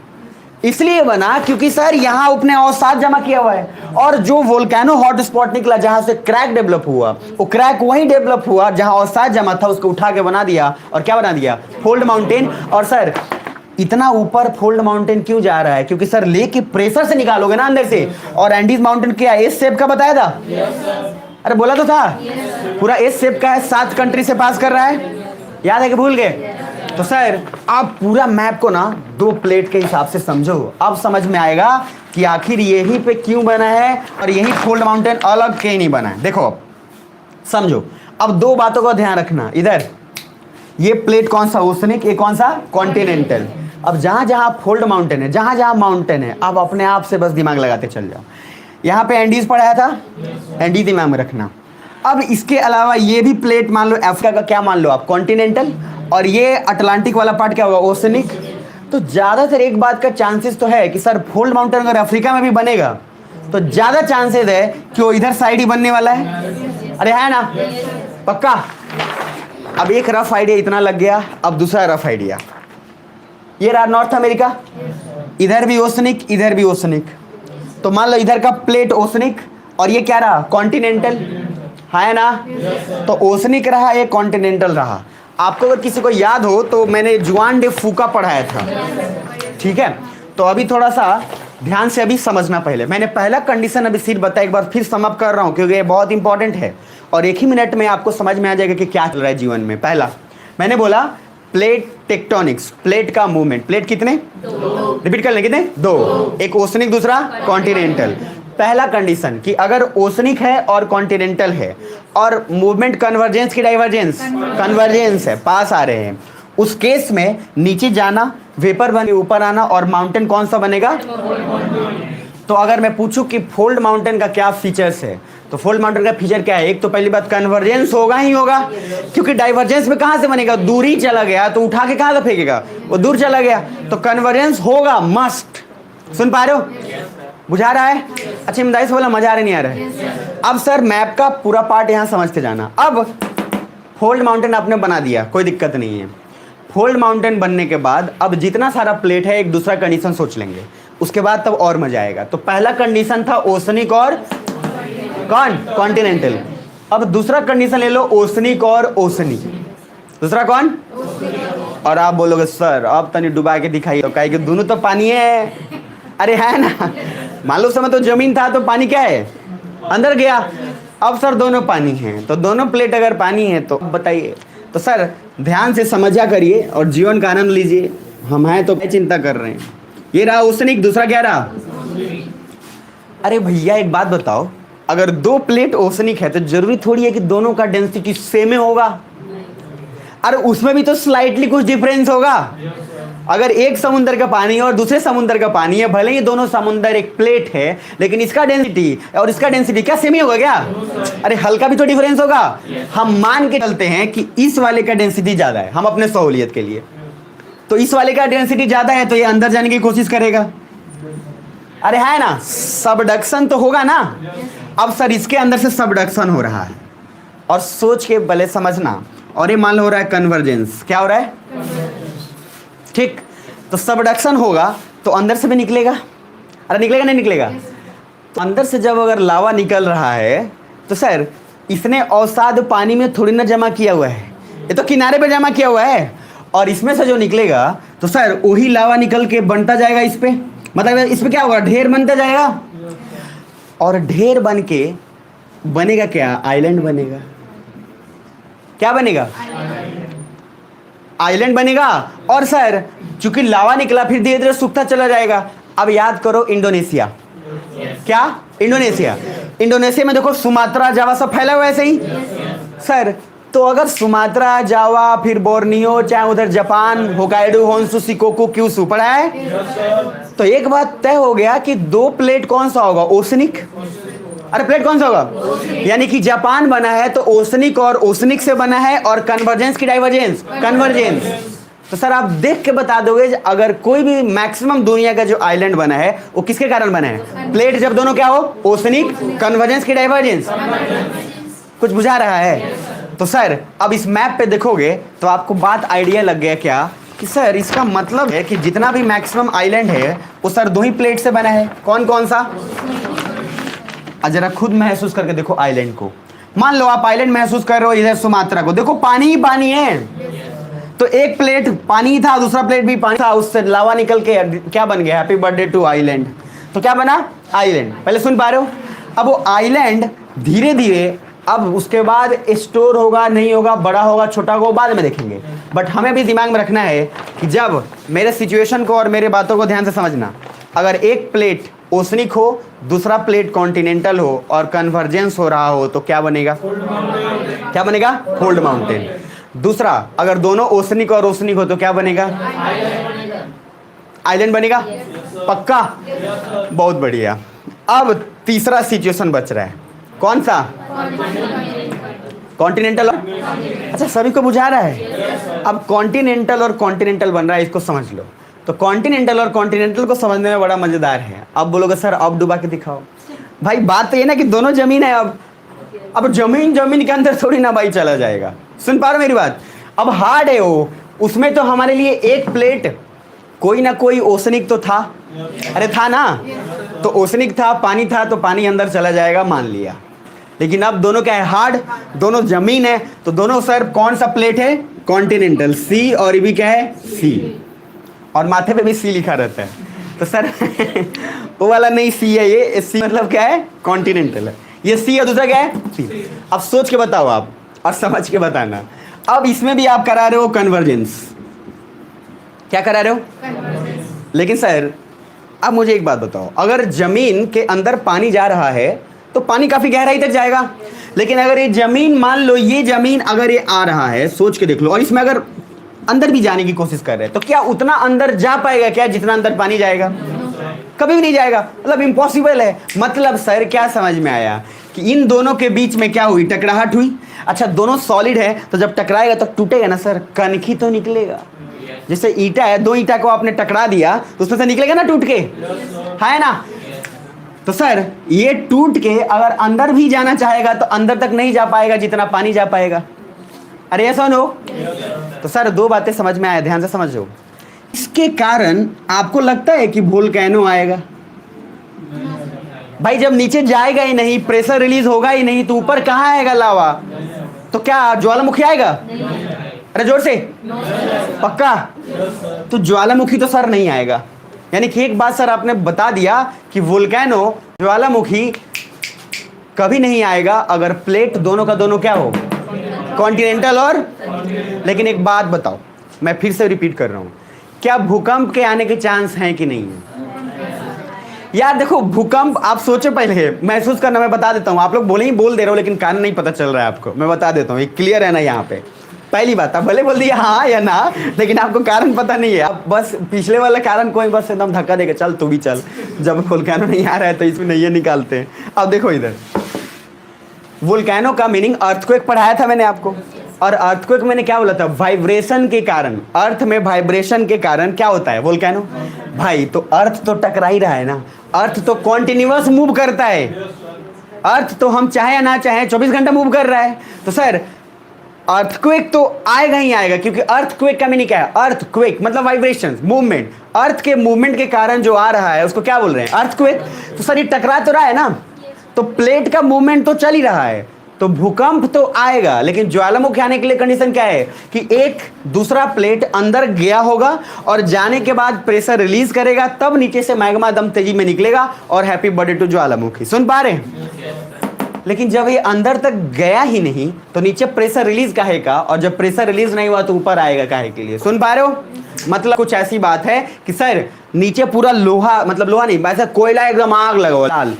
इसलिए बना क्योंकि सर यहां उपने अवसाद जमा किया हुआ है और जो वोल्केनो हॉटस्पॉट निकला जहां से क्रैक डेवलप हुआ, वो क्रैक वहीं डेवलप हुआ जहां अवसाद जमा था, उसको उठा के बना दिया। और क्या बना दिया? Fold mountain. और सर इतना ऊपर फोल्ड माउंटेन क्यों जा रहा है? क्योंकि सर लेके प्रेशर से निकालोगे ना अंदर से। और एंडीज माउंटेन क्या एस शेप का बताया था? अरे बोला तो था। पूरा एस शेप का है, 7 कंट्री से पास कर रहा है। याद है कि भूल गए? तो सर आप पूरा मैप को ना 2 प्लेट के हिसाब से समझो, अब समझ में आएगा कि आखिर यहीं पे क्यों बना है और यही फोल्ड माउंटेन अलग कहीं नहीं बना है। देखो अब समझो। अब 2 बातों का ध्यान रखना। इधर ये प्लेट कौन सा? ओसनिक। ये कौन सा? कॉन्टिनेंटल। अब जहां जहां फोल्ड माउंटेन है, जहां जहां माउंटेन है, अब अपने आप से बस दिमाग लगाते चल जाओ। यहाँ पे एंडीज पढ़ाया था, एंडीज दिमाग में रखना। अब इसके अलावा ये भी प्लेट मान लो अफ्रीका का, क्या मान लो आप? कॉन्टिनेंटल। और ये अटलांटिक वाला पार्ट क्या होगा? ओसनिक। तो ज्यादातर एक बात का चांसेस तो है कि सर फोल्ड माउंटेन अगर अफ्रीका में भी बनेगा तो ज्यादा चांसेस है कि वो इधर साइड ही बनने वाला है। अरे है ना? पक्का। अब एक रफ आइडिया इतना लग गया। अब दूसरा रफ आइडिया, ये रहा नॉर्थ अमेरिका। इधर भी ओसनिक, इधर भी ओसनिक। तो मान लो इधर का प्लेट ओसनिक और ये क्या रहा? कॉन्टिनेंटल, है ना? तो ओसनिक रहा, ये कॉन्टिनेंटल रहा। आपको अगर किसी को याद हो तो मैंने जुआन डे फूका पढ़ाया था, ठीक है? तो अभी थोड़ा सा ध्यान से अभी समझना। पहले मैंने पहला कंडीशन अभी सिर्फ बताया, एक बार फिर समाप्त कर रहा हूँ क्योंकि ये बहुत इंपॉर्टेंट है और एक ही मिनट में आपको समझ में आ जाएगा कि क्या चल रहा है जीवन में। पहला मैंने बोला प्लेट टेक्टोनिक्स, प्लेट का मूवमेंट। प्लेट कितने? 2। रिपीट कर लें, कितने? 2। एक ओसनिक, दूसरा कॉन्टिनेंटल। पहला कंडीशन कि अगर ओसनिक है और कॉन्टिनेंटल है और मूवमेंट कन्वर्जेंस की डाइवर्जेंस? कन्वर्जेंस है, पास आ रहे हैं, उस केस में नीचे जाना, वेपर बने ऊपर आना और माउंटेन कौन सा बनेगा? तो अगर मैं पूछूं कि फोल्ड माउंटेन का क्या फीचर्स है, तो फोल्ड माउंटेन का फीचर क्या है? एक तो पहली बात कन्वर्जेंस होगा ही होगा, क्योंकि डाइवर्जेंस में कहां से बनेगा? दूरी चला गया तो उठा के कहां से फेंकेगा? वो दूर चला गया, तो कन्वर्जेंस होगा मस्ट। सुन पा रहे हो? बुझा रहा है? अच्छा ईमानदारी से बोला, मजा आ रहा नहीं आ रहा है? अब सर मैप का पूरा पार्ट यहां समझते जाना। अब फोल्ड माउंटेन आपने बना दिया, कोई दिक्कत नहीं है। फोल्ड माउंटेन बनने के बाद अब जितना सारा प्लेट है एक दूसरा कंडीशन सोच लेंगे, उसके बाद तब और मजा आएगा। तो पहला कंडीशन था ओसनिक और कौन? कॉन्टिनेंटल। अब दूसरा कंडीशन ले लो ओसनिक और ओसनिक। दूसरा कौन? और आप बोलोगे सर अब तनी डुबा के दिखाइए, तो कहे कि दोनों तो पानी है। अरे है ना? मान लो समय तो जमीन था तो पानी क्या है? अंदर गया। अब सर दोनों पानी हैं, तो दोनों प्लेट अगर पानी है तो बताइए। तो सर ध्यान से समझा करिए और जीवन का आनंद लीजिए। हम हैं तो क्या चिंता कर रहे हैं? ये रहा ओसनिक, दूसरा क्या रहा? अरे भैया एक बात बताओ, अगर 2 प्लेट ओसनिक है तो जरूरी थोड़ी है कि दोनों का डेंसिटी सेम होगा। अरे उसमें भी तो स्लाइटली कुछ डिफरेंस होगा। अगर एक समुद्र का पानी है और दूसरे समुद्र का पानी है, भले ही दोनों समुद्र एक प्लेट है, लेकिन इसका डेंसिटी और इसका डेंसिटी क्या सेम ही होगा क्या? अरे हल्का भी तो डिफरेंस होगा। हम मान के चलते हैं कि इस वाले का डेंसिटी ज्यादा है, हम अपने सहूलियत के लिए, तो इस वाले का डेंसिटी ज्यादा है तो ये अंदर जाने की कोशिश करेगा। अरे है ना? सबडक्शन तो होगा ना। अब सर इसके अंदर से सबडक्शन हो रहा है और सोच के भले समझना। और ये मान लो हो रहा है कन्वर्जेंस। क्या हो रहा है? ठीक। तो सबडक्शन होगा तो अंदर से भी निकलेगा। अरे निकलेगा नहीं निकलेगा? तो अंदर से जब अगर लावा निकल रहा है तो सर इसने अवसाद पानी में थोड़ी ना जमा किया हुआ है, ये तो किनारे पे जमा किया हुआ है। और इसमें से जो निकलेगा तो सर वही लावा निकल के बनता जाएगा इस पे, मतलब इस पे क्या होगा? ढेर बनता जाएगा। और ढेर बन के बनेगा क्या? आइलैंड बनेगा। क्या बनेगा? आइलैंड बनेगा। और सर चूंकि लावा निकला फिर धीरे धीरे सूखता चला जाएगा। अब याद करो इंडोनेशिया, क्या? इंडोनेशिया। इंडोनेशिया में देखो सुमात्रा, जावा सब फैला हुआ है ऐसे ही सर। तो अगर सुमात्रा, जावा, फिर बोर्नियो, चाहे उधर Japan, Hokkaido, Honshu, Shikoku, Kyushu पढ़ा है। तो एक बात तय हो गया कि दो प्लेट कौन सा होगा, ओशनिक। अरे प्लेट कौन सा होगा, यानी कि जापान बना है तो ओशनिक और ओशनिक से बना है, और कन्वर्जेंस की डाइवर्जेंस, कन्वर्जेंस। तो सर आप देख के बता दोगे अगर कोई भी मैक्सिमम दुनिया का जो आइलैंड बना है वो किसके कारण बना है, प्लेट जब दोनों क्या हो, ओशनिक, कन्वर्जेंस की डाइवर्जेंस। कुछ बुझा रहा है। तो सर अब इस मैप पे देखोगे तो आपको बात आइडिया लग गया क्या कि सर इसका मतलब है कि जितना भी मैक्सिमम आइलैंड है वो सर दो ही प्लेट से बना है। कौन कौन सा, जरा खुद महसूस करके देखो आइलैंड को। मान लो आप आइलैंड महसूस कर रहे हो इधर सुमात्रा को, देखो पानी ही पानी है। तो एक प्लेट पानी था, दूसरा प्लेट भी पानी था, उससे लावा निकल के क्या बन गया, हैप्पी बर्थडे टू आइलैंड। तो क्या बना, आइलैंड। पहले सुन पा रहे हो। अब वो आइलैंड धीरे धीरे अब उसके बाद स्टोर होगा, नहीं होगा, बड़ा होगा, छोटा होगा, बाद में देखेंगे। बट हमें भी दिमाग में रखना है कि जब मेरे सिचुएशन को और मेरे बातों को ध्यान से समझना, अगर एक प्लेट ओशनिक हो, दूसरा प्लेट कॉन्टिनेंटल हो और कन्वर्जेंस हो रहा हो तो क्या बनेगा, क्या बनेगा, कोल्ड माउंटेन। दूसरा अगर दोनों ओशनिक और ओशनिक हो तो क्या बनेगा, आइलैंड बनेगा। पक्का, बहुत बढ़िया। अब तीसरा सिचुएशन बच रहा है, कौन सा, कॉन्टिनेंटल। अच्छा सभी को बुझा रहा है। अब कॉन्टिनेंटल और कॉन्टिनेंटल बन रहा है, इसको समझ लो। तो कॉन्टिनेंटल और कॉन्टिनेंटल को समझने में बड़ा मजेदार है। अब बोलोगे सर अब डुबा के दिखाओ। भाई बात तो ये ना कि दोनों जमीन है। अब जमीन जमीन के अंदर थोड़ी ना भाई चला जाएगा। सुन पा रहे हो मेरी बात। अब हार्ड है वो, उसमें तो हमारे लिए एक प्लेट कोई ना कोई ओशनिक तो था, अरे था ना। तो ओशनिक था, पानी था, तो पानी अंदर चला जाएगा, मान लिया। लेकिन अब दोनों क्या है, हार्ड, दोनों जमीन है। तो दोनों सर कौन सा प्लेट है, कॉन्टिनेंटल, सी, और ये भी क्या है, सी, और माथे पे भी सी लिखा रहता है। तो सर वो वाला नहीं सी है, ये सी मतलब क्या है, कॉन्टिनेंटल है। ये सी है, दूसरा क्या है, सी। अब सोच के बताओ आप और समझ के बताना। अब इसमें भी आप करा रहे हो कन्वर्जेंस, क्या करा रहे हो। लेकिन सर अब मुझे एक बात बताओ, अगर जमीन के अंदर पानी जा रहा है तो पानी काफी गहराई तक जाएगा। लेकिन अगर ये जमीन, मान लो ये जमीन अगर ये आ रहा है, सोच के देख लो, और इसमें अगर अंदर भी जाने की कोशिश कर रहे हैं तो क्या उतना अंदर जा पाएगा क्या जितना अंदर पानी जाएगा, कभी भी नहीं जाएगा। मतलब इम्पॉसिबल है। मतलब सर क्या समझ में आया कि इन दोनों के बीच में क्या हुई, टकराहट हुई। अच्छा दोनों सॉलिड है तो जब टकराएगा तो टूटेगा ना सर, कनखी तो निकलेगा। जैसे ईंटा है, दो ईंटा को आपने टकरा दिया तो उसमें से निकलेगा ना टूट के, है ना। तो सर ये टूट के अगर अंदर भी जाना चाहेगा तो अंदर तक नहीं जा पाएगा जितना पानी जा पाएगा। अरे ऐसा नो। तो सर दो बातें समझ में आए, ध्यान से समझो। इसके कारण आपको लगता है कि वोल्केनो आएगा। भाई जब नीचे जाएगा ही नहीं, प्रेशर रिलीज होगा ही नहीं, तो ऊपर कहाँ आएगा लावा, तो क्या ज्वालामुखी आएगा। अरे जोर से, पक्का। तो ज्वालामुखी तो सर नहीं आएगा। यानी कि एक बात सर आपने बता दिया कि वोल्केनो, ज्वालामुखी कभी नहीं आएगा अगर प्लेट दोनों का दोनों क्या हो, कॉन्टिनेंटल और। लेकिन एक बात बताओ, मैं फिर से रिपीट कर रहा हूं, क्या भूकंप के आने के चांस हैं कि नहीं है। यार देखो भूकंप आप सोचो, पहले महसूस करना, मैं बता देता हूं। आप लोग बोल दे रहे हो लेकिन कारण नहीं पता चल रहा है आपको। मैं बता देता हूं, ये क्लियर है ना। यहाँ पे पहली बात, आप भले बोल दिया हाँ या ना, लेकिन आपको कारण पता नहीं है। आप बस पिछले वाला कारण कोई बस एकदम धक्का देगा, चल तू भी चल, जब वोल्केनो नहीं आ रहा है तो इसमें नहीं निकालते हैं। अब देखो इधर, वोल्केनो का मीनिंग अर्थक्वेक पढ़ाया था मैंने आपको। और अर्थक्वेक मैंने क्या बोला था, वाइब्रेशन के कारण, अर्थ में वाइब्रेशन के कारण क्या होता है, वोल्केनो। भाई तो अर्थ तो टकरा ही रहा है ना, अर्थ तो कॉन्टिन्यूअस मूव करता है। अर्थ तो हम चाहे या ना चाहे 24 घंटा मूव कर रहा है। तो सर अर्थक्वेक तो आएगा ही आएगा, क्योंकि अर्थक्वेक का मीनिंग क्या है, अर्थक्वेक मतलब वाइब्रेशन, मूवमेंट। अर्थ के मूवमेंट के कारण जो आ रहा है उसको क्या बोल रहे हैं, अर्थक्वेक। तो सर ये टकरा तो रहा है ना, तो प्लेट का मूवमेंट तो चल ही रहा है, तो भूकंप तो आएगा। लेकिन ज्वालामुखी आने के लिए कंडीशन क्या है कि एक दूसरा प्लेट अंदर गया होगा और जाने के बाद प्रेशर रिलीज करेगा, तब नीचे से मैग्मा दम तेजी में निकलेगा और हैप्पी बर्थडे टू ज्वालामुखी। सुन पा रहे हैं। लेकिन जब ये अंदर तक गया ही नहीं तो नीचे प्रेशर रिलीज काहे का, और जब प्रेशर रिलीज नहीं हुआ तो ऊपर आएगा काहे के लिए। सुन पा रहे हो। मतलब कुछ ऐसी बात है कि सर नीचे पूरा लोहा, मतलब लोहा नहीं, वैसे कोयला एकदम आग लगा लाल,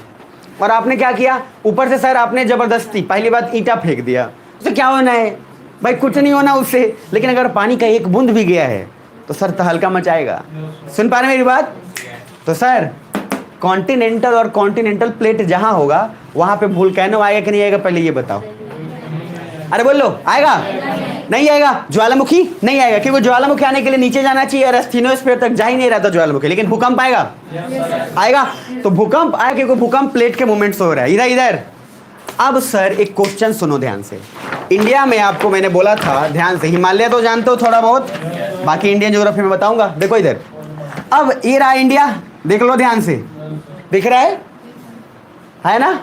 और आपने क्या किया, ऊपर से सर आपने जबरदस्ती पहली बात ईंटा फेंक दिया, उससे क्या होना है भाई, कुछ नहीं होना उससे। लेकिन अगर पानी का एक बूंद भी गया है तो सर तहलका मचाएगा। सुन पा रहे मेरी बात? तो सर कॉन्टिनेंटल और कॉन्टिनेंटल प्लेट जहां होगा वहां पे वोल्केनो आएगा कि नहीं आएगा, पहले ये बताओ। अरे बोल लो, आएगा नहीं आएगा? ज्वालामुखी नहीं आएगा, क्योंकि ज्वालामुखी आने के लिए नीचे जाना चाहिए, एस्थेनोस्फीयर तक जा ही नहीं रहा था ज्वालामुखी। लेकिन भूकंप आएगा, आएगा। तो भूकंप आया क्योंकि भूकंप प्लेट के मूवमेंट से हो रहा है, इधर इधर। अब सर एक क्वेश्चन सुनो ध्यान से। इंडिया में आपको मैंने बोला था ध्यान से, हिमालय तो जानते हो थोड़ा बहुत, बाकी इंडियन ज्योग्राफी में बताऊंगा। देखो इधर, अब ये रहा इंडिया, देख लो ध्यान से, दिख रहा है ना?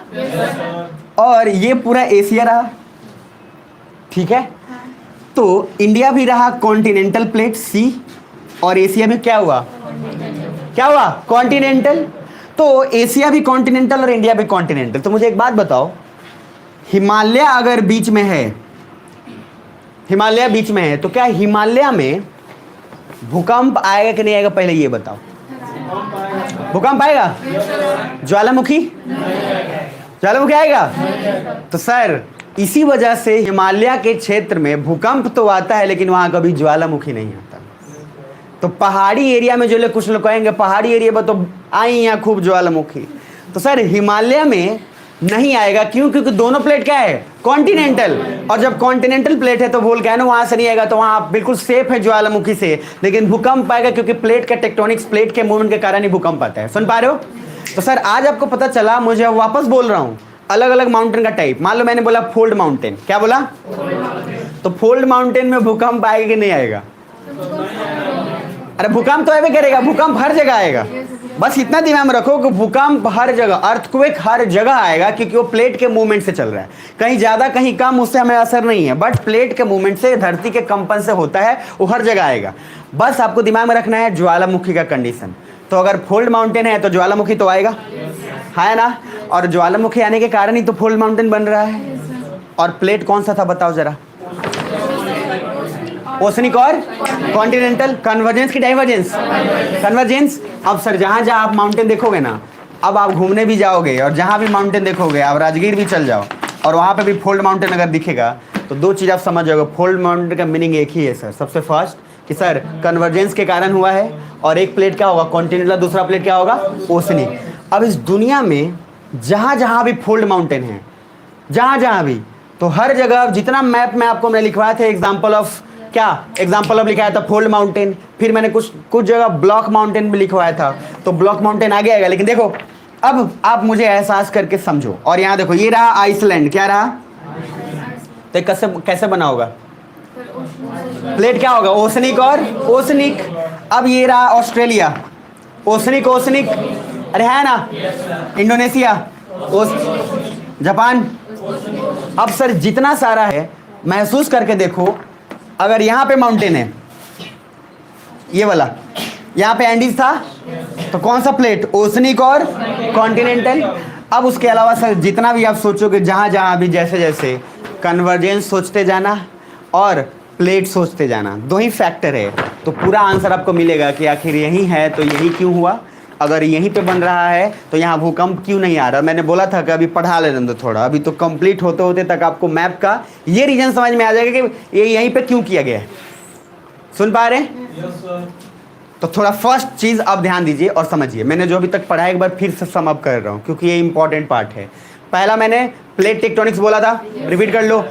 और ये पूरा एशिया रहा, ठीक है? तो इंडिया भी रहा कॉन्टिनेंटल प्लेट सी, और एशिया में क्या हुआ, क्या हुआ, कॉन्टिनेंटल। तो एशिया भी कॉन्टिनेंटल और इंडिया भी कॉन्टिनेंटल। तो मुझे एक बात बताओ, हिमालय अगर बीच में है, हिमालय बीच में है, तो क्या हिमालय में भूकंप आएगा कि नहीं आएगा, पहले ये बताओ। भूकंप आएगा? ज्वालामुखी, ज्वालामुखी आएगा? तो सर इसी वजह से हिमालय के क्षेत्र में भूकंप तो आता है, लेकिन वहां कभी ज्वालामुखी नहीं आता। तो पहाड़ी एरिया में जो लोग, कुछ लोग कहेंगे पहाड़ी एरिया में तो आई यहाँ खूब ज्वालामुखी, तो सर हिमालय में नहीं आएगा। क्यों? क्योंकि दोनों प्लेट क्या है, कॉन्टिनेंटल। और जब कॉन्टिनेंटल प्लेट है तो वोल्केनो वहां से नहीं आएगा, तो वहां बिल्कुल सेफ है ज्वालामुखी से। लेकिन भूकंप आएगा क्योंकि प्लेट का टेक्टोनिक्स, प्लेट के मूवमेंट के कारण ही भूकंप आता है। सुन पा रहे हो? तो सर आज आपको पता चला, मुझे वापस बोल रहा हूं, अलग अलग माउंटेन का टाइप। मान लो मैंने बोला फोल्ड माउंटेन, क्या बोला? तो फोल्ड माउंटेन में भूकंप आएगा कि नहीं आएगा? अरे भूकंप तो ऐसे करेगा, भूकंप हर जगह आएगा। बस इतना दिमाग में रखो कि भूकंप हर जगह, अर्थक्वेक हर जगह आएगा, क्योंकि वो प्लेट के मूवमेंट से चल रहा है। कहीं ज्यादा कहीं कम, उससे हमें असर नहीं है, बट प्लेट के मूवमेंट से, धरती के कंपन से होता है, वो हर जगह आएगा। बस आपको दिमाग में रखना है ज्वालामुखी का कंडीशन। तो अगर फोल्ड माउंटेन है तो ज्वालामुखी तो आएगा, है ना? और ज्वालामुखी आने के कारण ही तो फोल्ड माउंटेन बन रहा है। और प्लेट कौन सा था बताओ जरा? ओशनिक और कॉन्टिनेंटल। कन्वर्जेंस की डाइवर्जेंस? कन्वर्जेंस। अब सर जहां जहां आप माउंटेन देखोगे ना, अब आप घूमने भी जाओगे और जहां भी माउंटेन देखोगे, आप राजगीर भी चल जाओ और वहां पे भी फोल्ड माउंटेन अगर दिखेगा, तो दो चीज आप समझ जाओगे। फोल्ड माउंटेन का मीनिंग एक ही है सर। सबसे फर्स्ट कि सर कन्वर्जेंस के कारण हुआ है, और एक प्लेट क्या होगा, कॉन्टिनेंटल, दूसरा प्लेट क्या होगा, ओशनिक। अब इस दुनिया में जहां जहां भी फोल्ड माउंटेन है, जहां जहां भी, तो हर जगह जितना मैप में आपको मैंने लिखवाया था, एग्जाम्पल ऑफ क्या, एग्जाम्पल ऑफ लिखाया था फोल्ड माउंटेन। फिर मैंने कुछ जगह ब्लॉक माउंटेन भी लिखवाया था, तो ब्लॉक माउंटेन आगे आएगा। लेकिन देखो अब आप मुझे एहसास करके समझो। और यहाँ देखो, ये रहा आइसलैंड, क्या रहा? तो कैसे कैसे बना होगा प्लेट, क्या होगा, ओशनिक और ओशनिक। अब ये रहा ऑस्ट्रेलिया, ओशनिक ओशनिक, अरे है ना? Indonesia, Japan. अब सर जितना सारा है, महसूस करके देखो, अगर यहाँ पे माउंटेन है, ये वाला, यहाँ पे एंडीज था, तो कौन सा प्लेट, ओशनिक और कॉन्टिनेंटल। अब उसके अलावा सर जितना भी आप सोचोगे, जहाँ जहाँ भी, जैसे जैसे कन्वर्जेंस सोचते जाना और प्लेट सोचते जाना, दो ही फैक्टर है, तो पूरा आंसर आपको मिलेगा कि आखिर यही है तो यही क्यों हुआ। अगर यहीं पे बन रहा है तो यहाँ भूकंप क्यों नहीं आ रहा। मैंने बोला था कि अभी पढ़ा लेने दो थोड़ा, अभी तो कंप्लीट होते होते तक आपको मैप का ये रीजन समझ में आ जाएगा कि ये यहीं पे क्यों किया गया है। सुन पा रहे हैं? तो थोड़ा फर्स्ट चीज आप ध्यान दीजिए और समझिए। मैंने जो अभी तक पढ़ा है एक बार फिर से सम अप कर रहा हूँ, क्योंकि ये इंपॉर्टेंट पार्ट है। पहला मैंने प्लेट टेक्टोनिक्स बोला था, रिपीट कर लो।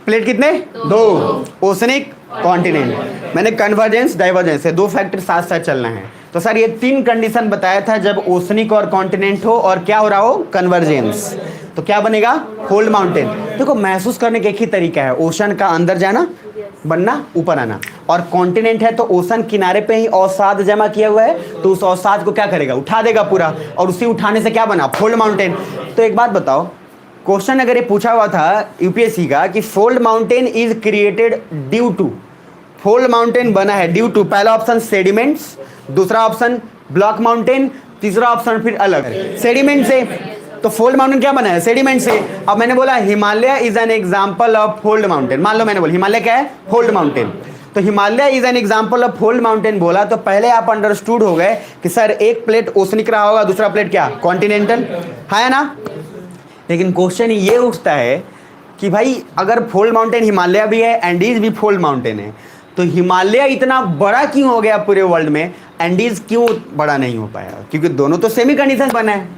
प्लेट कितने? दो, ओशनिक, कॉन्टिनेंट। मैंने कन्वर्जेंस, डाइवर्जेंस है, दो फैक्टर साथ साथ चलना है। तो सर ये तीन कंडीशन बताया था, जब ओशनिक और कॉन्टिनेंट हो और क्या हो रहा हो, कन्वर्जेंस, तो क्या बनेगा, फोल्ड माउंटेन। देखो महसूस करने का एक ही तरीका है, ओशन का अंदर जाना, बनना, ऊपर आना। और कॉन्टिनेंट है तो ओशन किनारे पे ही अवसाद जमा किया हुआ है, तो उस अवसाद को क्या करेगा, उठा देगा पूरा, और उसी उठाने से क्या बना, फोल्ड माउंटेन। तो एक बात बताओ, क्वेश्चन अगर ये पूछा हुआ था यूपीएससी का कि fold mountain is created due to, fold mountain बना है ड्यू टू, पहला ऑप्शन सेडिमेंट्स, दूसरा ऑप्शन ब्लॉक माउंटेन, तीसरा ऑप्शन फिर अलग सेडिमेंट से। तो फोल्ड माउंटेन क्या बना है, सेडिमेंट से। अब मैंने बोला Himalaya is an example of fold mountain. मान लो मैंने बोला हिमालय क्या है, फोल्ड माउंटेन, तो Himalaya is an example of fold mountain बोला, तो पहले आप अंडरस्टूड हो गए कि सर एक प्लेट ओशनिक रहा होगा, दूसरा प्लेट क्या, कॉन्टिनेंटल, है ना? लेकिन क्वेश्चन ये उठता है कि भाई अगर फोल्ड माउंटेन हिमालय भी है, एंडीज भी फोल्ड माउंटेन है, तो हिमालय इतना बड़ा क्यों हो गया पूरे वर्ल्ड में, एंडीज क्यों बड़ा नहीं हो पाया? क्योंकि दोनों तो सेमी कंडीशन बना है।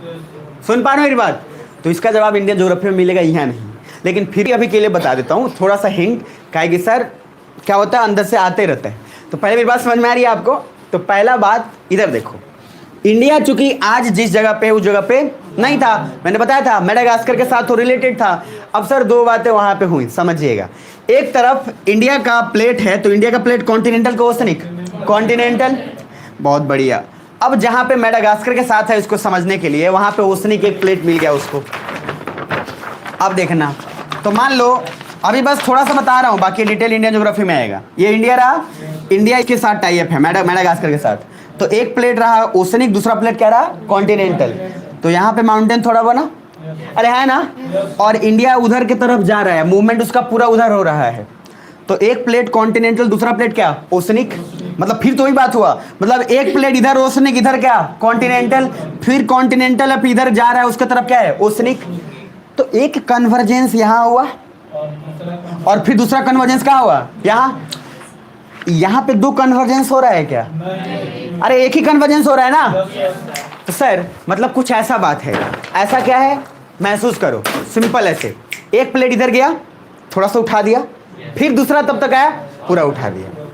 सुन पा रहे हो मेरी बात? तो इसका जवाब इंडियन ज्योग्राफी में मिलेगा यहाँ नहीं। लेकिन फिर अभी के लिए बता देता हूँ थोड़ा सा हिंट, काहे कि सर क्या होता है अंदर से आते रहता है। तो पहले मेरी बात समझ में आ रही है आपको? तो पहला बात इधर देखो, इंडिया चूंकि आज जिस जगह पे उस जगह पे नहीं था, मैंने बताया था मेडागास्कर के साथ तो रिलेटेड था। अब सर दो बातें वहां पे हुई, समझिएगा। एक तरफ इंडिया का प्लेट है, तो इंडिया का प्लेट कॉन्टिनेंटल का ओशनिक? कॉन्टिनेंटल, बहुत बढ़िया। अब जहां पे मेडागास्कर के साथ है, इसको समझने के लिए वहां पे ओशनिक एक प्लेट मिल गया उसको। अब देखना, तो मान लो अभी बस थोड़ा सा बता रहा हूं, बाकी डिटेल इंडियन ज्योग्राफी में आएगा। ये इंडिया रहा, इंडिया के साथ टाई अप है मेडागास्कर के साथ, तो एक प्लेट रहा ओशनिक, दूसरा प्लेट क्या रहा? कॉन्टिनेंटल। तो यहाँ पे माउंटेन थोड़ा बना, अरे है ना, और इंडिया उधर की तरफ जा रहा है, मूवमेंट उसका पूरा उधर हो रहा है। तो एक प्लेट कॉन्टिनेंटल, दूसरा प्लेट क्या? ओशनिक। मतलब फिर तो वही बात हुआ, मतलब एक प्लेट इधर ओशनिक, इधर क्या? कॉन्टिनेंटल। फिर कॉन्टिनेंटल अब इधर जा रहा है, उसके तरफ क्या है? ओशनिक। तो एक कन्वर्जेंस यहाँ हुआ और फिर दूसरा कन्वर्जेंस कहाँ हुआ? यहाँ पे दो कन्वर्जेंस हो रहा है क्या? अरे एक ही कन्वर्जेंस हो रहा है ना। तो सर मतलब कुछ ऐसा बात है, ऐसा क्या है महसूस करो, सिंपल ऐसे, एक प्लेट इधर गया, थोड़ा सा उठा दिया, फिर दूसरा तब तक आया, पूरा उठा दिया।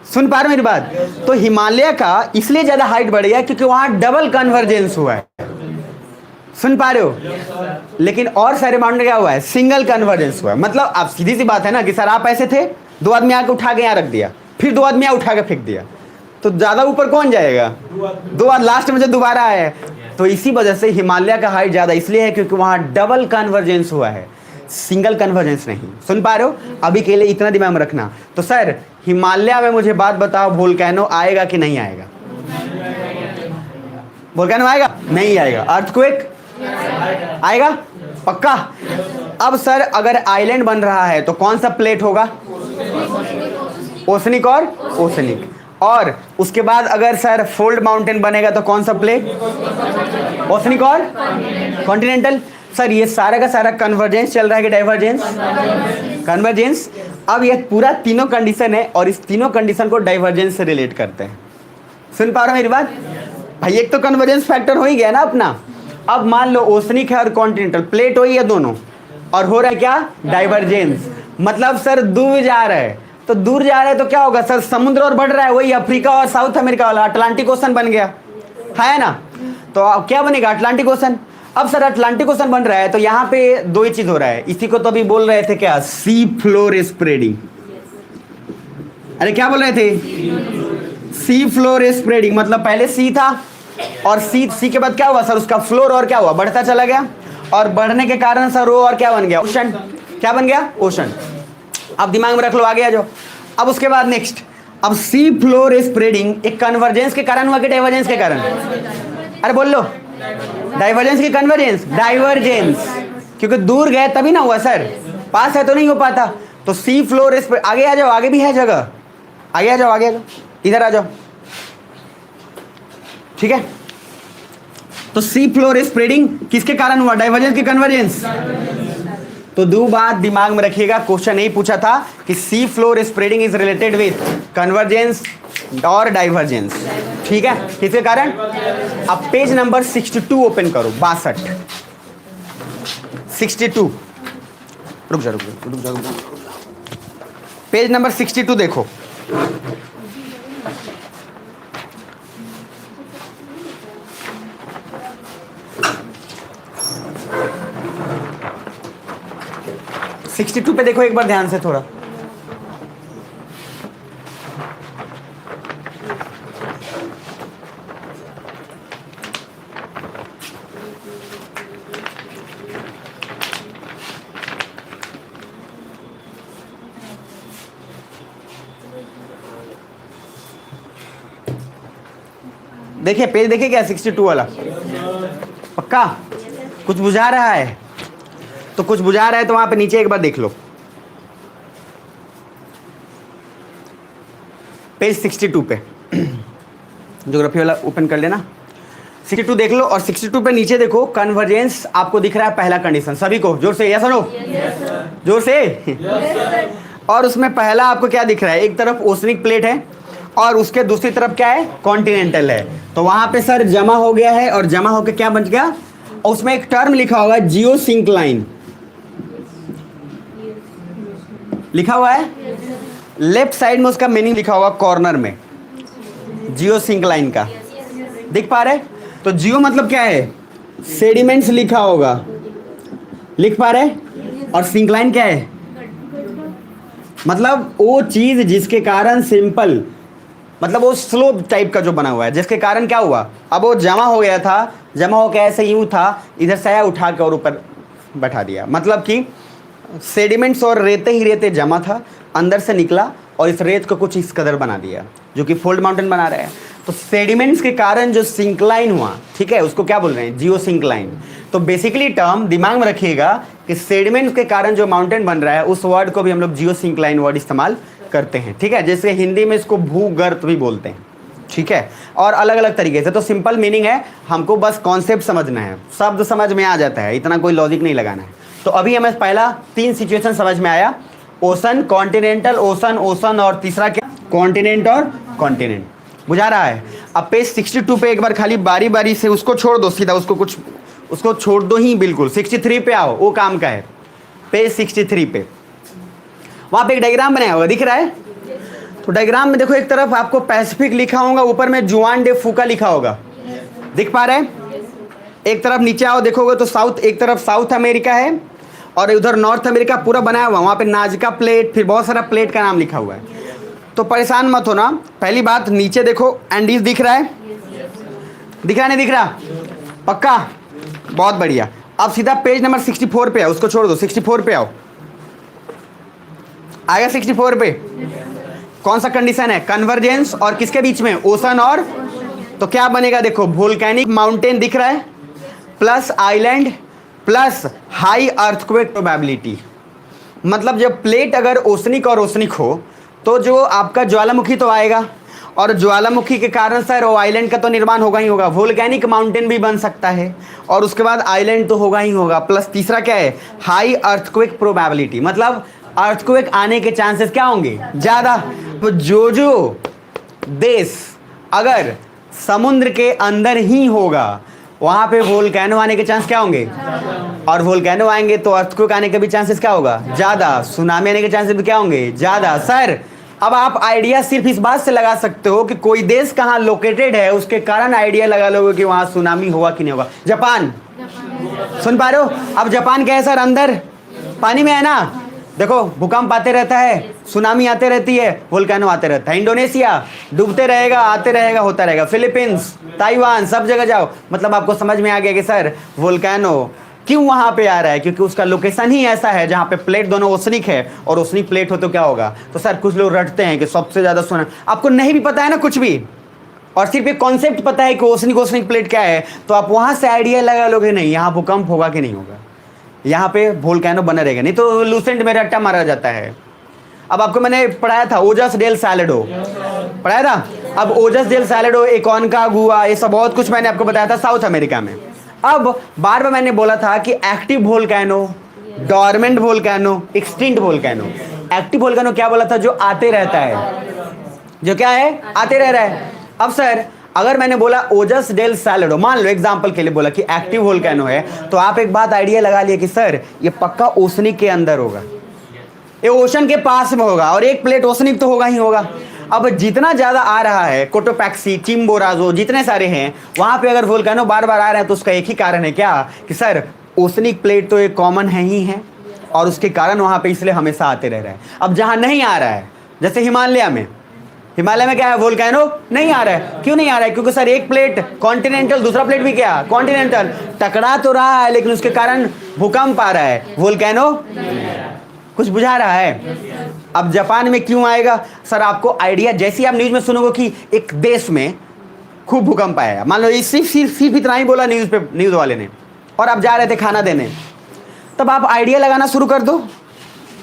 सुन पा रहे मेरी बात? तो हिमालय का इसलिए ज्यादा हाइट बढ़ गया क्योंकि वहां डबल कन्वर्जेंस हुआ है। सुन पा रहे हो? लेकिन और सारे माउंटेन क्या हुआ है? सिंगल कन्वर्जेंस हुआ है। मतलब आप सीधी सी बात है ना कि सर आप ऐसे थे, दो आदमी आके उठा के यहाँ रख दिया, फिर दो आदमी यहाँ उठा के फेंक दिया, तो ज्यादा ऊपर कौन जाएगा? दो बार लास्ट में जो दोबारा आए। तो इसी वजह से हिमालय का हाइट ज्यादा इसलिए है क्योंकि वहां डबल कन्वर्जेंस हुआ है, सिंगल कन्वर्जेंस नहीं। सुन पा रहे हो? अभी के लिए इतना दिमाग में रखना। तो सर हिमालय में मुझे बात बताओ, वोल्केनो आएगा कि नहीं आएगा? वोल्केनो आएगा? नहीं आएगा। अर्थक्वेक आएगा? पक्का? अब सर अगर आइलैंड बन रहा है तो कौन सा प्लेट होगा? ओशनिक और ओशनिक। और उसके बाद अगर सर फोल्ड माउंटेन बनेगा तो कौन सा प्लेट? ओशनिक और कॉन्टिनेंटल। सर ये सारा का सारा कन्वर्जेंस चल रहा है कि डाइवर्जेंस? कन्वर्जेंस। अब ये पूरा तीनों कंडीशन है और इस तीनों कंडीशन को डाइवर्जेंस से रिलेट करते हैं। सुन पा रहे हो मेरी बात? भाई एक तो कन्वर्जेंस फैक्टर हो ही गया ना अपना। अब मान लो ओशनिक है और कॉन्टिनेंटल, प्लेट हो ही है दोनों, और हो रहा है क्या? डाइवर्जेंस। मतलब सर दूर जा रहा है, तो दूर जा रहा है तो क्या होगा सर? समुद्र और बढ़ रहा है, वही अफ्रीका और साउथ अमेरिका वाला अटलांटिक ओशन बन गया है ना। तो अब क्या बनेगा? Atlantic ocean. अब सर अटलांटिक ओशन बन रहा है तो यहाँ पे दो ही चीज हो रहा है, इसी को तो अभी बोल रहे थे क्या? Sea floor spreading. अरे क्या बोल रहे थे? Sea floor spreading. मतलब पहले सी था और सी के बाद क्या हुआ सर? उसका फ्लोर और क्या हुआ? बढ़ता चला गया, और बढ़ने के कारण सर वो और क्या बन गया? ओशन। क्या बन गया? ओशन। अब दिमाग में रख लो, आगे आ जाओ। अब उसके बाद नेक्स्ट, अब सी फ्लोर स्प्रेडिंग एक कन्वर्जेंस के कारण हुआ कि डाइवर्जेंस के कारण? अरे बोल लो, डाइवर्जेंस की कन्वर्जेंस? डाइवर्जेंस, क्योंकि दूर गए तभी ना हुआ सर, पास है तो नहीं हो पाता। तो सी फ्लोर आगे आ जाओ, आगे भी है जगह, आगे आ जाओ, आगे आ जाओ, इधर आ जाओ, ठीक है। तो सी फ्लोर स्प्रेडिंग किसके कारण हुआ? डाइवर्जेंस की कन्वर्जेंस? तो दो बात दिमाग में रखिएगा, क्वेश्चन नहीं पूछा था कि sea floor spreading is related with convergence और डाइवर्जेंस, ठीक है। किसके कारण? अब पेज नंबर 62 ओपन करो, 62 62, रुक जा पेज नंबर 62 देखो। सिक्सटी टू पे देखो एक बार ध्यान से थोड़ा। देखिए पेज देखिए क्या 62 वाला, पक्का कुछ बुझा रहा है? तो कुछ बुझा रहा है तो वहां पे नीचे एक बार देख लो, पेज 62 पे ज्योग्राफी वाला ओपन कर लेना। 62 देख लो, और 62 पे नीचे देखो कन्वर्जेंस आपको दिख रहा है पहला कंडीशन। सभी को जोर से, यस और नो, जोर से। और उसमें पहला आपको क्या दिख रहा है, एक तरफ ओसनिक प्लेट है और उसके दूसरी तरफ क्या है, कॉन्टिनेंटल है। तो वहां पे सर जमा हो गया है, और जमा होकर क्या बच गया, और उसमें एक टर्म लिखा होगा जियोसिंक्लाइन, लिखा हुआ है लेफ्ट साइड में, उसका मीनिंग लिखा होगा कॉर्नर में, जियोसिंक्लाइन का। देख पा रहे? तो जियो मतलब क्या है, सेडिमेंट्स लिखा होगा, लिख पा रहे? और सिंक्लाइन क्या है, मतलब वो चीज जिसके कारण सिंपल, मतलब वो स्लोप टाइप का जो बना हुआ है, जिसके कारण क्या हुआ, अब वो जमा हो गया था, जमा होकर ऐसे यूं था, इधर से आया उठा के और ऊपर बैठा दिया। मतलब कि सेडिमेंट्स और रेते ही रेते जमा था, अंदर से निकला और इस रेत को कुछ इस कदर बना दिया, जो कि फोल्ड माउंटेन बना रहा है। तो सेडिमेंट्स के कारण जो सिंक्लाइन हुआ, ठीक है, उसको क्या बोल रहे हैं, जियो सिंक्लाइन। तो बेसिकली टर्म दिमाग में रखिएगा कि सेडिमेंट्स के कारण जो माउंटेन बन रहा है, उस वर्ड को भी हम लोग जियो सिंक्लाइन वर्ड इस्तेमाल करते हैं, ठीक है। जैसे हिंदी में इसको भूगर्त भी बोलते हैं, ठीक है, और अलग अलग तरीके से। तो सिंपल मीनिंग है, हमको बस कॉन्सेप्ट समझना है, शब्द समझ में आ जाता है, इतना कोई लॉजिक नहीं लगाना है। तो अभी हमें पहला 3 सिचुएशन समझ में आया, ओशन, कॉन्टिनेंटल, ओशन, ओशन, और तीसरा क्या, कॉन्टिनेंट और कॉन्टिनेंट। बुझा रहा है? अब पेज 62 पे एक बार खाली बारी बारी से उसको छोड़ दो, सीधा उसको छोड़ दो ही बिल्कुल। 63 पे आओ, वो काम का है। पेज 63 पे वहां पे एक डायग्राम बनाया होगा, दिख रहा है? तो डायग्राम में देखो, एक तरफ आपको पैसिफिक लिखा होगा, ऊपर में जुआन डे फूका लिखा होगा, दिख पा रहे हैं? एक तरफ नीचे आओ, देखोगे तो साउथ, एक तरफ साउथ अमेरिका है और उधर नॉर्थ अमेरिका पूरा बनाया हुआ, वहां पे नाजका प्लेट, फिर बहुत सारा प्लेट का नाम लिखा हुआ है। तो परेशान मत होना। पहली बात, नीचे देखो एंडीज दिख रहा है, दिख रहा नहीं दिख रहा, पक्का, बहुत बढ़िया। अब सीधा पेज नंबर 64 पे आओ, उसको छोड़ दो, 64 पे आओ, आएगा 64 पे। कौन सा कंडीशन है, कन्वर्जेंस, और किसके बीच में, ओशन और, तो क्या बनेगा देखो, वोल्केनिक माउंटेन दिख रहा है, plus island, plus high earthquake probability. मतलब जब प्लेट अगर ओसनिक और ओसनिक हो तो जो आपका ज्वालामुखी तो आएगा, और ज्वालामुखी के कारण सर वो आइलैंड का तो निर्माण होगा ही होगा, वोल्केनिक माउंटेन भी बन सकता है, और उसके बाद आइलैंड तो होगा ही होगा। प्लस तीसरा क्या है, हाई अर्थक्वेक प्रोबेबिलिटी, मतलब अर्थक्वेक आने के चांसेस क्या होंगे, ज़्यादा। तो जो देश अगर समुद्र के अंदर ही होगा, वहाँ पे वोल्केनो आने के चांस क्या होंगे, और वोल्केनो आएंगे तो अर्थक्वेक आने के भी चांसेस क्या होगा, ज़्यादा। सुनामी आने के चांसेस भी क्या होंगे, ज़्यादा। सर अब आप आइडिया सिर्फ इस बात से लगा सकते हो कि कोई देश कहाँ लोकेटेड है, उसके कारण आइडिया लगा लोगे कि वहाँ सुनामी होगा कि नहीं होगा। जापान, सुन पा रहे हो? अब जापान क्या है सर, अंदर पानी में है ना, देखो भूकंप आते रहता है, सुनामी आते रहती है, वोल्केनो आते रहता है। इंडोनेशिया डूबते रहेगा, आते रहेगा, होता रहेगा। फिलीपींस, ताइवान, सब जगह जाओ, मतलब आपको समझ में आ गया कि सर वोल्केनो क्यों वहाँ पे आ रहा है, क्योंकि उसका लोकेशन ही ऐसा है जहाँ पे प्लेट दोनों ओसनिक है, और ओसनिक प्लेट हो तो क्या होगा। तो सर कुछ लोग रटते हैं कि सबसे ज़्यादा सुना, आपको नहीं भी पता है ना कुछ भी, और सिर्फ एक कॉन्सेप्ट पता है कि ओसनिक प्लेट क्या है, तो आप वहाँ से आइडिया लगा लोगे नहीं यहाँ भूकंप होगा कि नहीं होगा, यहाँ पे वोल्केनो बना रहेगा, नहीं तो लूसेंट में रट्टा मारा जाता है। अब आपको मैंने पढ़ाया था ओजस डेल सैलेडो, पढ़ाया था। अब ओजस डेल सैलेडो, एकोनकागुआ, ये सब बहुत कुछ मैंने आपको बताया था साउथ अमेरिका में। अब बार बार मैंने बोला था कि active volcano, dormant volcano, extinct volcano. Active volcano क्या बोला था, जो आते रहता है, जो क्या है, आते रह रहा है। अब सर अगर मैंने बोला ओजस डेल सैलेडो, मान लो एग्जांपल के लिए बोला कि एक्टिव वोल्केनो है, तो आप एक बात आइडिया लगा लिए कि सर ये पक्का ओसनिक के अंदर होगा, ये ओशन के पास में होगा, और एक प्लेट ओसनिक तो होगा ही होगा। अब जितना ज़्यादा आ रहा है, कोटोपैक्सी, चिम्बोराजो, जितने सारे हैं, वहाँ पे अगर वोल्केनो बार बार आ रहे हैं तो उसका एक ही कारण है क्या, कि सर ओसनिक प्लेट तो एक कॉमन है ही है, और उसके कारण वहाँ पे इसलिए हमेशा आते रह रहे हैं। अब जहाँ नहीं आ रहा है, जैसे हिमालय में क्या है, वोल्केनो नहीं आ रहा है। क्यों नहीं आ रहा है, क्योंकि सर एक प्लेट कॉन्टिनेंटल, दूसरा प्लेट भी क्या, कॉन्टिनेंटल, टकरा तो रहा है, लेकिन उसके कारण भूकंप आ रहा है, वोल्केनो कुछ बुझा रहा है। अब जापान में क्यों आएगा सर, आपको आइडिया, जैसे ही आप न्यूज में सुनोगे कि एक देश में खूब भूकंप आया, मान लो सिर्फ इतना ही बोला न्यूज वाले ने, और आप जा रहे थे खाना देने, तब आप आइडिया लगाना शुरू कर दो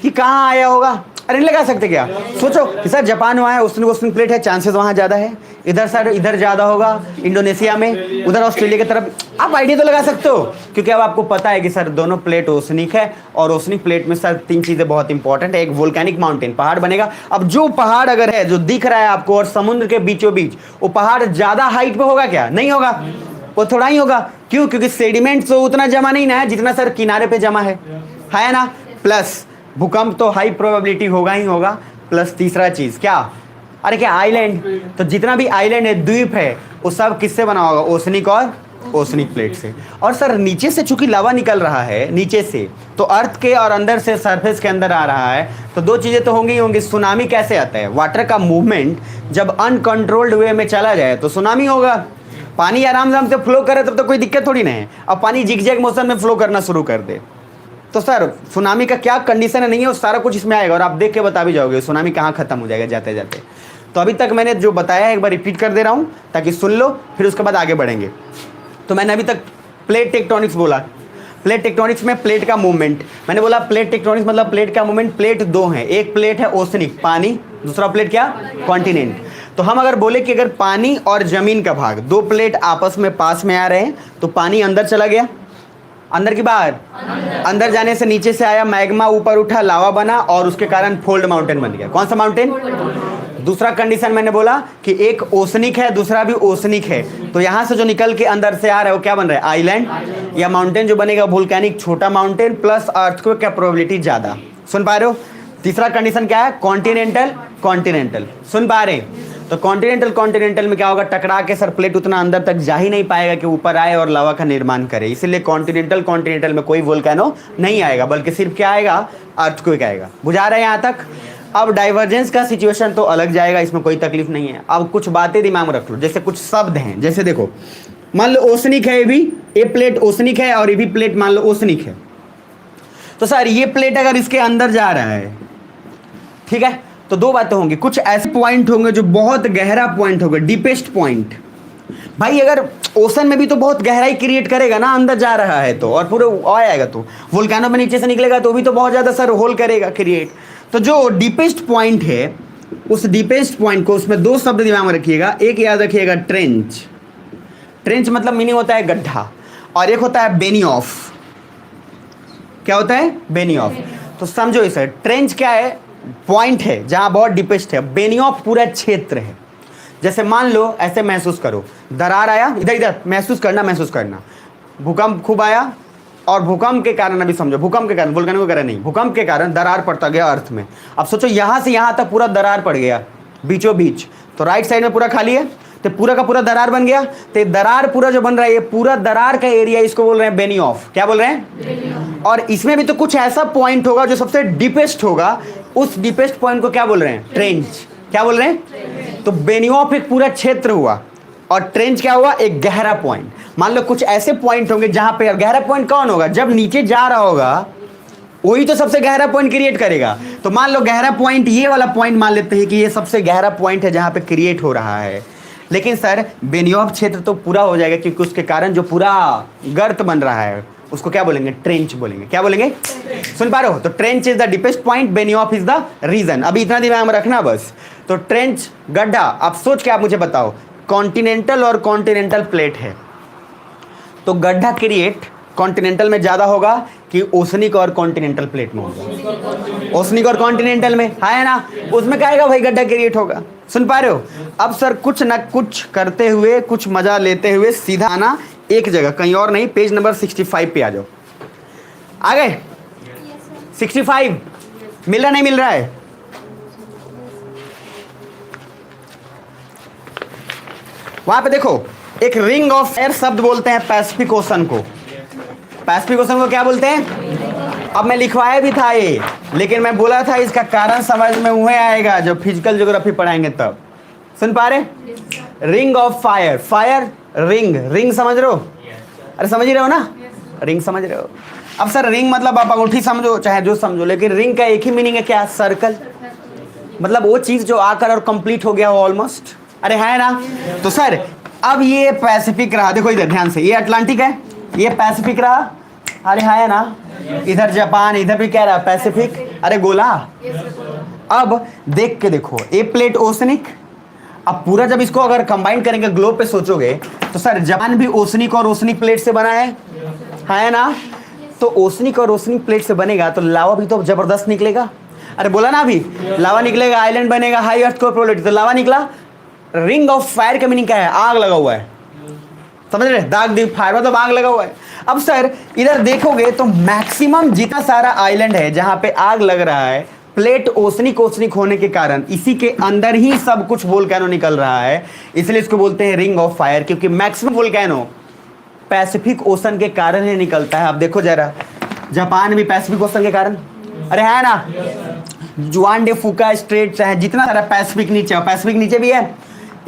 कि कहाँ आया होगा। अरे नहीं लगा सकते क्या? सोचो कि सर जापान वहाँ है, ओशनिक प्लेट है, चांसेस वहाँ ज़्यादा है, इधर सर इधर ज़्यादा होगा इंडोनेशिया में, उधर ऑस्ट्रेलिया की तरफ। आप आइडिया तो लगा सकते हो, क्योंकि अब आपको पता है कि सर दोनों प्लेट ओशनिक है, और ओशनिक प्लेट में सर 3 चीज़ें बहुत इंपॉर्टेंट है। एक वोल्केनिक माउंटेन, पहाड़ बनेगा। अब जो पहाड़ अगर है जो दिख रहा है आपको और समुद्र के बीचों बीच, वो पहाड़ ज़्यादा हाइट पे होगा क्या? नहीं होगा, वो थोड़ा ही होगा। क्यों? क्योंकि सेडिमेंट तो उतना जमा नहीं ना है जितना सर किनारे पे जमा है ना। प्लस भूकंप तो हाई प्रोबेबिलिटी होगा ही होगा। प्लस तीसरा चीज क्या? अरे क्या आइलैंड? तो जितना भी आइलैंड है, द्वीप है, वो सब किससे बना होगा? ओशनिक और ओशनिक प्लेट से। और सर नीचे से चूंकि लावा निकल रहा है नीचे से, तो अर्थ के और अंदर से सरफेस के अंदर आ रहा है, तो 2 चीजें तो होंगी ही होंगी। सुनामी कैसे आता है? वाटर का मूवमेंट जब अनकंट्रोल्ड वे में चला जाए तो सुनामी होगा। पानी आराम से फ्लो करे तब तो कोई दिक्कत थोड़ी नहीं है। अब पानी जिगजैग मोशन में फ्लो करना शुरू कर दे तो सर सुनामी का क्या कंडीशन है, नहीं है, वो सारा कुछ इसमें आएगा और आप देख के बता भी जाओगे सुनामी कहाँ खत्म हो जाएगा जाते जाते। तो अभी तक मैंने जो बताया है एक बार रिपीट कर दे रहा हूँ ताकि सुन लो, फिर उसके बाद आगे बढ़ेंगे। तो मैंने अभी तक प्लेट टेक्टोनिक्स बोला। प्लेट टेक्टोनिक्स में प्लेट का मूवमेंट, मैंने बोला प्लेट टेक्टोनिक्स मतलब प्लेट का मूवमेंट। प्लेट 2 है, एक प्लेट है ओशनिक पानी, दूसरा प्लेट क्या? कॉन्टिनेंट। तो हम अगर बोले कि अगर पानी और जमीन का भाग, 2 प्लेट आपस में पास में आ रहे हैं, तो पानी अंदर चला गया, अंदर की बाहर, अंदर जाने से नीचे से आया मैग्मा, ऊपर उठा, लावा बना और उसके कारण फोल्ड माउंटेन बन गया। कौन सा माउंटेन? दूसरा कंडीशन मैंने बोला कि एक ओशनिक है, दूसरा भी ओशनिक है, तो यहां से जो निकल के अंदर से आ रहा है वो क्या बन रहा है? आइलैंड या माउंटेन जो बनेगा वोल्केनिक छोटा माउंटेन, प्लस अर्थक्वेक का प्रोबेबिलिटी ज्यादा। सुन पा रहे हो? तीसरा कंडीशन क्या है? Continental continental. सुन पा रहे हैं? तो कॉन्टिनेंटल में क्या होगा? टकरा के सर प्लेट उतना अंदर तक जा ही नहीं पाएगा कि ऊपर आए और लावा का निर्माण करे, इसलिए कॉन्टिनेंटल में कोई वोल्केनो नहीं आएगा, बल्कि सिर्फ क्या आएगा? अर्थक्वेक आएगा। बुझा रहे हैं यहाँ तक? अब डाइवर्जेंस का सिचुएशन तो अलग जाएगा, इसमें कोई तकलीफ नहीं है। अब कुछ बातें दिमाग में रख लो, जैसे कुछ शब्द हैं, जैसे देखो मान लो ओशनिक है, ये भी ये प्लेट ओशनिक है और ये भी प्लेट मान लो ओशनिक है, तो सर ये प्लेट अगर इसके अंदर जा रहा है, ठीक है, तो 2 बातें होंगी। कुछ ऐसे पॉइंट होंगे जो बहुत गहरा पॉइंट होगा, डीपेस्ट पॉइंट। भाई अगर ओशन में भी तो बहुत गहराई क्रिएट करेगा ना, अंदर जा रहा है तो, और पूरे आएगा तो वोल्केनो में नीचे से निकलेगा तो भी तो बहुत ज्यादा सर होल करेगा क्रिएट। तो जो डीपेस्ट पॉइंट है, उस डीपेस्ट पॉइंट को, उसमें 2 शब्द दिमाग में रखिएगा। एक याद रखिएगा ट्रेंच, ट्रेंच मतलब मीनिंग होता है गड्ढा, और एक होता है बेनी ऑफ। क्या होता है? बेनी ऑफ। तो समझो इसे, ट्रेंच क्या है? पॉइंट है जहां बहुत डीपेस्ट है। बेनी ऑफ पूरा क्षेत्र है। जैसे मान लो ऐसे महसूस करो, दरार आया, इधर इधर महसूस करना, भूकंप खूब आया, और भूकंप के कारण, अभी समझो भूकंप के कारण, वोल्केनो के कारण नहीं, भूकंप के कारण दरार पड़ता गया अर्थ में। अब सोचो यहां से यहां तक पूरा दरार पड़ गया बीचों बीच, तो राइट साइड में पूरा खाली है, तो पूरा का पूरा दरार बन गया। तो दरार पूरा जो बन रहा है, ये पूरा दरार का एरिया, इसको बोल रहे हैं बेनी ऑफ। क्या बोल रहे हैं? और इसमें भी तो कुछ ऐसा पॉइंट होगा जो सबसे डीपेस्ट होगा, उस डीपेस्ट पॉइंट को क्या बोल रहे हैं? ट्रेंच। क्या बोल रहे हैं? तो बेनी ऑफ एक पूरा क्षेत्र हुआ, और ट्रेंच क्या हुआ? एक गहरा पॉइंट। मान लो कुछ ऐसे पॉइंट होंगे जहां पे, गहरा पॉइंट कौन होगा? जब नीचे जा रहा होगा वही तो सबसे गहरा पॉइंट क्रिएट करेगा। तो मान लो गहरा पॉइंट, ये वाला पॉइंट मान लेते हैं कि ये सबसे गहरा पॉइंट है जहां पे क्रिएट हो रहा है। लेकिन सर बेनियोफ क्षेत्र तो पूरा हो जाएगा, क्योंकि उसके कारण जो पूरा गर्त बन रहा है उसको क्या बोलेंगे? ट्रेंच बोलेंगे। क्या बोलेंगे? सुन पा रहे हो? तो trench is the deepest point, Benioff is the region. अभी इतना दिमाग में रखना बस। तो ट्रेंच गड्ढा, आप सोच के आप मुझे बताओ, कॉन्टिनेंटल और कॉन्टिनेंटल प्लेट है, तो गड्ढा क्रिएट कॉन्टिनेंटल में ज्यादा होगा कि ओशनिक और कॉन्टिनेंटल प्लेट में होगा? ओशनिक और कॉन्टिनेंटल में है ना, उसमें क्या आएगा भाई? गड्ढा क्रिएट होगा। सुन पा रहे हो? अब सर कुछ ना कुछ करते हुए, कुछ मजा लेते हुए सीधा आना एक जगह, कहीं और नहीं। पेज नंबर 65 पे आ जाओ। आ गए? 65 मिल रहा नहीं मिल रहा है? वहां पे देखो, एक रिंग ऑफ एयर शब्द बोलते हैं पैसिफिक ओशन को। पैसिफिक ओशन को क्या बोलते हैं? अब मैं लिखवाया भी था ये, लेकिन मैं बोला था इसका कारण समझ में हुए आएगा जब फिजिकल ज्योग्राफी पढ़ाएंगे तब। सुन पा रहे? Ring of fire, fire ring, ring समझ रहे हो? अरे समझ ही रहे हो ना? रिंग समझ रहे हो? अब सर रिंग मतलब आप अंगूठी समझो चाहे जो समझो, लेकिन रिंग का एक ही मीनिंग है, क्या? सर्कल। मतलब वो चीज जो आकर और कंप्लीट हो गया हो ऑलमोस्ट। अरे है ना? तो सर अब ये पैसिफिक रहा, देखो इधर ध्यान से, ये अटलांटिक है, ये पैसिफिक रहा। अरे है ना? इधर जापान, इधर भी क्या रहा? पैसिफिक। अरे गोला। अब देख के देखो, ए प्लेट ओसनिक, अब पूरा जब इसको अगर कंबाइन करेंगे ग्लोब पे सोचोगे तो सर जापान भी ओसनिक और ओसनिक प्लेट से बना है ना? तो ओसनिक और ओसनिक प्लेट से बनेगा तो लावा भी तो जबरदस्त निकलेगा। अरे बोला ना अभी, लावा निकलेगा, आइलैंड बनेगा, हाई अर्थ प्रोबेबिलिटी, तो लावा निकला। रिंग ऑफ फायर का मीनिंग क्या है? आग लगा हुआ है, समझ रहे? दाग दी फायर मतलब आग लगा हुआ है। अब सर इधर देखोगे तो मैक्सिमम जितना सारा आइलैंड है जहां पे आग लग रहा है, प्लेट ओसनिक ओसनिक होने के कारण इसी के अंदर ही सब कुछ वोल्केनो निकल रहा है, इसलिए इसको बोलते हैं रिंग ऑफ फायर, क्योंकि मैक्सिमम वोल्केनो पैसिफिक ओशन के कारण ही निकलता है। अब देखो जरा, जापान भी पैसिफिक ओशन के कारण, अरे है ना, जुआन डे फुका स्ट्रेट है, जितना सारा पैसिफिक नीचे भी है,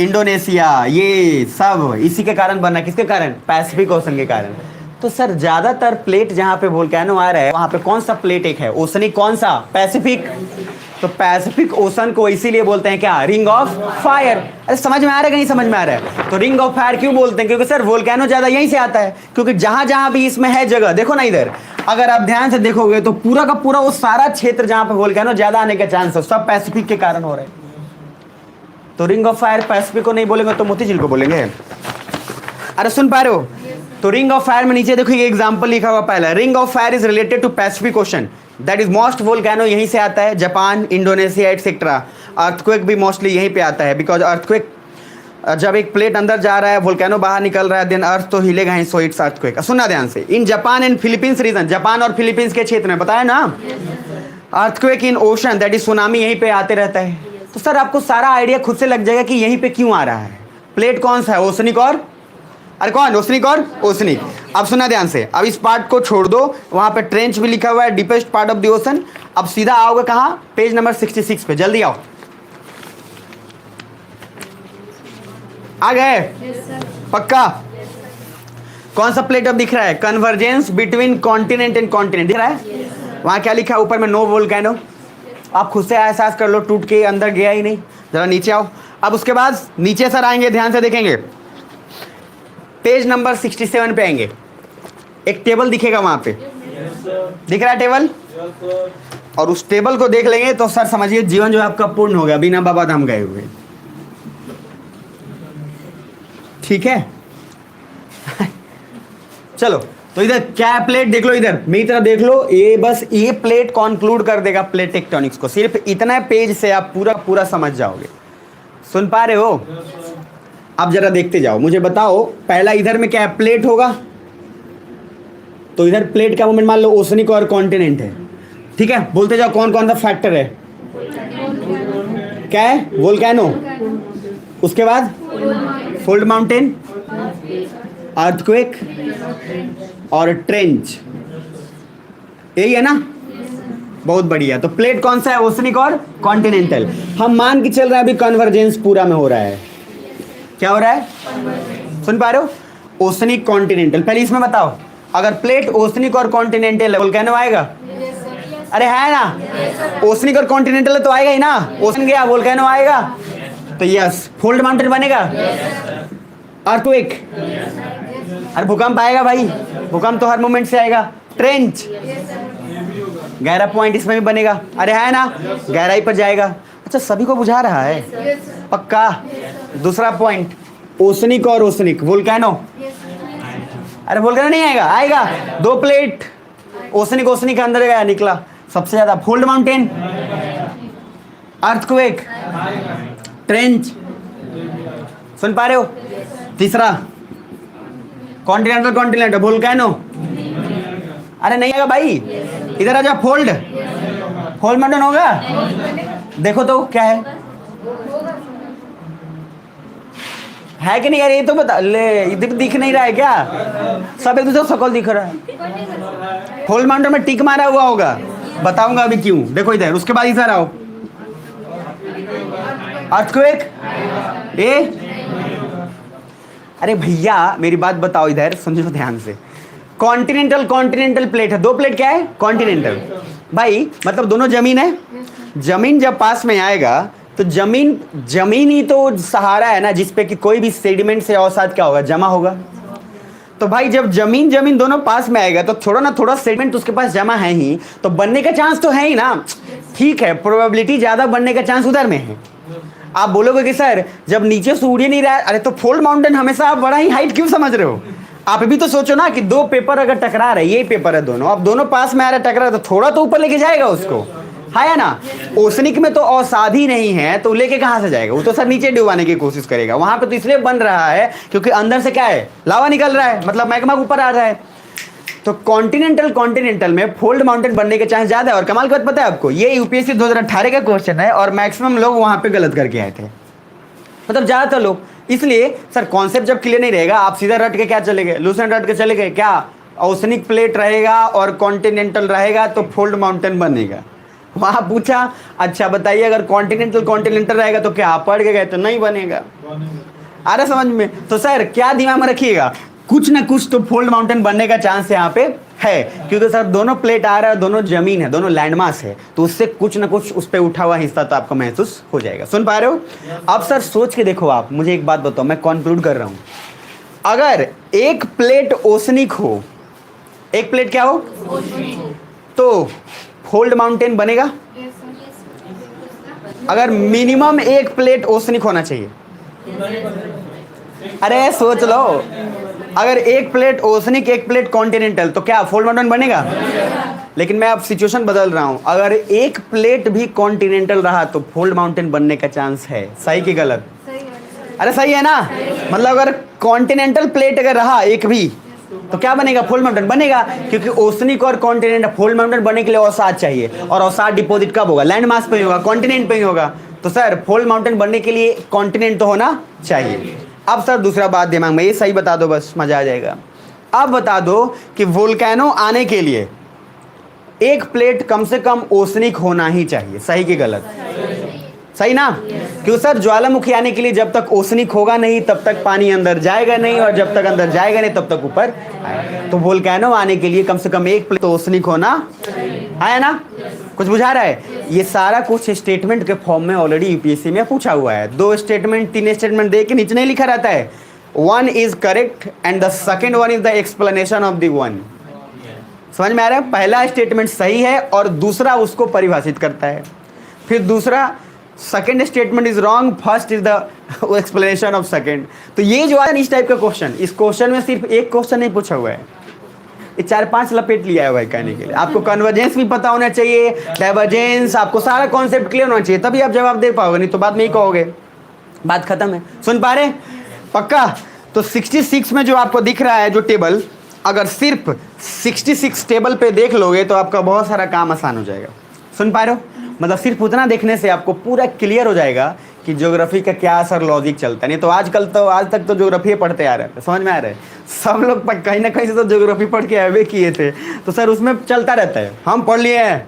इंडोनेशिया, ये सब इसी के कारण बना। किसके कारण? पैसिफिक ओशन के कारण। तो सर ज्यादातर प्लेट जहां पे वोल्केनो आ रहा है वहां पे कौन सा प्लेट एक है? ओशनिक। कौन सा? पैसिफिक। तो पैसिफिक ओशन को इसीलिए बोलते हैं क्या? Ring of fire. अरे समझ में आ रहा है कि नहीं समझ में आ रहा है? तो रिंग ऑफ फायर क्यों बोलते हैं? क्योंकि सर वोल्केनो ज्यादा यहीं से आता है, क्योंकि जहां जहां भी इसमें है जगह, देखो ना इधर अगर आप ध्यान से देखोगे तो पूरा का पूरा वो सारा क्षेत्र जहां पे वोल्केनो ज्यादा आने का चांस है सब पैसिफिक के कारण हो रहे हैं। तो रिंग ऑफ फायर पैसिफिक को नहीं बोलेंगे तो मोती झील को बोलेंगे। अरे सुन पा रहे हो? तो रिंग ऑफ फायर में नीचे देखो ये एग्जांपल लिखा हुआ पहला, ring of fire is related to Pacific Ocean, that is most volcano यहीं से आता है, जापान, इंडोनेशिया एटसेट्रा। अर्थक्वेक भी मोस्टली यहीं पे आता है, बिकॉज अर्थक्वेक जब एक प्लेट अंदर जा रहा है, वोल्केनो बाहर निकल रहा है, देन अर्थ तो हिलेगा ही, सो इट्स अर्थक्वेक। सुनना ध्यान से, in Japan and Philippines region, Japan और फिलीपींस के क्षेत्र में बताया ना, earthquake in ocean that is tsunami यहीं पे आते रहता है। तो सर आपको सारा आइडिया खुद से लग जाएगा कि यहीं पे क्यों आ रहा है। प्लेट कौन सा है? ओशनिक और, अरे कौन? ओशनिक और ओशनिक। अब सुना ध्यान से, अब इस पार्ट को छोड़ दो, वहां पे ट्रेंच भी लिखा हुआ है, deepest part of the ocean. अब सीधा आओगे कहां? पेज नंबर 66 पे, जल्दी आओ। आ गए? पक्का? कौन सा प्लेट अब दिख रहा है? Convergence between continent and continent दिख रहा है? वहां क्या लिखा है ऊपर में? No volcano. आप खुद से एहसास कर लो, टूट के अंदर गया ही नहीं। जरा नीचे आओ। अब उसके बाद नीचे सर आएंगे, ध्यान से देखेंगे, पेज नंबर 67 पे आएंगे, एक टेबल दिखेगा वहां पे, दिख रहा है टेबल? और उस टेबल को देख लेंगे तो सर समझिए जीवन जो है आपका पूर्ण हो गया, बिना बाबा धाम गए हुए। ठीक है? चलो, तो इधर क्या प्लेट देख लो, इधर मेरी तरफ देख लो, ये बस ये प्लेट कॉन्क्लूड कर देगा प्लेट टेक्टोनिक्स को। सिर्फ इतना पेज से आप पूरा पूरा समझ जाओगे। सुन पा रहे हो? अब जरा देखते जाओ, मुझे बताओ पहला इधर में क्या है? प्लेट होगा, तो इधर प्लेट का मूवमेंट मान लो ओशनिक और कॉन्टिनेंट है। ठीक है, बोलते जाओ कौन कौन सा फैक्टर है? क्या है? वोल्केनो, उसके बाद फोल्ड माउंटेन, अर्थक्वेक और ट्रेंच, यही है ना? बहुत बढ़िया। तो प्लेट कौन सा है? ओशनिक और कॉन्टिनेंटल। हम मान के चल रहे हैं अभी कन्वर्जेंस पूरा में हो रहा है। क्या हो रहा है? सुन पा रहे हो? Oceanic continental. पहले इसमें बताओ, अगर प्लेट ओशनिक और कॉन्टिनेंटल है, वोल्केनो आएगा? अरे है ना? ओशनिक और कॉन्टिनेंटल तो आएगा ही ना। ओशन गया, वोल्केनो आएगा, तो यस। फोल्ड माउंटेन बनेगा, अर्थक्वेक, अरे भूकंप आएगा भाई, भूकंप तो हर मोमेंट से आएगा। ट्रेंच, गहरा पॉइंट इसमें भी बनेगा, अरे है ना, गहराई पर जाएगा। अच्छा सभी को बुझा रहा है? पक्का? दूसरा पॉइंट, ओशनिक और ओशनिक, वोल्केनो, अरे वोल्केनो नहीं आएगा? आएगा। दो प्लेट ओशनिक ओशनिक के अंदर गया, निकला सबसे ज्यादा। फोल्ड माउंटेन, अर्थक्वेक, ट्रेंच, सुन पा रहे हो? तीसरा कॉन्टिनेंटल कॉन्टिनेंटल, वोल्केनो, अरे नहीं आएगा भाई, इधर आ जाओ। फोल्ड माउंटेन होगा? देखो तो क्या है कि नहीं यार? ये तो बता ले, इधर दिख नहीं रहा है क्या? सब एक दूसरे को शकल दिख रहा है। फोल्ड माउंटेन में टिक मारा हुआ होगा, बताऊंगा अभी क्यों। देखो इधर, उसके बाद इधर आओ, अर्थक्वेक, अरे भैया मेरी बात बताओ, इधर समझो ध्यान से। कॉन्टिनेंटल कॉन्टिनेंटल प्लेट है, दो प्लेट क्या है? कॉन्टिनेंटल भाई, मतलब दोनों जमीन है। जमीन जब पास में आएगा तो जमीन ही तो सहारा है ना, जिसपे कि कोई भी सेडिमेंट से अवसाद क्या होगा? जमा होगा। तो भाई जब जमीन जमीन दोनों पास में आएगा तो थोड़ा ना थोड़ा सेगमेंट उसके पास जमा है ही, तो बनने का चांस तो है ही ना। ठीक है, प्रोबेबिलिटी ज्यादा बनने का चांस उधर में है। आप बोलोगे कि सर जब नीचे से उड़ ही नहीं रहा है, अरे तो फोल्ड माउंटेन हमेशा आप बड़ा ही हाइट क्यों समझ रहे हो? आप भी तो सोचो ना कि दो पेपर अगर टकरा रहे, यही पेपर है दोनों, अब दोनों पास में आ रहा है, टकरा, तो थोड़ा तो ऊपर लेके जाएगा उसको, है ना। ओसनिक में तो औसादी नहीं है तो लेके कहां से जाएगा, वो तो सर नीचे डुबाने की कोशिश करेगा। वहां पे तो इसलिए बन रहा है क्योंकि अंदर से क्या है, लावा निकल रहा है, मतलब मैग्मा ऊपर आ रहा है। तो कॉन्टिनेंटल में फोल्ड माउंटेन बनने के चांस ज्यादा है। और कमाल की बात पता है आपको, ये यूपीएससी 2018 का क्वेश्चन है और मैक्सिमम लोग वहां पे गलत करके आए थे, मतलब ज्यादातर लोग। इसलिए सर कॉन्सेप्ट जब क्लियर नहीं रहेगा, आप सीधा रट के क्या चले गए, लूसेंट रट के चले गए, क्या ओसनिक प्लेट रहेगा और कॉन्टिनेंटल रहेगा तो फोल्ड माउंटेन बनेगा। वहां पूछा अच्छा बताइए अगर कॉन्टिनेंटल रहेगा तो क्या, आप पढ़ के गए तो नहीं बनेगा। आ रहा समझ में? तो सर क्या दिमाग में रखिएगा, कुछ ना कुछ तो फोल्ड माउंटेन बनने का चांस यहाँ पे है, क्योंकि सर दोनों प्लेट आ रहा है, दोनों जमीन है, दोनों लैंडमास है, तो उससे कुछ ना कुछ उस पर उठा हुआ हिस्सा तो आपको महसूस हो जाएगा। सुन पा रहे हो? अब सर सोच के देखो, आप मुझे एक बात बताओ, मैं कंक्लूड कर रहा हूं, अगर एक प्लेट ओसनिक हो, एक प्लेट क्या हो, तो फोल्ड माउंटेन बनेगा। अगर मिनिमम एक प्लेट ओसनिक होना चाहिए, अरे सोच लो, अगर एक प्लेट ओसनिक एक प्लेट कॉन्टिनेंटल तो क्या फोल्ड माउंटेन बनेगा? लेकिन मैं अब सिचुएशन बदल रहा हूं, अगर एक प्लेट भी कॉन्टिनेंटल रहा तो फोल्ड माउंटेन बनने का चांस है। सही कि गलत? अरे सही है ना। मतलब अगर कॉन्टिनेंटल प्लेट अगर रहा एक भी तो क्या बनेगा, फोल्ड माउंटेन बनेगा, क्योंकि ओसनिक और कॉन्टिनेंट फोल्ड माउंटेन बनने के लिए औसाद चाहिए, और औसाद डिपॉजिट कब होगा, लैंड मास पे ही होगा, कॉन्टिनेंट पे ही होगा। तो सर फोल्ड माउंटेन बनने के लिए कॉन्टिनेंट तो होना चाहिए। अब सर दूसरा बात दिमाग में, ये सही बता दो बस, मजा आ जाएगा। अब बता दो कि वोल्केनो आने के लिए एक प्लेट कम से कम ओसनिक होना ही चाहिए। सही कि गलत? सही ना? क्यों सर, ज्वालामुखी आने के लिए जब तक ओसनिक होगा नहीं तब तक पानी अंदर जाएगा नहीं, और जब तक अंदर जाएगा नहीं तब तक ऊपर आएगा। तो वोल्केनो आने के लिए कम से कम एक प्लेट तो ओसनिक होना है ना। कुछ बुझा रहा है? ये सारा कुछ स्टेटमेंट के फॉर्म में ऑलरेडी यूपीएससी में पूछा हुआ है। 2 स्टेटमेंट 3 स्टेटमेंट दे के नीचे नहीं लिखा रहता है, 1 is correct and the second 1 is the explanation of the 1। समझ में आ रहा है? पहला स्टेटमेंट सही है और दूसरा उसको परिभाषित करता है, फिर दूसरा second statement is wrong, first is the explanation of second. तो ये जो है इस टाइप का क्वेश्चन, इस क्वेश्चन में सिर्फ एक क्वेश्चन नहीं पूछा हुआ है, ये 4-5 लपेट लिया है भाई कहने के लिए। आपको कन्वर्जेंस भी पता होना चाहिए, डाइवर्जेंस, आपको सारा कॉन्सेप्ट क्लियर होना चाहिए, तभी आप जवाब दे पाओगे, नहीं तो बाद में ही कहोगे। बात खत्म है। सुन पा रहे? पक्का? तो 66 में जो आपको दिख रहा है जो टेबल, अगर सिर्फ 66 टेबल पे देख लोगे तो आपका बहुत सारा काम आसान हो जाएगा। सुन पा रहे हो? मतलब सिर्फ उतना देखने से आपको पूरा क्लियर हो जाएगा कि ज्योग्राफी का क्या असर लॉजिक चलता है। नहीं तो आजकल तो आज तक तो ज्योग्राफी पढ़ते आ रहे हैं, समझ में आ रहा है? सब लोग कहीं ना कहीं से तो ज्योग्राफी पढ़ के आए किए थे, तो सर उसमें चलता रहता है, हम पढ़ लिए हैं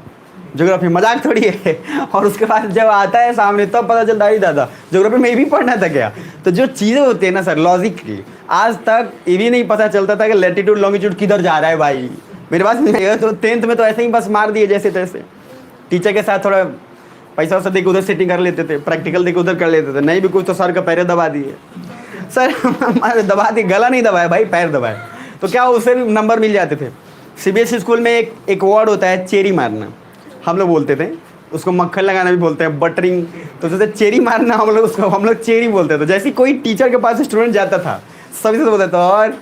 ज्योग्राफी, मजाक थोड़ी है। और उसके बाद जब आता है सामने तब पता चलता है दादा ज्योग्राफी में ये भी पढ़ना था क्या। तो जो चीज़ें होती है ना सर लॉजिक की, आज तक ये भी नहीं पता चलता था कि लैटिट्यूड लॉन्गिट्यूड किधर जा रहा है भाई। मेरे पास नहीं, तो 10th में तो ऐसे ही बस मार दिए जैसे तैसे, टीचर के साथ थोड़ा पैसा वैसा देकर उधर सेटिंग कर लेते थे, प्रैक्टिकल देकर उधर कर लेते थे, नहीं भी कुछ तो सर का पैर दबा दिए। सर दबा दिए, गला नहीं दबाया भाई, पैर दबाए, तो क्या उससे भी नंबर मिल जाते थे। सीबीएसई स्कूल में एक वर्ड होता है चेरी मारना, हम लोग बोलते थे उसको, मक्खन लगाना भी बोलते हैं, बटरिंग, तो जैसे चेरी मारना हम लोग चेरी बोलते थे। जैसे कोई टीचर के पास स्टूडेंट जाता था सभी से बोलता था और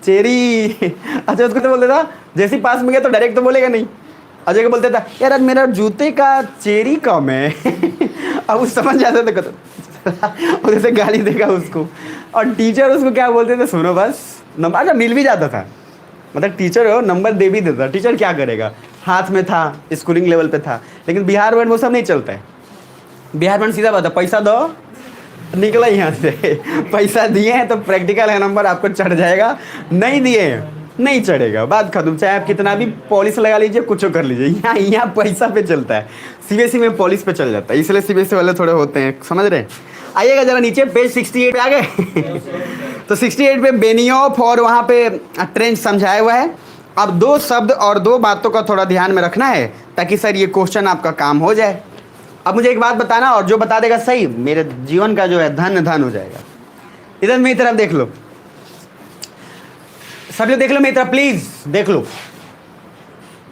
चेरी, अच्छा उसको तो बोलता था, जैसे पास में गया तो डायरेक्ट तो बोलेगा नहीं, अजय को बोलता था यार आज मेरा जूते का चेरी कम है। अब उस समझ जाता था, उधर से गाली देगा उसको, और टीचर उसको क्या बोलते थे, सुनो बस नंबर, अच्छा मिल भी जाता था, मतलब टीचर हो नंबर दे भी देता। टीचर क्या करेगा, हाथ में था, स्कूलिंग लेवल पे था। लेकिन बिहार बोर्ड वो सब नहीं चलता है। बिहार बोर्ड सीधा बात है, पैसा दो निकला यहाँ से, पैसा दिए हैं तो प्रैक्टिकल है नंबर आपको चढ़ जाएगा, नहीं दिए नहीं चढ़ेगा, बात खत्म। चाहे आप कितना भी पॉलिश लगा लीजिए, कुछ कर लीजिए, यहाँ पैसा पे चलता है। सीबीएसई में पॉलिश पे चल जाता है, इसलिए सीबीएसई वाले थोड़े होते हैं, समझ रहे हैं। आइएगा जरा नीचे, पेज 68 पे आ गए। तो 68 पे बेनियोफ और वहाँ पे ट्रेंच समझाया हुआ है। अब 2 शब्द और 2 बातों का थोड़ा ध्यान में रखना है ताकि सर ये क्वेश्चन आपका काम हो जाए। अब मुझे एक बात बताना, और जो बता देगा सही, मेरे जीवन का जो है धन धन हो जाएगा। इधर मेरी तरफ देख लो, सब लोग देख लो मेरी तरफ प्लीज, देख लो।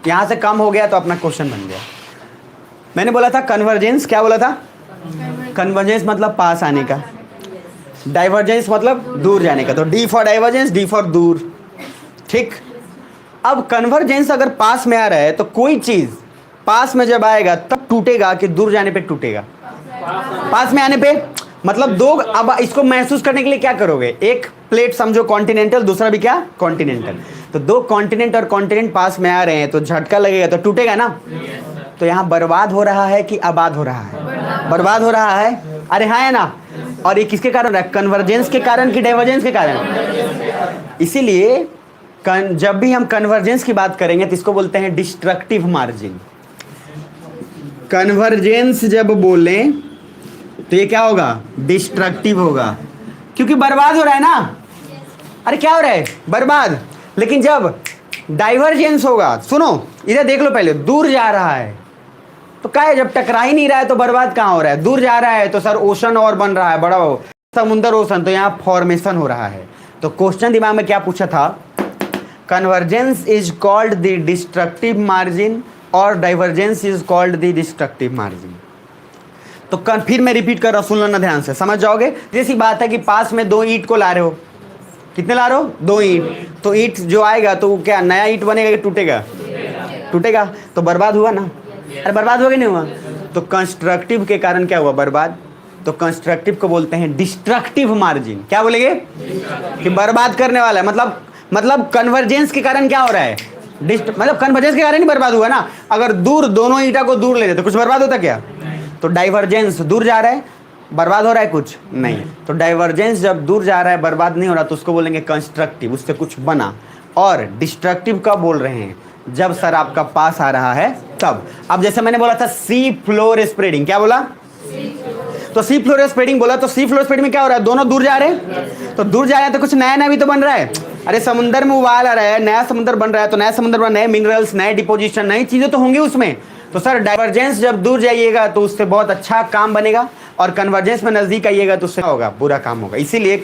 यहां से कम हो गया तो अपना क्वेश्चन बन गया। मैंने बोला था कन्वर्जेंस, क्या बोला था? कन्वर्जेंस मतलब पास आने का, डाइवर्जेंस मतलब दूर जाने का। तो D for divergence, D for दूर, ठीक। अब कन्वर्जेंस अगर पास में आ रहा है तो कोई चीज पास में जब आएगा तब टूटेगा कि दूर जाने पे टूटेगा? पास में आने पे। मतलब दो, अब इसको महसूस करने के लिए क्या करोगे? एक प्लेट समझो कॉन्टिनेंटल, दूसरा भी क्या कॉन्टिनेंटल। तो दो कॉन्टिनेंट और कॉन्टिनेंट पास में आ रहे हैं तो झटका लगेगा तो टूटेगा ना। तो यहाँ बर्बाद हो रहा है कि आबाद हो रहा है? बर्बाद हो रहा है। अरे हाँ है ना। और ये किसके कारण है? कन्वर्जेंस के कारण कि डाइवर्जेंस के कारण? इसीलिए जब भी हम कन्वर्जेंस की बात करेंगे तो इसको बोलते हैं डिस्ट्रक्टिव मार्जिन। कन्वर्जेंस जब बोलें तो ये क्या होगा? डिस्ट्रक्टिव होगा, क्योंकि बर्बाद हो रहा है ना। अरे क्या हो रहा है? बर्बाद। लेकिन जब डाइवर्जेंस होगा, सुनो इधर देख लो पहले, दूर जा रहा है तो क्या है? जब टकरा ही नहीं रहा है तो बर्बाद कहाँ हो रहा है? दूर जा रहा है तो सर ओशन और बन रहा है, बड़ा हो समुद्र ओशन, तो यहाँ फॉर्मेशन हो रहा है। तो क्वेश्चन दिमाग में क्या पूछा था? Convergence is called the destructive margin और divergence is called the destructive margin. तो फिर मैं रिपीट कर रहा हूं, सुन लो ना ध्यान से, समझ जाओगे। जैसी बात है कि पास में दो ईंट को ला रहे हो, कितने ला रहे हो? दो ईंट। तो ईंट जो आएगा तो क्या नया ईंट बनेगा कि टूटेगा? टूटेगा। तो बर्बाद हुआ ना। अरे बर्बाद हुआ कि नहीं हुआ? तो कंस्ट्रक्टिव के कारण क्या हुआ? बर्बाद। तो कंस्ट्रक्टिव को बोलते हैं डिस्ट्रक्टिव मार्जिन। क्या बोलेंगे? कि बर्बाद करने वाला है। मतलब कन्वर्जेंस के कारण क्या हो रहा है? मतलब कन्वर्जेंस के कारण ही बर्बाद हुआ ना। अगर दूर दोनों ईंटा को दूर ले लेते तो कुछ बर्बाद होता क्या? तो डाइवर्जेंस दूर जा रहा है, बर्बाद हो रहा है कुछ नहीं। तो डाइवर्जेंस जब दूर जा रहा है बर्बाद नहीं हो रहा तो उसको बोलेंगे कंस्ट्रक्टिव, उससे कुछ बना। और डिस्ट्रक्टिव कब बोल रहे हैं? जब सर आपका पास आ रहा है तब। अब जैसे मैंने बोला था सी फ्लोर स्प्रेडिंग, क्या बोला? तो सी फ्लोर स्प्रेडिंग बोला, तो सी फ्लोर स्प्रेडिंग में क्या हो रहा है? दोनों दूर जा रहे हैं। तो दूर जा रहे हैं तो कुछ नया नया भी तो बन रहा है। अरे समुद्र में उबाल आ रहा है, नया समुद्र बन रहा है, तो नया समुद्र में नए मिनरल्स, नए डिपोजिशन, नई चीजें तो होंगी उसमें। तो सर डाइवर्जेंस जब दूर जाइएगा तो उससे बहुत अच्छा काम बनेगा, और कन्वर्जेंस में नजदीक आइएगा तो उससे होगा बुरा काम होगा। इसीलिए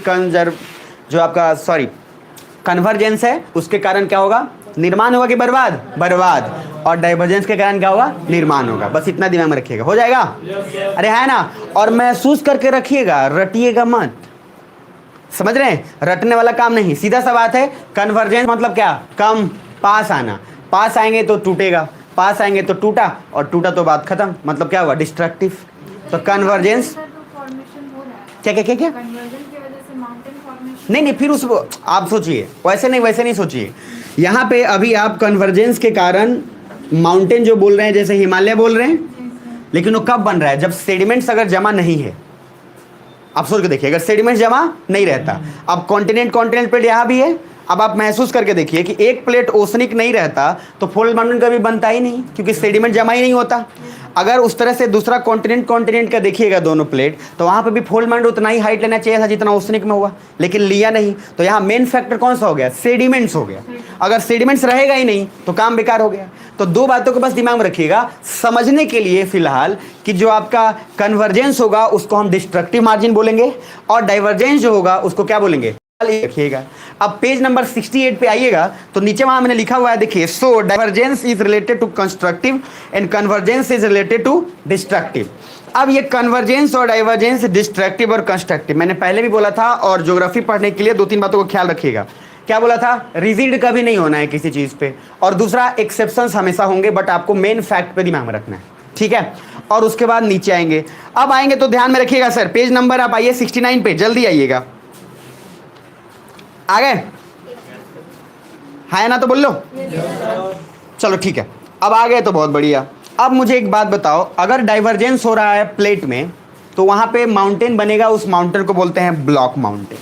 कन्वर्जेंस है उसके कारण क्या होगा? निर्माण होगा कि बर्बाद? बर्बाद। और डाइवर्जेंस के कारण क्या होगा? निर्माण होगा। बस इतना दिमाग में रखिएगा, हो जाएगा? अरे है ना। और महसूस करके रखिएगा, रटिएगा मत, समझ रहे हैं? रटने वाला काम नहीं, सीधा सा बात है। कन्वर्जेंस मतलब क्या? कम, पास आना। पास आएंगे तो टूटेगा, पास आएंगे तो टूटा, और टूटा तो बात खत्म, मतलब क्या हुआ? डिस्ट्रक्टिव। तो कन्वर्जेंस क्या क्या क्या क्या नहीं, फिर उस आप सोचिए, वैसे नहीं सोचिए। यहाँ पे अभी आप कन्वर्जेंस के कारण माउंटेन जो बोल रहे हैं, जैसे हिमालय बोल रहे हैं, लेकिन वो कब बन रहा है? जब सेडिमेंट्स अगर जमा नहीं है। आप सोच के देखिए, अगर सेडिमेंट्स जमा नहीं रहता, अब कॉन्टिनेंट प्लेट यहाँ भी है। अब आप महसूस करके देखिए कि एक प्लेट ओसनिक नहीं रहता तो फोल्ड माउंटेन कभी बनता ही नहीं, क्योंकि सेडिमेंट जमा ही नहीं होता। अगर उस तरह से दूसरा कॉन्टिनेंट का देखिएगा दोनों प्लेट, तो वहाँ पे भी फोल्ड माउंटेन उतना ही हाइट लेना चाहिए था जितना ओसनिक में हुआ, लेकिन लिया नहीं। तो यहाँ मेन फैक्टर कौन सा हो गया? सेडिमेंट्स हो गया। अगर सेडिमेंट्स रहेगा ही नहीं तो काम बेकार हो गया। तो दो बातों को बस दिमाग में रखिएगा समझने के लिए फिलहाल, कि जो आपका कन्वर्जेंस होगा उसको हम डिस्ट्रक्टिव मार्जिन बोलेंगे, और डाइवर्जेंस जो होगा उसको क्या बोलेंगे? रखिएगा। अब पेज नंबर 68 पे आइएगा तो नीचे वहां मैंने लिखा हुआ है, देखिए, so divergence is related to constructive and convergence is related to destructive. अब ये कन्वर्जेंस और डाइवर्जेंस, डिस्ट्रक्टिव और कंस्ट्रक्टिव, मैंने पहले भी बोला था, और ज्योग्राफी पढ़ने के लिए दो तीन बातों को ख्याल रखिएगा। क्या बोला था? रिजिड कभी नहीं होना है किसी चीज पे, और दूसरा एक्सेप्शंस हमेशा होंगे, बट आपको मेन फैक्ट पे दिमाग में रखना है, ठीक है? और उसके बाद नीचे आएंगे। अब आएंगे तो ध्यान में रखिएगा सर, पेज नंबर आप आइए 69 पे, जल्दी आइएगा। आ गए? है ना? तो बोल लो। चलो ठीक है, अब आ गए तो बहुत बढ़िया। अब मुझे एक बात बताओ, अगर डाइवर्जेंस हो रहा है प्लेट में तो वहां पे माउंटेन बनेगा, उस माउंटेन को बोलते हैं ब्लॉक माउंटेन।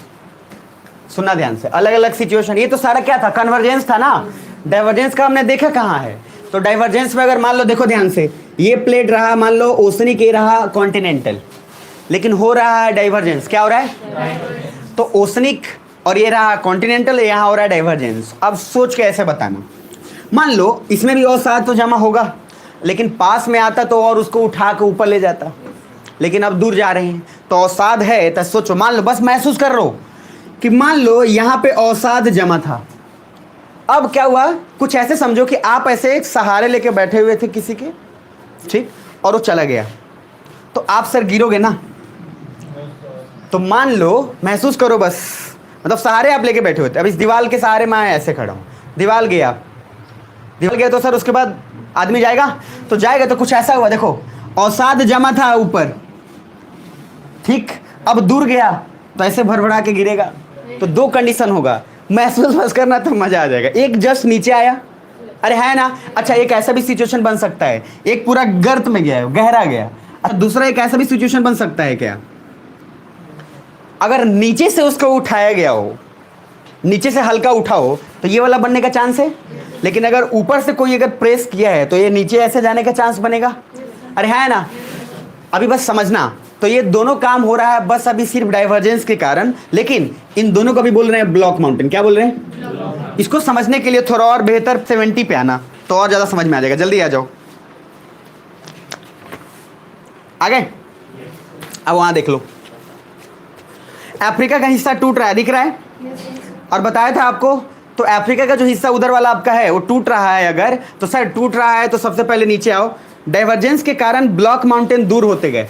सुनना ध्यान से, अलग अलग सिचुएशन। ये तो सारा क्या था? कन्वर्जेंस था ना। डाइवर्जेंस का हमने देखा कहाँ है? तो डाइवर्जेंस में अगर मान लो, देखो ध्यान से, ये प्लेट रहा मान लो ओसनिक, ये रहा कॉन्टिनेंटल, लेकिन हो रहा है डाइवर्जेंस। क्या हो रहा है? तो ओसनिक और ये रहा कॉन्टिनेंटल, यहाँ हो रहा है डाइवर्जेंस। अब सोच के ऐसे बताना, मान लो इसमें भी अवसाद तो जमा होगा, लेकिन पास में आता तो और उसको उठा के ऊपर ले जाता, लेकिन अब दूर जा रहे हैं तो अवसाद है। तो सोचो, मान लो, बस महसूस कर लो कि मान लो यहाँ पे अवसाद जमा था, अब क्या हुआ, कुछ ऐसे समझो कि आप ऐसे एक सहारे लेके बैठे हुए थे किसी के, ठीक, और वो चला गया, तो आप सर गिरोगे ना। तो मान लो, महसूस करो बस, मतलब सहारे आप लेके बैठे हुए थे, अब इस दीवार के सहारे मैं ऐसे खड़ा हूँ, दीवार गया तो सर उसके बाद आदमी जाएगा, तो जाएगा, तो कुछ ऐसा हुआ, देखो अवसाद जमा था ऊपर, ठीक, अब दूर गया तो ऐसे भरभरा के गिरेगा। तो दो कंडीशन होगा, महसूस बस करना तो मजा आ जाएगा। एक जस्ट नीचे आया, अरे है ना, अच्छा एक ऐसा भी सिचुएशन बन सकता है, एक पूरा गर्त में गया है, गहरा गया। अच्छा दूसरा एक ऐसा भी सिचुएशन बन सकता है क्या, अगर नीचे से उसको उठाया गया हो, नीचे से हल्का उठा हो, तो ये वाला बनने का चांस है। लेकिन अगर ऊपर से कोई अगर प्रेस किया है तो ये नीचे ऐसे जाने का चांस बनेगा। अरे है ना, अभी बस समझना, तो ये दोनों काम हो रहा है बस अभी सिर्फ डाइवर्जेंस के कारण। लेकिन इन दोनों को भी बोल रहे हैं ब्लॉक माउंटेन। क्या बोल रहे हैं? इसको समझने के लिए थोड़ा और बेहतर 70 पे आना, तो और ज्यादा समझ में आ जाएगा। जल्दी आ जाओ, आ गए। अब वहां देख लो, अफ्रीका का हिस्सा टूट रहा है, दिख रहा है, और बताया था आपको। तो अफ्रीका का जो हिस्सा उधर वाला आपका है वो टूट रहा है, अगर तो सर टूट रहा है तो सबसे पहले नीचे आओ। डाइवर्जेंस के कारण ब्लॉक माउंटेन दूर होते गए।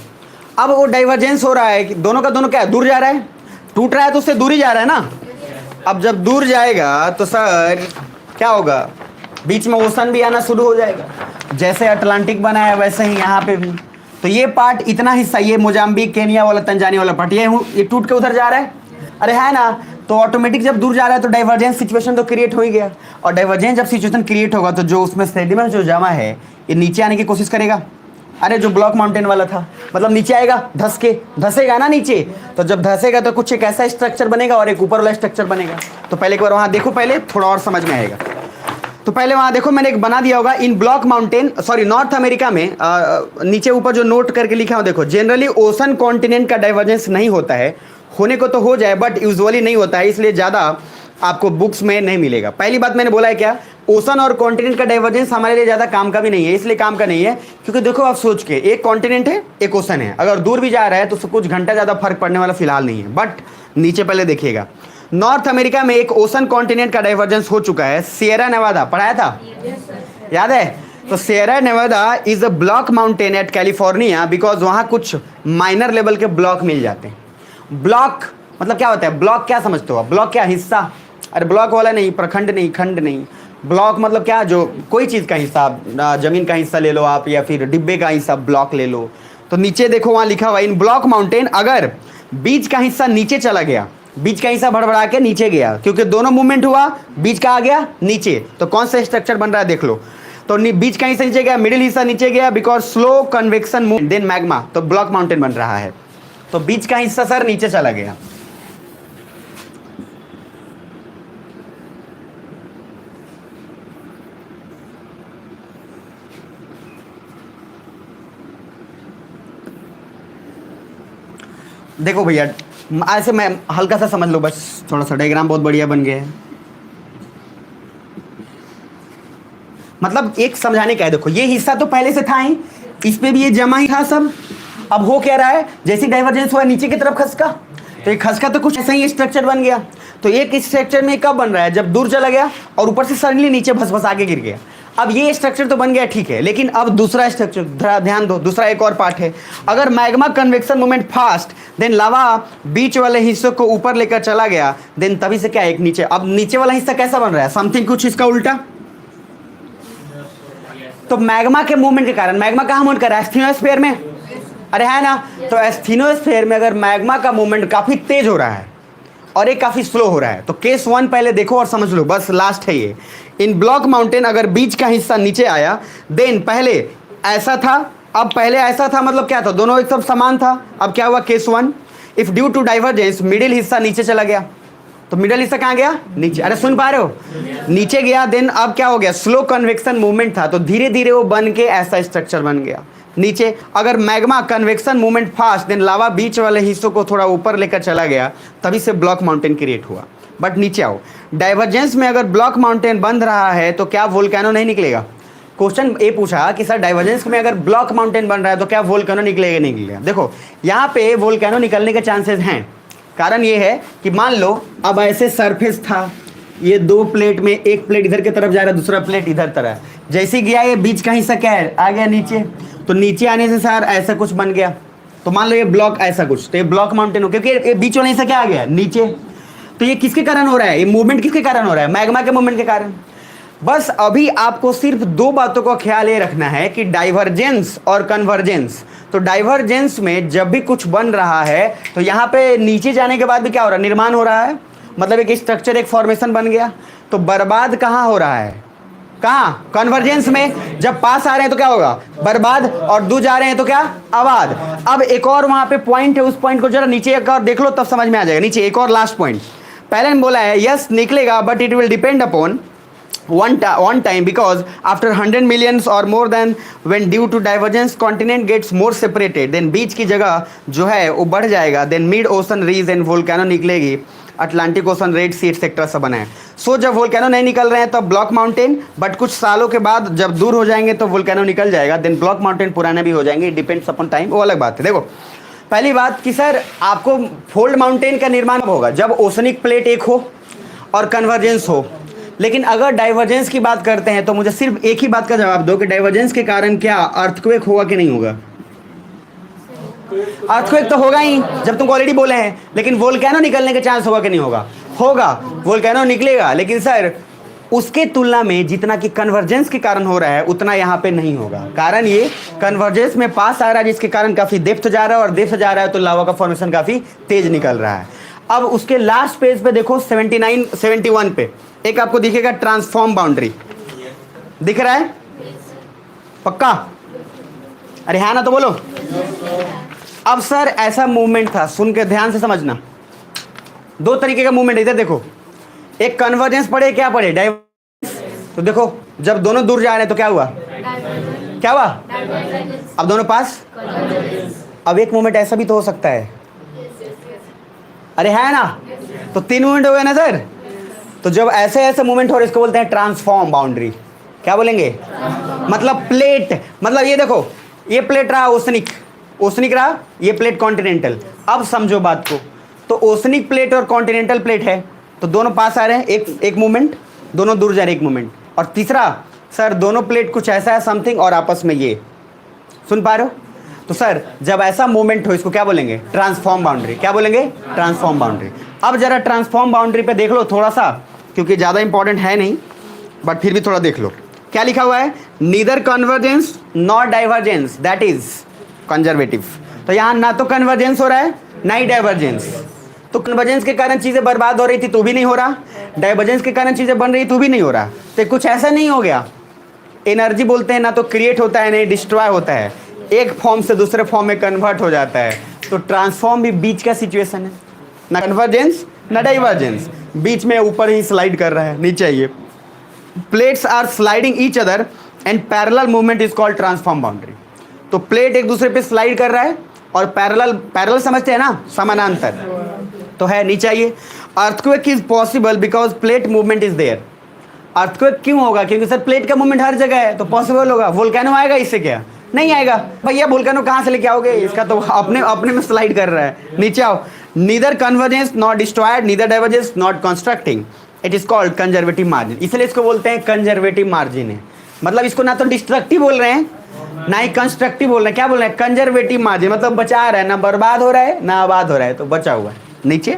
अब वो डाइवर्जेंस हो रहा है कि दोनों का दोनों क्या दूर जा रहा है, टूट रहा है तो उससे दूर ही जा रहा है ना। अब जब दूर जाएगा तो सर क्या होगा, बीच में ओशन भी आना शुरू हो जाएगा। जैसे अटलांटिक बना है वैसे ही यहाँ पे भी। तो ये पार्ट, इतना हिस्सा, ये मोजाम्बिक, केनिया वाला, तंजानिया वाला पार्ट, ये टूट के उधर जा रहा है। अरे है ना, तो ऑटोमेटिक जब दूर जा रहा है तो डाइवर्जेंस सिचुएशन तो क्रिएट हो ही गया। और डाइवर्जेंस जब सिचुएशन क्रिएट होगा तो जो उसमें सेडिमेंट जो जमा है ये नीचे आने की कोशिश करेगा। अरे जो ब्लॉक माउंटेन वाला था, मतलब नीचे आएगा, धसेगा ना नीचे। तो जब धसेगा तो कुछ एक ऐसा स्ट्रक्चर बनेगा और एक ऊपर वाला स्ट्रक्चर बनेगा। तो पहले एक बार वहां देखो, पहले थोड़ा और समझ में आएगा। तो पहले वहां देखो, मैंने एक बना दिया होगा इन block mountain, sorry North America में, नीचे ऊपर जो नोट करके लिखा हो देखो, जनरली ओशन कॉन्टिनेंट का डाइवर्जेंस नहीं होता है, होने को तो हो जाए बट यूजुअली नहीं होता है, इसलिए ज़्यादा आपको बुक्स में नहीं मिलेगा। पहली बात मैंने बोला है क्या, ओशन और कॉन्टिनेंट का डाइवर्जेंस हमारे लिए ज़्यादा काम का भी नहीं है। इसलिए काम का नहीं है क्योंकि देखो आप सोच के, एक कॉन्टिनेंट है एक ओशन है, अगर दूर भी जा रहा है तो कुछ घंटा ज़्यादा फर्क पड़ने वाला फिलहाल नहीं है। बट नीचे पहले देखिएगा, नॉर्थ अमेरिका में एक ओशन कॉन्टिनेंट का डाइवर्जेंस हो चुका है, सियरा नेवादा, पढ़ाया था, याद है। तो Sierra Nevada is a block mountain at California, because वहाँ कुछ माइनर लेवल के ब्लॉक मिल जाते हैं। ब्लॉक मतलब क्या होता है, ब्लॉक क्या समझते हो, ब्लॉक क्या, हिस्सा। अरे ब्लॉक वाला नहीं, प्रखंड नहीं, खंड नहीं, ब्लॉक मतलब क्या, जो कोई चीज़ का हिस्सा, जमीन का हिस्सा ले लो आप, या फिर डिब्बे का हिस्सा ब्लॉक ले लो। तो नीचे देखो वहाँ लिखा हुआ इन ब्लॉक माउंटेन, अगर बीच का हिस्सा नीचे चला गया, बीच का हिस्सा भड़बड़ा के नीचे गया, क्योंकि दोनों मूवमेंट हुआ, बीच का आ गया नीचे, तो कौन सा स्ट्रक्चर बन रहा है देख लो। तो बीच का हिस्सा नीचे गया, मिडिल हिस्सा नीचे गया, because slow convection movement then magma, तो ब्लॉक माउंटेन बन रहा है। तो बीच का हिस्सा सर नीचे चला गया। देखो भैया, ऐसे मैं हल्का सा समझ लो बस, थोड़ा सा डायग्राम बहुत बढ़िया बन गया है। मतलब एक समझाने का है, देखो ये हिस्सा तो पहले से था ही, इस पे भी ये जमा ही था सब। अब हो क्या रहा है, जैसे डाइवर्जेंस हुआ नीचे की तरफ खसका, तो ये खसका तो कुछ ऐसा ही स्ट्रक्चर बन गया। तो एक स्ट्रक्चर में कब बन रहा है, जब दूर चला गया और ऊपर से सडनली नीचे भस आके गिर गया। अब ये स्ट्रक्चर तो बन गया, ठीक है, लेकिन अब दूसरा स्ट्रक्चर, ध्यान दो, दूसरा एक और पार्ट है। अगर magma convection movement fast, then lava बीच वाले हिस्से को ऊपर लेकर चला गया, देन तभी से क्या एक नीचे। अब नीचे वाला हिस्सा कैसा बन रहा है, समथिंग कुछ इसका उल्टा। तो मैग्मा के मूवमेंट के कारण, मैग्मा कहाँ मूवमेंट कर रहा है, एस्थेनोस्फीयर में, अरे है ना। तो एस्थेनोस्फीयर में अगर मैग्मा का मूवमेंट काफी तेज हो रहा है और ये काफी स्लो हो रहा है, तो केस 1 पहले देखो और समझ लो, बस लास्ट है ये। इन ब्लॉक माउंटेन अगर बीच का हिस्सा नीचे आया, देन पहले ऐसा था, अब पहले ऐसा था, मतलब क्या था, दोनों एक सब समान था। अब क्या हुआ, case 1, if due to divergence middle हिस्सा नीचे चला गया, तो मिडिल हिस्सा कहाँ गया, नीचे। अरे सुन पा रहे हो, नीचे गया, देन अब क्या हो गया, स्लो कन्वेक्शन मूवमेंट था, तो धीरे धीरे वो बन के ऐसा स्ट्रक्चर बन गया नीचे। अगर magma convection movement fast, then lava बीच वाले हिस्सों को थोड़ा ऊपर लेकर चला गया, तभी से ब्लॉक माउंटेन क्रिएट हुआ। बट नीचे आओ, डाइवर्जेंस में अगर ब्लॉक माउंटेन बन रहा है तो क्या वोल्केनो नहीं निकलेगा। क्वेश्चन ये पूछा कि सर डाइवर्जेंस में अगर ब्लॉक माउंटेन बन रहा है तो क्या वोल्केनो निकलेगा, नहीं निकलेगा। देखो यहाँ पे वोल्केनो निकलने के चांसेस हैं। कारण ये है कि मान लो अब ऐसे सरफेस था, ये दो प्लेट में एक प्लेट इधर की तरफ जा रहा है, दूसरा प्लेट इधर तरह, जैसे ही गया ये बीच का हिस्सा क्या है, आ गया नीचे। तो नीचे आने से सर ऐसा कुछ बन गया। तो मान लो ये ब्लॉक ऐसा कुछ, तो ये ब्लॉक माउंटेन हो, क्योंकि ये बीच वाला हिस्सा क्या आ गया नीचे। तो ये किसके कारण हो रहा है, ये मूवमेंट किसके कारण हो रहा है, मैग्मा के मूवमेंट के कारण। बस अभी आपको सिर्फ दो बातों का ख्याल ये रखना है कि डाइवर्जेंस और कन्वर्जेंस। तो डाइवर्जेंस में जब भी कुछ बन रहा है तो यहाँ पे नीचे जाने के बाद भी क्या हो रहा है, निर्माण हो रहा है, मतलब एक स्ट्रक्चर, एक फॉर्मेशन बन गया। तो बर्बाद कहाँ हो रहा है, कहाँ, कन्वर्जेंस में। जब पास आ रहे हैं तो क्या होगा, बर्बाद, और दूर जा रहे हैं तो क्या, आबाद। अब एक और वहां पे पॉइंट है, उस पॉइंट को जरा नीचे एक और देख लो तब समझ में आ जाएगा। नीचे एक और लास्ट पॉइंट, पहले ने बोला है यस निकलेगा but it will depend upon one time because after 100 millions or more than when due to divergence continent gets more separated then बीच की जगह जो है वो बढ़ जाएगा, then mid ocean ridge and volcano निकलेगी, Atlantic Ocean, Red Sea etcetera सब बना है। सो जब वोल्केनो नहीं निकल रहे हैं तब ब्लॉक माउंटेन, बट कुछ सालों के बाद जब दूर हो जाएंगे तो वोल्केनो निकल जाएगा, देन ब्लॉक माउंटेन पुराने भी हो जाएंगे, डिपेंड्स अपॉन टाइम, वो अलग बात है। देखो पहली बात कि सर आपको फोल्ड माउंटेन का निर्माण होगा जब ओशनिक प्लेट एक हो और कन्वर्जेंस हो। लेकिन अगर डाइवर्जेंस की बात करते हैं तो मुझे सिर्फ एक ही बात का जवाब दो कि डाइवर्जेंस के कारण क्या अर्थक्वेक होगा कि नहीं होगा। अर्थक्वेक तो होगा ही, जब तुमको ऑलरेडी बोले हैं, लेकिन वोल्केनो निकलने के चांस होगा कि नहीं होगा, होगा, वोल्केनो निकलेगा, लेकिन सर उसके तुलना में जितना कि कन्वर्जेंस के कारण हो रहा है उतना यहाँ पे नहीं होगा। कारण ये कन्वर्जेंस में पास आ रहा है जिसके कारण काफी डेप्थ जा रहा है, और डेप्थ जा रहा है तो लावा का फॉर्मेशन काफी तेज निकल रहा है। अब उसके लास्ट पेज पे देखो 79 71 पे एक आपको दिखेगा ट्रांसफॉर्म बाउंड्री, दिख रहा है पक्का, अरे हाँ ना तो बोलो। अब सर ऐसा मूवमेंट था, सुन के ध्यान से समझना, दो तरीके का मूवमेंट इधर देखो, एक कन्वर्जेंस पढ़े, क्या पढ़े, डाइवर्जेंस। तो देखो जब दोनों दूर जा रहे हैं तो क्या हुआ, क्या हुआ, अब दोनों पास। अब एक मूवमेंट ऐसा भी तो हो सकता है, अरे है ना, तो तीन मूवमेंट हो गए ना सर। तो जब ऐसे ऐसे मूवमेंट हो रहे इसको बोलते हैं ट्रांसफॉर्म बाउंड्री। क्या बोलेंगे, मतलब प्लेट, मतलब ये देखो ये प्लेट रहा ओशनिक, ओशनिक रहा, ये प्लेट कॉन्टिनेंटल। अब समझो बात को, तो ओशनिक प्लेट और कॉन्टिनेंटल प्लेट है तो दोनों पास आ रहे हैं, एक मूवमेंट, दोनों दूर जा रहे हैं एक मूवमेंट। और तीसरा सर दोनों प्लेट कुछ ऐसा है समथिंग और आपस में ये, सुन पा रहे हो। तो सर जब ऐसा मूवमेंट हो इसको क्या बोलेंगे, ट्रांसफॉर्म बाउंड्री। क्या बोलेंगे, ट्रांसफॉर्म बाउंड्री। अब जरा ट्रांसफॉर्म बाउंड्री पे देख लो थोड़ा सा, क्योंकि ज़्यादा इंपॉर्टेंट है नहीं बट फिर भी थोड़ा देख लो क्या लिखा हुआ है, neither convergence not divergence that is conservative. तो यहाँ ना तो कन्वर्जेंस हो रहा है ना ही डाइवर्जेंस। तो कन्वर्जेंस के कारण चीज़ें बर्बाद हो रही थी तो भी नहीं हो रहा, डाइवर्जेंस के कारण चीज़ें बन रही तो भी नहीं हो रहा। तो कुछ ऐसा नहीं हो गया, एनर्जी बोलते हैं ना तो क्रिएट होता है नहीं डिस्ट्रॉय होता है, एक फॉर्म से दूसरे फॉर्म में कन्वर्ट हो जाता है। तो ट्रांसफॉर्म भी बीच का सिचुएशन है, ना कन्वर्जेंस ना डाइवर्जेंस, बीच में ऊपर ही स्लाइड कर रहा है, नीचे आइए। Plates are sliding each other and parallel movement is called transform boundary. तो प्लेट एक दूसरे पे स्लाइड कर रहा है और पैरेलल समझते हैं ना, समानांतर तो है, नीचे आइए। Earthquake is possible because plate movement is there. Earthquake क्यों होगा, क्योंकि सर प्लेट का मूवमेंट हर जगह है तो पॉसिबल होगा। वोल्केनो आएगा इससे क्या, नहीं आएगा भैया, वोल्केनो कहाँ से लेके आओगे, इसका तो अपने अपने में स्लाइड कर रहा है। नीचे आओ, neither convergence not destroyed neither divergence not constructing, it is called conservative margin. इसलिए इसको बोलते हैं कंजर्वेटिव मार्जिन है, मतलब इसको ना तो डिस्ट्रक्टिव बोल रहे हैं ना ही कंस्ट्रक्टिव बोल रहे हैं, क्या बोल रहे हैं, कंजर्वेटिव मार्जिन, मतलब बचा रहा है, ना बर्बाद हो रहा है ना आबाद हो रहा है, तो बचा हुआ है। नीचे,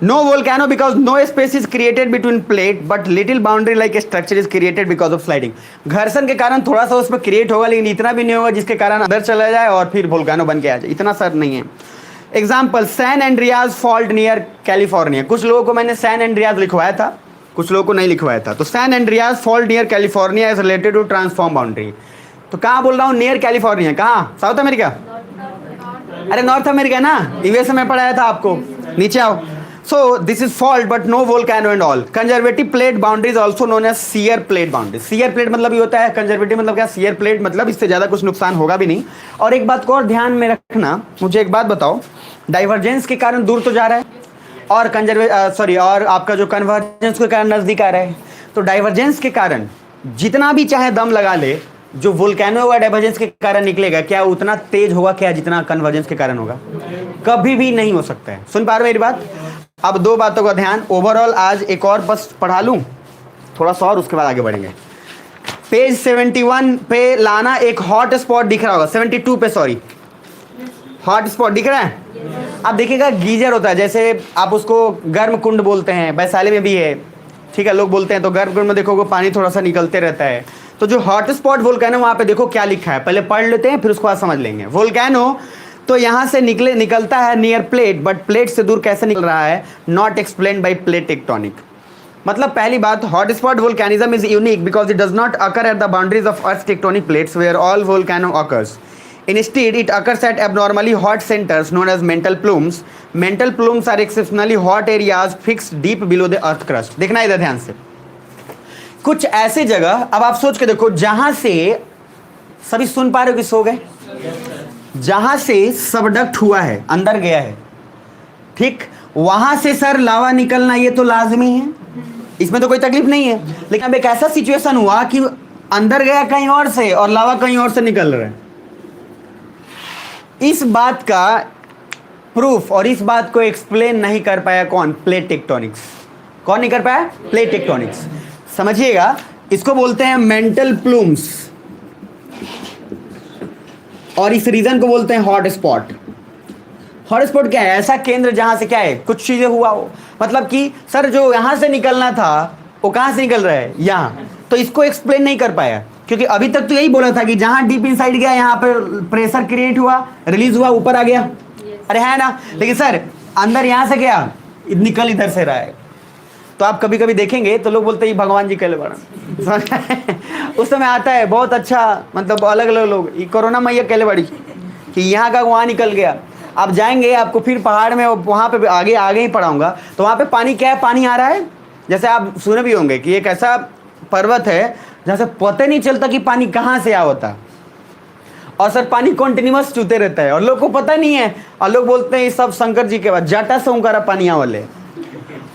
no volcano because no space is created between plate but little boundary like structure is created because of sliding. घर्षण के कारण थोड़ा सा उसमें क्रिएट होगा लेकिन इतना भी नहीं होगा जिसके कारण अंदर चला जाए और फिर वोल्केनो बन के आ जाए, इतना सर नहीं है। Example, San Andreas fault near California. कुछ लोगों को मैंने सैन एंड्रियाज लिखवाया था, कुछ लोगों को नहीं लिखवाया था। तो San Andreas fault near California is related to transform boundary. तो कहाँ बोल रहा हूँ, नियर कैलिफोर्निया, कहाँ, साउथ अमेरिका, अरे नॉर्थ अमेरिका ना, यूएसए में पढ़ाया था आपको। नीचे आओ, so this is fault but no volcano and all. Conservative plate boundary is also known as shear plate boundary. Shear plate मतलब ये होता है, कंजर्वेटिव मतलब क्या, सीयर प्लेट मतलब इससे ज़्यादा कुछ नुकसान होगा भी नहीं। और एक बात को और ध्यान में रखना, मुझे एक बात बताओ, डाइवर्जेंस के कारण दूर तो जा रहा है और और आपका जो कन्वर्जेंस के कारण नज़दीक आ रहा है। तो डाइवर्जेंस के कारण जितना भी चाहे दम लगा ले, जो वोल्केनो व डाइवर्जेंस के कारण निकलेगा क्या उतना तेज होगा क्या जितना कन्वर्जेंस के कारण होगा, कभी भी नहीं हो सकता है। सुन पा रहे हो मेरी बात। अब दो बातों का ध्यान, ओवरऑल आज एक और बस पढ़ा लूँ थोड़ा सा और उसके बाद आगे बढ़ेंगे। पेज 71 पे लाना एक हॉट स्पॉट दिख रहा होगा, 72 पे सॉरी, हॉट स्पॉट दिख रहा है। आप देखिएगा गीजर होता है, जैसे आप उसको गर्म कुंड बोलते हैं, वैशाली में भी है, ठीक है, लोग बोलते हैं। तो गर्म कुंड में देखोगे पानी थोड़ा सा निकलते रहता है। तो जो हॉट स्पॉट वोल्केनो वहाँ पे देखो क्या लिखा है, पहले पढ़ लेते हैं फिर उसको बाद समझ लेंगे। वोल्केनो तो यहाँ से निकलता है नियर प्लेट, बट प्लेट से दूर कैसे निकल रहा है, not explain by plate tectonic. मतलब पहली बात, hot spot volcanism is unique because it does not occur at the boundaries of earth tectonic plates where all volcano occurs. Instead, it occurs at abnormally hot centers known as mantle plumes. Mantle plumes are exceptionally hot areas fixed deep below the earth crust. देखना इधर ध्यान से, कुछ ऐसे जगह, अब आप सोच के देखो, जहां से सभी सुन पा रहे हो कि सो गए, जहां से सबडक्ट हुआ है, अंदर गया है, ठीक, वहां से सर लावा निकलना ये तो लाजमी है, इसमें तो कोई तकलीफ नहीं है। लेकिन अब एक ऐसा सिचुएशन हुआ कि अंदर गया कहीं और से और लावा कहीं और से निकल रहा है। इस बात का प्रूफ और इस बात को एक्सप्लेन नहीं कर पाया कौन, प्लेट टेक्टोनिक्स। कौन नहीं कर पाया, प्लेट टेक्टोनिक्स। समझिएगा, इसको बोलते हैं मेंटल प्लूम्स और इस रीजन को बोलते हैं हॉट स्पॉट। हॉट स्पॉट क्या है, ऐसा केंद्र जहां से क्या है, कुछ चीजें हुआ हो, मतलब कि सर जो यहां से निकलना था वो कहां से निकल रहा है, यहां। तो इसको एक्सप्लेन नहीं कर पाया, क्योंकि अभी तक तो यही बोला था कि जहां डीप इनसाइड गया यहाँ पे प्रेशर क्रिएट हुआ, रिलीज हुआ, ऊपर आ गया, अरे है ना। लेकिन सर अंदर यहां से गया, निकल इधर से रहा है। तो आप कभी कभी देखेंगे तो लोग बोलते हैं भगवान जी कहले बड़ा उस समय आता है बहुत अच्छा, मतलब अलग अलग लोग, ये कोरोना मैया कहले बड़ी कि यहाँ का वहाँ निकल गया। आप जाएंगे, आपको फिर पहाड़ में वहाँ पे आगे आगे ही पढ़ाऊंगा, तो वहाँ पे पानी क्या है, पानी आ रहा है। जैसे आप सुने भी होंगे कि एक ऐसा पर्वत है जहाँ से पता नहीं चलता कि पानी कहाँ से आ होता, और सर पानी कंटिन्यूअस चूते रहता है और लोग को पता नहीं है, और लोग बोलते हैं ये सब शंकर जी के बाद जटा से उनका पानी आवले।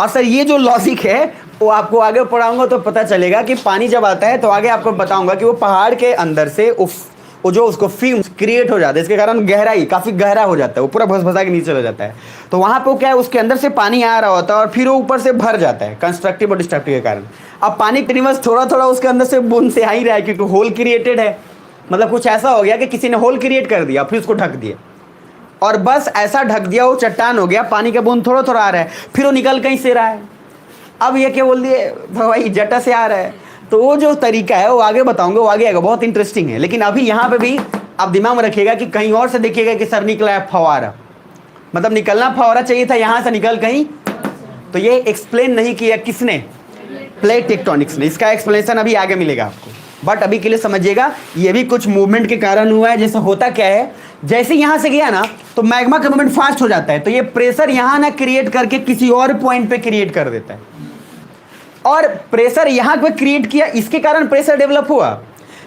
और सर ये जो लॉजिक है वो आपको आगे पढ़ाऊंगा तो पता चलेगा कि पानी जब आता है तो आगे आपको बताऊंगा कि वो पहाड़ के अंदर से वो जो उसको फ्यूम्स क्रिएट हो जाता है, इसके कारण गहराई काफ़ी गहरा हो जाता है, वो पूरा भसभसा के नीचे चला जाता है। तो वहाँ पे क्या है, उसके अंदर से पानी आ रहा होता है और फिर वो ऊपर से भर जाता है कंस्ट्रक्टिव और डिस्ट्रक्टिव के कारण। अब पानी कंटिन्यूअस थोड़ा थोड़ा उसके अंदर से बूंद से आ ही रहा है, क्योंकि होल क्रिएटेड है। मतलब कुछ ऐसा हो गया कि किसी ने होल क्रिएट कर दिया, फिर उसको ढक दिया, और बस ऐसा ढक दिया वो चट्टान हो गया, पानी का बूंद थोड़ा थोड़ा आ रहा है, फिर वो निकल कहीं से रहा है। अब ये क्या बोल दिए भाई जटा से आ रहा है, तो वो जो तरीका है वो आगे बताऊंगा, वो आगे आएगा, बहुत इंटरेस्टिंग है। लेकिन अभी यहाँ पे भी आप दिमाग में रखिएगा कि कहीं और से देखिएगा कि सर निकला है फवारा, मतलब निकलना फवारा चाहिए था, यहाँ से निकल कहीं। तो ये एक्सप्लेन नहीं किया किसने, प्लेट टेक्टोनिक्स ने। इसका एक्सप्लेनेशन अभी आगे मिलेगा आपको, बट अभी के लिए समझिएगा ये भी कुछ मूवमेंट के कारण हुआ है। जैसे होता क्या है, जैसे यहाँ से गया ना तो मैग्मा का मूवमेंट फास्ट हो जाता है, तो ये प्रेशर यहाँ ना क्रिएट करके किसी और पॉइंट पे क्रिएट कर देता है, और प्रेशर यहाँ पे क्रिएट किया, इसके कारण प्रेशर डेवलप हुआ।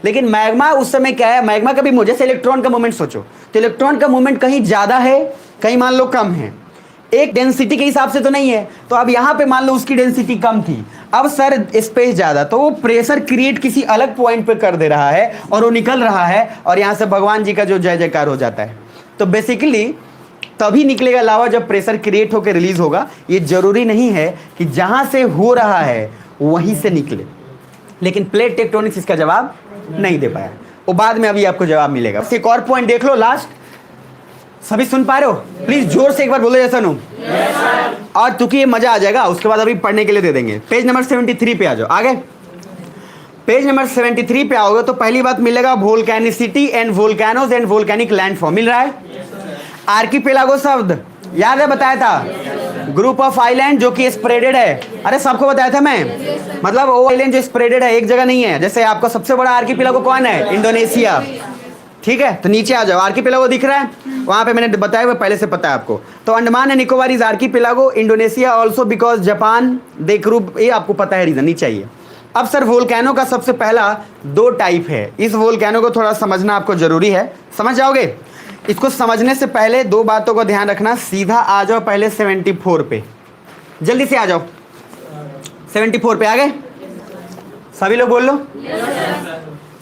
लेकिन मैग्मा उस समय क्या है, मैग्मा का भी मुझे से इलेक्ट्रॉन का मूवमेंट सोचो, तो इलेक्ट्रॉन का मूवमेंट कहीं ज़्यादा है, कहीं मान लो कम है, एक डेंसिटी के हिसाब से तो नहीं है। तो अब यहाँ पे मान लो उसकी डेंसिटी कम थी, अब सर स्पेस ज़्यादा, तो वो प्रेशर क्रिएट किसी अलग पॉइंट पे कर दे रहा है और वो निकल रहा है, और यहाँ से भगवान जी का जो जय जयकार हो जाता है। तो बेसिकली तभी निकलेगा लावा जब प्रेशर क्रिएट होकर रिलीज होगा। ये जरूरी नहीं है कि जहाँ से हो रहा है वहीं से निकले, लेकिन प्लेट टेक्टोनिक्स इसका जवाब नहीं दे पाया, वो बाद में अभी आपको जवाब मिलेगा। एक और पॉइंट देख लो, लास्ट, सभी सुन पा रहे हो, प्लीज जोर से एक बार बोलो जैसा नो, और चूंकि ये मजा आ जाएगा, उसके बाद अभी पढ़ने के लिए दे देंगे। पेज नंबर 73 पे आ जाओ, आगे पेज नंबर 73 पे आओगे तो पहली बात मिलेगा volcanicity and volcanoes and volcanic landform, मिल रहा है। आर्कीपेलागो शब्द याद है, बताया था, ग्रुप ऑफ आइलैंड जो कि स्प्रेडेड है। अरे सबको बताया था मैं, मतलब वो आइलैंड जो स्प्रेडेड है, एक जगह नहीं है। जैसे आपका सबसे बड़ा आर्कीपेलागो कौन है, इंडोनेशिया, ठीक है। तो नीचे आ जाओ, आर्कीपेलागो दिख रहा है, वहां पे मैंने बताया हुआ पहले से पता है आपको। तो Andaman and Nicobar is archipelago, Indonesia also because Japan they group, ये आपको पता है, रीजन नहीं चाहिए। अब सर वोल्केनो का सबसे पहला दो टाइप है, इस वोल्केनो को थोड़ा समझना आपको जरूरी है, समझ जाओगे। इसको समझने से पहले दो बातों को ध्यान रखना। सीधा आ जाओ पहले 74 पे, जल्दी से आ जाओ 74 पे, आ गए सभी लोग, बोल लो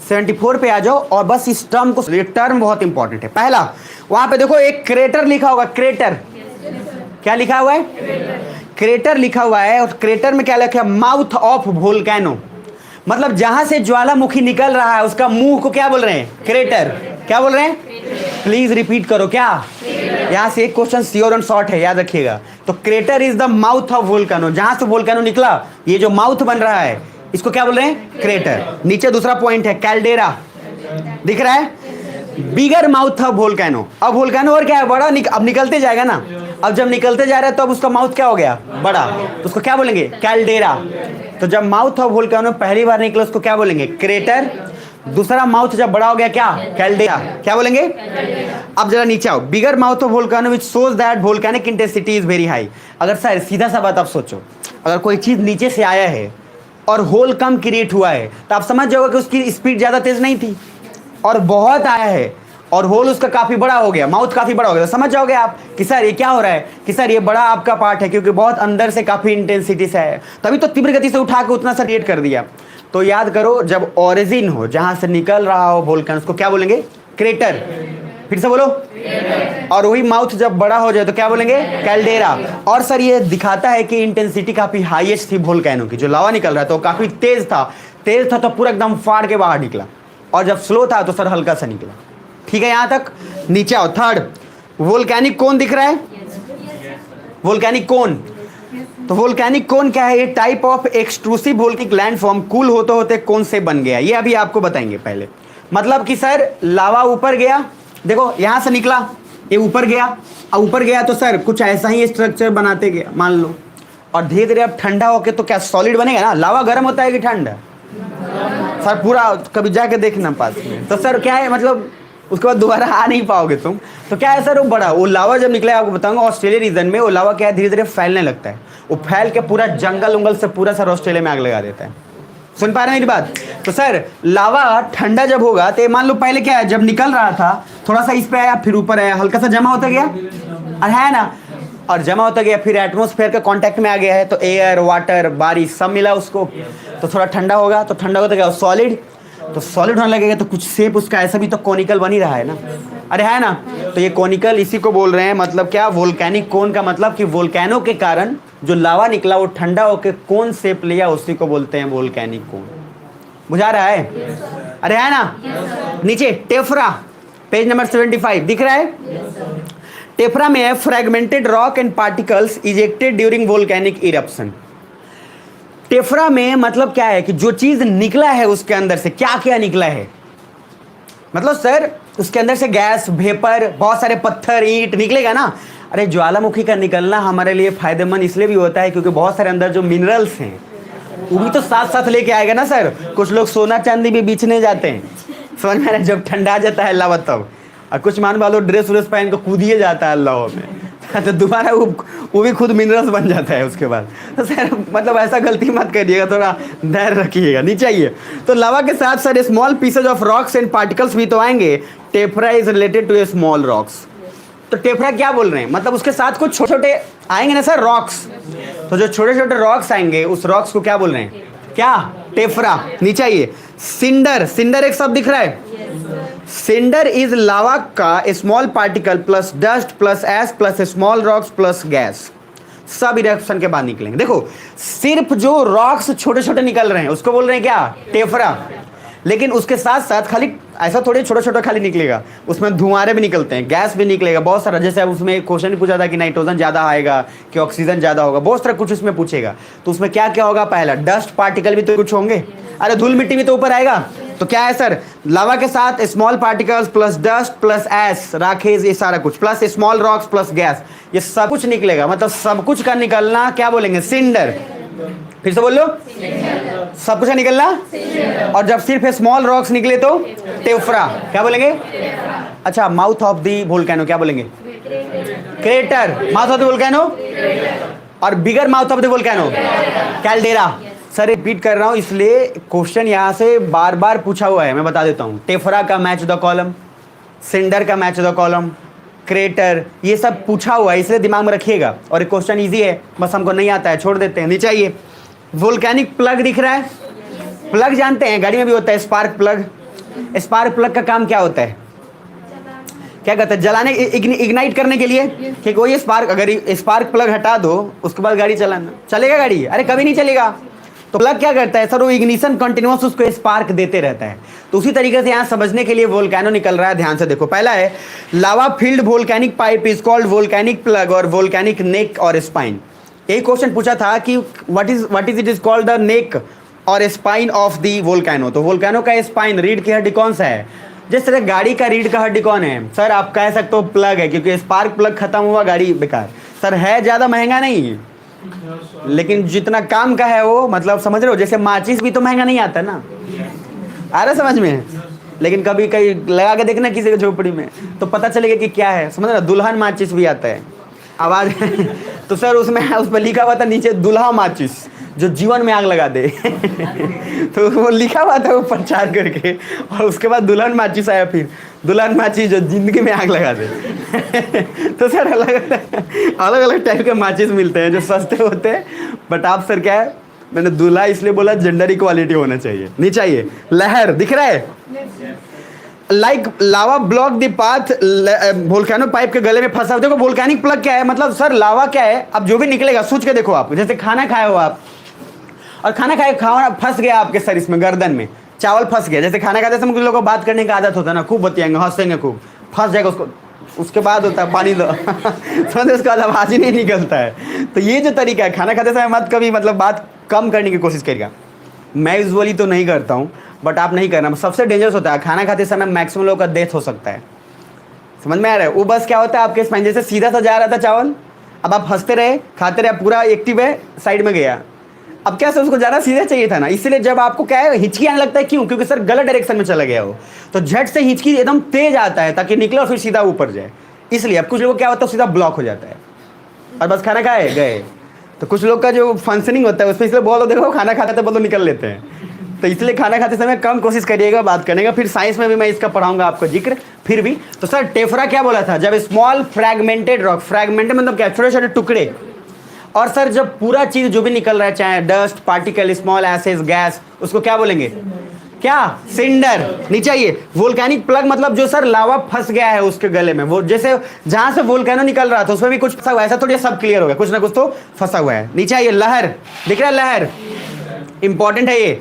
74 पे आ जाओ। और बस इस टर्म को, ये टर्म बहुत इंपॉर्टेंट है। पहला वहां पे देखो एक क्रेटर लिखा होगा, क्रेटर, क्या लिखा हुआ है, क्रेटर लिखा हुआ है और क्रेटर में क्या लिखा है, माउथ ऑफ वोल्केनो, मतलब जहां से ज्वालामुखी निकल रहा है उसका मुंह को क्या बोल रहे हैं, क्रेटर। क्या बोल रहे हैं, प्लीज रिपीट करो, क्या, यहां से एक क्वेश्चन श्योर एंड शॉर्ट है, याद रखिएगा। तो crater is the mouth of volcano, जहां से वोल्केनो निकला ये जो माउथ बन रहा है इसको क्या बोल रहे हैं, क्रेटर। नीचे दूसरा पॉइंट है कैल्डेरा, दिख रहा है, बिगर माउथ ऑफ वोल्केनो। अब वोल्केनो और क्या है, बड़ा अब निकलते जाएगा ना, अब जब निकलते जा रहा है तो अब उसका माउथ क्या हो गया, बड़ा, तो उसको क्या बोलेंगे, कैल्डेरा। तो जब माउथ ऑफ वोल्केनो पहली बार निकला उसको क्या बोलेंगे, क्रेटर। दूसरा माउथ जब बड़ा हो गया क्या, कैल्डेरा, क्या बोलेंगे। अब जरा नीचे आओ, bigger mouth of volcano which shows that volcanic intensity is very high. अगर सर सीधा सा बात आप सोचो, अगर कोई चीज नीचे से आया है और होल कम क्रिएट हुआ है तो आप समझ जाओगे कि उसकी स्पीड ज्यादा तेज नहीं थी, और बहुत आया है और होल उसका काफी बड़ा हो गया, माउथ काफी बड़ा हो गया, तो समझ जाओगे आप कि सर ये क्या हो रहा है, कि सर ये बड़ा आपका पार्ट है क्योंकि बहुत अंदर से काफी इंटेंसिटी से है, तभी तो तीव्र गति से उठा के उतना सा क्रिएट कर दिया। तो याद करो, जब ओरिजिन हो, जहां से निकल रहा हो वोल्केन, उसको क्या बोलेंगे, क्रेटर। फिर से बोलो, और वही माउथ जब बड़ा हो जाए तो क्या बोलेंगे, कैल्डेरा। और सर ये दिखाता है कि इंटेंसिटी काफी हाईएस्ट थी वोल्केनो की, जो लावा निकल रहा था वो काफी तेज था तो पूरा एकदम फाड़ के बाहर निकला, और जब स्लो था तो सर हल्का सा निकला। ठीक है, यहां तक। नीचे आओ, थर्ड, वोल्केनिक कोन दिख रहा है, वोल्केनिक कोन। तो वोल्केनिक कोन क्या है, ये type of extrusive volcanic landform cool होते होते कौन से बन गया, ये अभी आपको बताएंगे पहले। मतलब कि सर लावा ऊपर गया, देखो यहां से निकला, ये ऊपर गया, और ऊपर गया तो सर कुछ ऐसा ही स्ट्रक्चर बनाते गया मान लो, और धीरे धीरे अब ठंडा होके तो क्या सॉलिड बनेगा ना। लावा गर्म होता है कि ठंडा, सर पूरा कभी जाके देखना पास में, तो सर क्या है, मतलब उसके बाद दोबारा आ नहीं पाओगे तुम। तो क्या है सर, वो बड़ा, वो लावा जब निकला, आपको बताऊंगा ऑस्ट्रेलिया रीजन में वो लावा क्या है, धीरे धीरे फैलने लगता है, वो फैल के पूरा जंगल उंगल से पूरा सर ऑस्ट्रेलिया में आग लगा देता है। सुन पा रहे हैं मेरी बात। तो सर लावा ठंडा जब होगा तो मान लो पहले क्या है, जब निकल रहा था थोड़ा सा इस पे आया, फिर ऊपर आया, हल्का सा जमा होता गया, और है ना, और जमा होता गया, फिर एटमॉस्फेयर के कांटेक्ट में आ गया है, तो एयर, वाटर, बारिश सब मिला उसको, तो थोड़ा ठंडा होगा, तो ठंडा होता गया सॉलिड, तो सॉलिड होने लगेगा, तो कुछ शेप उसका ऐसा भी तो कोनिकल बन ही रहा है ना, अरे है ना। तो ये कोनिकल इसी को बोल रहे हैं, मतलब क्या, वोल्केनिक कोन का मतलब कि वोल्केनो के कारण जो लावा निकला वो ठंडा होकर कोन शेप लिया, उसी को बोलते हैं वोल्केनिक कोन। बुझा रहा है, अरे है ना। नीचे टेफ्रा, पेज नंबर 75 दिख रहा है। टेफ्रा में है fragmented rock and particles ejected during volcanic eruption. Tephra में मतलब क्या है कि जो चीज निकला है उसके अंदर से क्या क्या निकला है, मतलब सर उसके अंदर से गैस, वेपर, बहुत सारे पत्थर, ईंट निकलेगा ना। अरे ज्वालामुखी का निकलना हमारे लिए फायदेमंद इसलिए भी होता है क्योंकि बहुत सारे अंदर जो मिनरल्स हैं वो भी तो साथ साथ लेके आएगा ना सर। कुछ लोग सोना चांदी भी बेचने जाते हैं, समझ में आ रहा है, जब ठंडा जाता है लावा तब, और कुछ मान वालों ड्रेस व्रेस पहन के कूदिए जाता है अल्लाह में, तो दोबारा वो भी खुद मिनरल्स बन जाता है उसके बाद। तो सर मतलब ऐसा गलती मत करिएगा, थोड़ा धैर्य रखिएगा। नीचे आइए, तो लावा के साथ sir small pieces of rocks and particles भी तो आएंगे। Tephra is related to a small rocks. तो टेफ्रा क्या बोल रहे हैं, मतलब उसके साथ कुछ छोटे छोटे आएंगे ना सर, रॉक्स। तो जो छोटे छोटे रॉक्स आएंगे उस रॉक्स को क्या बोल रहे हैं, क्या, टेफ्रा। नीचे आइए, सिंडर, सिंडर एक शब्द दिख रहा है। सिंडर इज लावा का small particle plus dust plus ash plus small rocks plus gas, सब इरेक्शन के बाद निकलेंगे। देखो सिर्फ जो रॉक्स छोटे छोटे निकल रहे हैं उसको बोल रहे हैं क्या, टेफ्रा। लेकिन उसके साथ साथ खाली ऐसा थोड़े छोटा छोटा खाली निकलेगा, उसमें धुआंरे भी निकलते हैं, गैस भी निकलेगा बहुत सारा। जैसे अब उसमें क्वेश्चन पूछा था कि नाइट्रोजन ज़्यादा आएगा कि ऑक्सीजन ज़्यादा होगा, बहुत सारा कुछ उसमें पूछेगा। तो उसमें क्या क्या होगा, पहला डस्ट पार्टिकल भी तो कुछ होंगे, अरे धूल मिट्टी भी तो ऊपर आएगा। तो क्या है सर, लावा के साथ small particles plus dust plus ash, राखेज, ये सारा कुछ plus small rocks plus gas, ये सब कुछ निकलेगा। मतलब सब कुछ का निकलना क्या बोलेंगे, सिंडर। फिर से बोल लो, सब कुछ का निकलना। और जब सिर्फ स्मॉल रॉक्स निकले तो टेफ्रा, क्या बोलेंगे। अच्छा, माउथ ऑफ दी वोल्केनो क्या बोलेंगे, crater. Mouth of the volcano, और bigger mouth of the volcano caldera. Sir repeat कर रहा हूं इसलिए क्वेश्चन यहां से बार बार पूछा हुआ है, मैं बता देता हूं। टेफ्रा का मैच द कॉलम, सिंडर का मैच द कॉलम, क्रेटर, ये सब पूछा हुआ है इसलिए दिमाग में रखिएगा। और क्वेश्चन इजी है, बस हमको नहीं आता है छोड़ देते हैं। नीचे आइए, वोल्केनिक प्लग दिख रहा है। प्लग जानते हैं गाड़ी में भी होता है, स्पार्क प्लग। स्पार्क प्लग का काम क्या होता है, क्या कहते हैं, जलाने, इग्नाइट करने के लिए कि कोई स्पार्क, अगर स्पार्क प्लग हटा दो उसके बाद गाड़ी चलाना, चलेगा गाड़ी? अरे कभी नहीं चलेगा। तो प्लग क्या करता है सर, वो इग्निशन कंटिन्यूअस उसको स्पार्क देते रहता है। तो उसी तरीके से यहाँ समझने के लिए वोल्केनो निकल रहा है, ध्यान से देखो। पहला है lava field volcanic pipe is called volcanic plug और वोल्केनिक नेक और स्पाइन। यही क्वेश्चन पूछा था कि what is it is called the neck और स्पाइन ऑफ दी वोल्केनो। तो वोल्केनो का स्पाइन, रीढ़ की हड्डी कौन सा है? जिस तरह गाड़ी का रीढ़ का हड्डी कौन है सर? आप कह सकते हो प्लग है, क्योंकि स्पार्क प्लग खत्म हुआ गाड़ी बेकार। सर है ज़्यादा महंगा नहीं, लेकिन जितना काम का है वो, मतलब समझ रहे हो, जैसे माचिस भी तो महंगा नहीं आता ना, आ रहा समझ में? लेकिन कभी कहीं लगा के देखना किसी के झोपड़ी में तो पता चलेगा कि क्या है, समझ रहे? दुल्हन माचिस भी आता है, आवाज़ तो सर उसमें उस पर लिखा हुआ था नीचे दुल्हा माचिस जो जीवन में आग लगा दे तो वो लिखा हुआ था वो प्रचार करके, और उसके बाद दुल्हन माचिस आया, फिर दुल्हन माचिस जो जिंदगी में आग लगा दे तो सर अलग अलग टाइप के माचिस मिलते हैं जो सस्ते होते हैं, बट आप सर क्या है, मैंने दूल्हा इसलिए बोला जेंडर इक्वालिटी होना चाहिए, नहीं चाहिए। लहर दिख रहा है, like lava block the path, volcano pipe के गले में फंसा। देखो वोल्केनिक प्लग क्या है, मतलब सर लावा क्या है, अब जो भी निकलेगा सोच के देखो। आप जैसे खाना खाए हो आप, और खाना फंस गया आपके सर इसमें, गर्दन में चावल फंस गया। जैसे खाना खाते समय कुछ लोगों को बात करने की आदत होता है ना, खूब बतियाएंगे, हंसेंगे खूब, फंस जाएगा उसको, उसके बाद होता है पानी दो समझे, उसके बाद आवाज़ ही नहीं निकलता है। तो ये जो तरीका है, खाना खाते समय मत कभी मतलब बात कम करने की कोशिश करिएगा। मैं यूजुअली तो नहीं करता हूँ, बट आप नहीं करना, सबसे डेंजरस होता है खाना खाते समय, मैक्सिमम लोगों का डेथ हो सकता है। समझ में आ रहा है? वो बस क्या होता है आपके स्पाइन जैसे सीधा सा जा रहा था चावल, अब आप हंसते रहे, खाते रहे, पूरा एक्टिव है, साइड में गया। अब क्या सर उसको ज़्यादा सीधा चाहिए था ना, इसलिए जब आपको क्या है हिचकी आने लगता है, क्यों? क्योंकि सर गलत डायरेक्शन में चला गया हो, तो झट से हिचकी एकदम तेज आता है ताकि निकले और फिर सीधा ऊपर जाए। इसलिए अब कुछ लोगों को क्या होता है, सीधा ब्लॉक हो जाता है और बस खाना खाए गए। तो कुछ लोग का जो फंक्शनिंग होता है उसमें इसलिए बोलो, देखो खाना खाते थे बोलो निकल लेते हैं। तो इसलिए खाना खाते समय कम कोशिश करिएगा बात करने का। फिर साइंस में भी मैं इसका पढ़ाऊंगा आपको जिक्र फिर भी। तो सर टेफरा क्या बोला था, जब स्मॉल फ्रैगमेंटेड रॉक, फ्रैगमेंटेड मतलब क्या, छोटे छोटे टुकड़े, और सर जब पूरा चीज जो भी निकल रहा है, चाहे dust particle, small ashes, gas, उसको क्या बोलेंगे, क्या, सिंडर। नीचे आइए, वोल्केनिक प्लग मतलब जो सर लावा फंस गया है उसके गले में, वो जैसे जहां से वोल्केनो निकल रहा था उसमें भी कुछ फंसा हुआ है, ऐसा थोड़ी सब क्लियर हो गया, कुछ ना कुछ तो फंसा हुआ है। नीचे आइए, लहर दिख रहा है, लहर इंपॉर्टेंट है ये।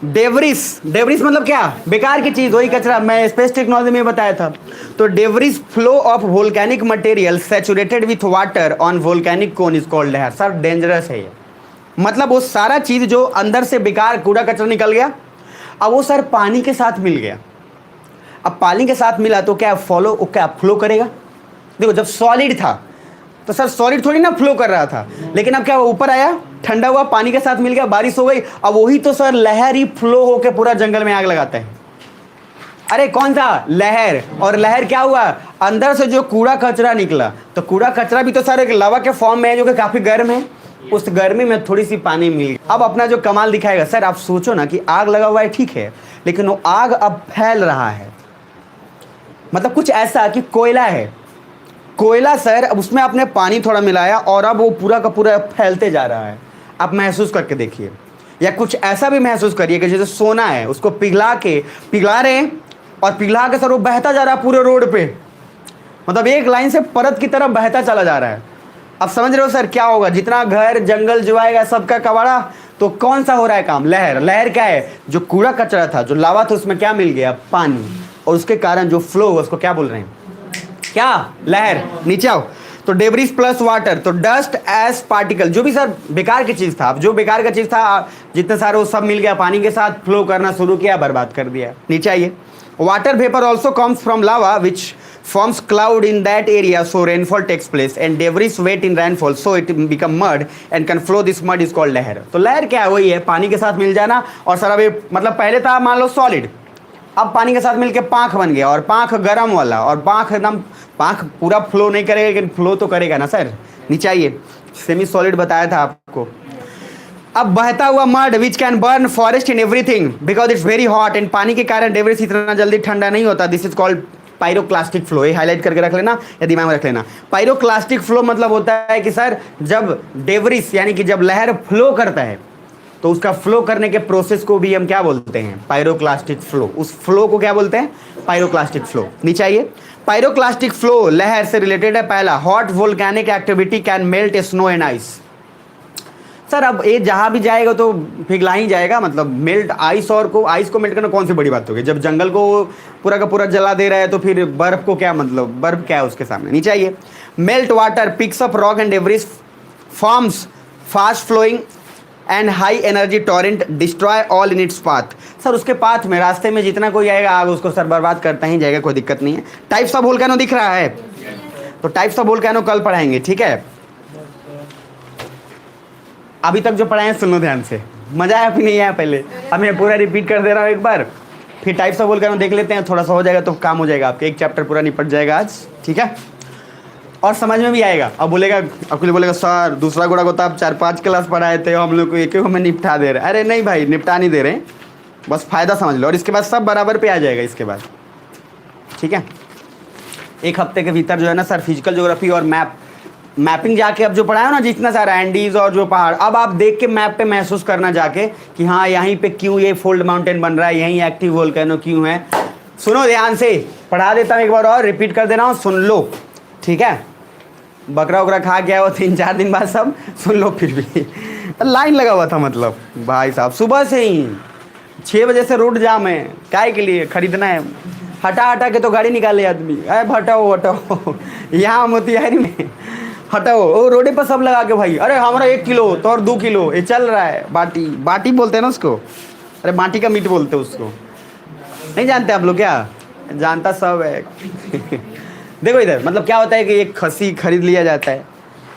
डेवरिस, डेवरिस मतलब क्या, बेकार की चीज, वही कचरा, मैं स्पेस टेक्नोलॉजी में बताया था। तो debris flow of volcanic material saturated with water on volcanic cone is called lahar. Sir dangerous है ये, मतलब वो सारा चीज जो अंदर से बेकार कूड़ा कचरा निकल गया, अब वो सर पानी के साथ मिल गया। अब पानी के साथ मिला तो क्या फॉलो, क्या फ्लो करेगा? देखो जब सॉलिड था तो सर सॉलिड थोड़ी ना फ्लो कर रहा था, लेकिन अब क्या हुआ, ऊपर आया, ठंडा हुआ, पानी के साथ मिल गया, बारिश हो गई, अब वही तो सर लहर ही फ्लो होकर पूरा जंगल में आग लगाता है। अरे कौन सा, लहर। और लहर क्या हुआ, अंदर से जो कूड़ा कचरा निकला, तो कूड़ा कचरा भी तो सर एक लावा के फॉर्म में है जो कि काफी गर्म है, उस गर्मी में थोड़ी सी पानी मिल गई। अब अपना जो कमाल दिखाएगा सर, आप सोचो ना कि आग लगा हुआ है, ठीक है, लेकिन वो आग अब फैल रहा है, मतलब कुछ ऐसा कि कोयला है, कोयला सर, अब उसमें आपने पानी थोड़ा मिलाया और अब वो पूरा का पूरा फैलते जा रहा है। आप महसूस करके देखिए, या कुछ ऐसा भी महसूस करिए कि जैसे सोना है, उसको पिघला रहे हैं और पिघला के सर वो बहता जा रहा है पूरे रोड पे, मतलब एक लाइन से परत की तरफ बहता चला जा रहा है। अब समझ रहे हो सर क्या होगा, जितना घर जंगल जो आएगा सबका कबाड़ा, तो कौन सा हो रहा है काम, लहर। लहर क्या है, जो कूड़ा कचरा था, जो लावा था, उसमें क्या मिल गया, पानी, और उसके कारण जो फ्लो हुआ उसको क्या बोल रहे हैं, क्या, लहर। नीचे आओ, तो डेब्रिस प्लस वाटर, तो डस्ट एस पार्टिकल, जो भी सर बेकार की चीज था, अब जो बेकार का चीज था जितने सारे वो सब मिल गया, पानी के साथ फ्लो करना शुरू किया, बर्बाद कर दिया। नीचे आइए, water vapour also comes from lava which forms cloud in that area, so rainfall takes place and debris wet in rainfall, so it become mud and can flow, this mud is called लहर। तो लहर क्या है, वही है पानी के साथ मिल जाना। और सर अभी मतलब पहले था मान लो सॉलिड, अब पानी के साथ मिलके पाँख बन गया, और पाँख गर्म वाला, और पाँख एकदम, पाँख पूरा फ्लो नहीं करेगा लेकिन फ्लो तो करेगा ना सर। नीचे आइए, सेमी सॉलिड बताया था आपको। अब बहता हुआ mud which can burn forest in everything because it's very hot, and पानी के कारण डेब्रिस इतना जल्दी ठंडा नहीं होता, this is called pyroclastic flow. ये हाईलाइट करके रख लेना या दिमाग में रख लेना। पायरोक्लास्टिक फ्लो मतलब होता है कि सर जब डेब्रिस यानी कि जब लहर फ्लो करता है तो उसका फ्लो करने के प्रोसेस को भी हम क्या बोलते हैं, पायरोक्लास्टिक फ्लो। उस फ्लो को क्या बोलते हैं, पायरोक्लास्टिक फ्लो। नीचे आइए, पायरोक्लास्टिक फ्लो लहर से रिलेटेड है। पहला, hot volcanic activity can melt snow and ice. Sir अब ये जहाँ भी जाएगा तो पिघला ही जाएगा, मतलब मेल्ट आइस, और को आइस को मेल्ट करना कौन सी बड़ी बात होगी, जब जंगल को पूरा का पूरा जला दे रहा है तो फिर बर्फ को क्या मतलब, बर्फ क्या है उसके सामने। नीचे आइए, melt water picks up rock and debris, forms fast flowing and high energy torrent, destroy all in its path. Sir उसके पाथ में, रास्ते में जितना कोई आएगा आग उसको सर बर्बाद करता ही जाएगा, कोई दिक्कत नहीं है। टाइप्स ऑफ वोल्केनो दिख रहा है, तो टाइप्स ऑफ वोल्केनो कल पढ़ाएंगे, ठीक है। अभी तक जो पढ़ाए सुन लो ध्यान से, मजा आया फिर नहीं आया पहले, अब मैं पूरा रिपीट कर दे रहा हूँ एक बार, फिर टाइप्स ऑफ वोल्केनो देख लेते हैं, थोड़ा सा हो जाएगा तो काम हो जाएगा आपके, एक चैप्टर पूरा निपट जाएगा आज, ठीक है, और समझ में भी आएगा। अब बोलेगा, अब कोई बोलेगा सर दूसरा गुणा को तो आप 4-5 क्लास पढ़ाए थे, हम लोग को एक में निपटा दे रहे। अरे नहीं भाई, निपटा नहीं दे रहे, बस फ़ायदा समझ लो, और इसके बाद सब बराबर पे आ जाएगा इसके बाद, ठीक है। एक हफ्ते के भीतर जो है ना सर, फिजिकल ज्योग्राफी और मैपिंग जाके अब जो पढ़ाया ना जितना सारा एंडीज और जो पहाड़, अब आप देख के मैप पे महसूस करना जाके कि हाँ यहीं पे क्यों ये फोल्ड माउंटेन बन रहा है, यहीं एक्टिव वोल्केनो क्यों है। सुनो ध्यान से, पढ़ा देता हूँ एक बार और, रिपीट कर देना, सुन लो, ठीक है। बकरा वकरा खा गया वो 3-4 दिन बाद, सब सुन लो। फिर भी लाइन लगा हुआ था, मतलब भाई साहब सुबह से ही 6 बजे से रोड जाम है, काय के लिए खरीदना है, हटा हटा के तो गाड़ी निकाले आदमी, अरे हटाओ हटाओ यहाँ मोतिहारी में हटाओ, वो रोडे पर सब लगा के भाई, अरे हमारा 1 किलो तो और 2 किलो ये चल रहा है, बाटी बाटी बोलते हैं ना उसको, अरे बाटी का मीट बोलते हैं उसको, नहीं जानते आप लोग क्या, जानता सब है देखो इधर, मतलब क्या होता है कि एक खसी खरीद लिया जाता है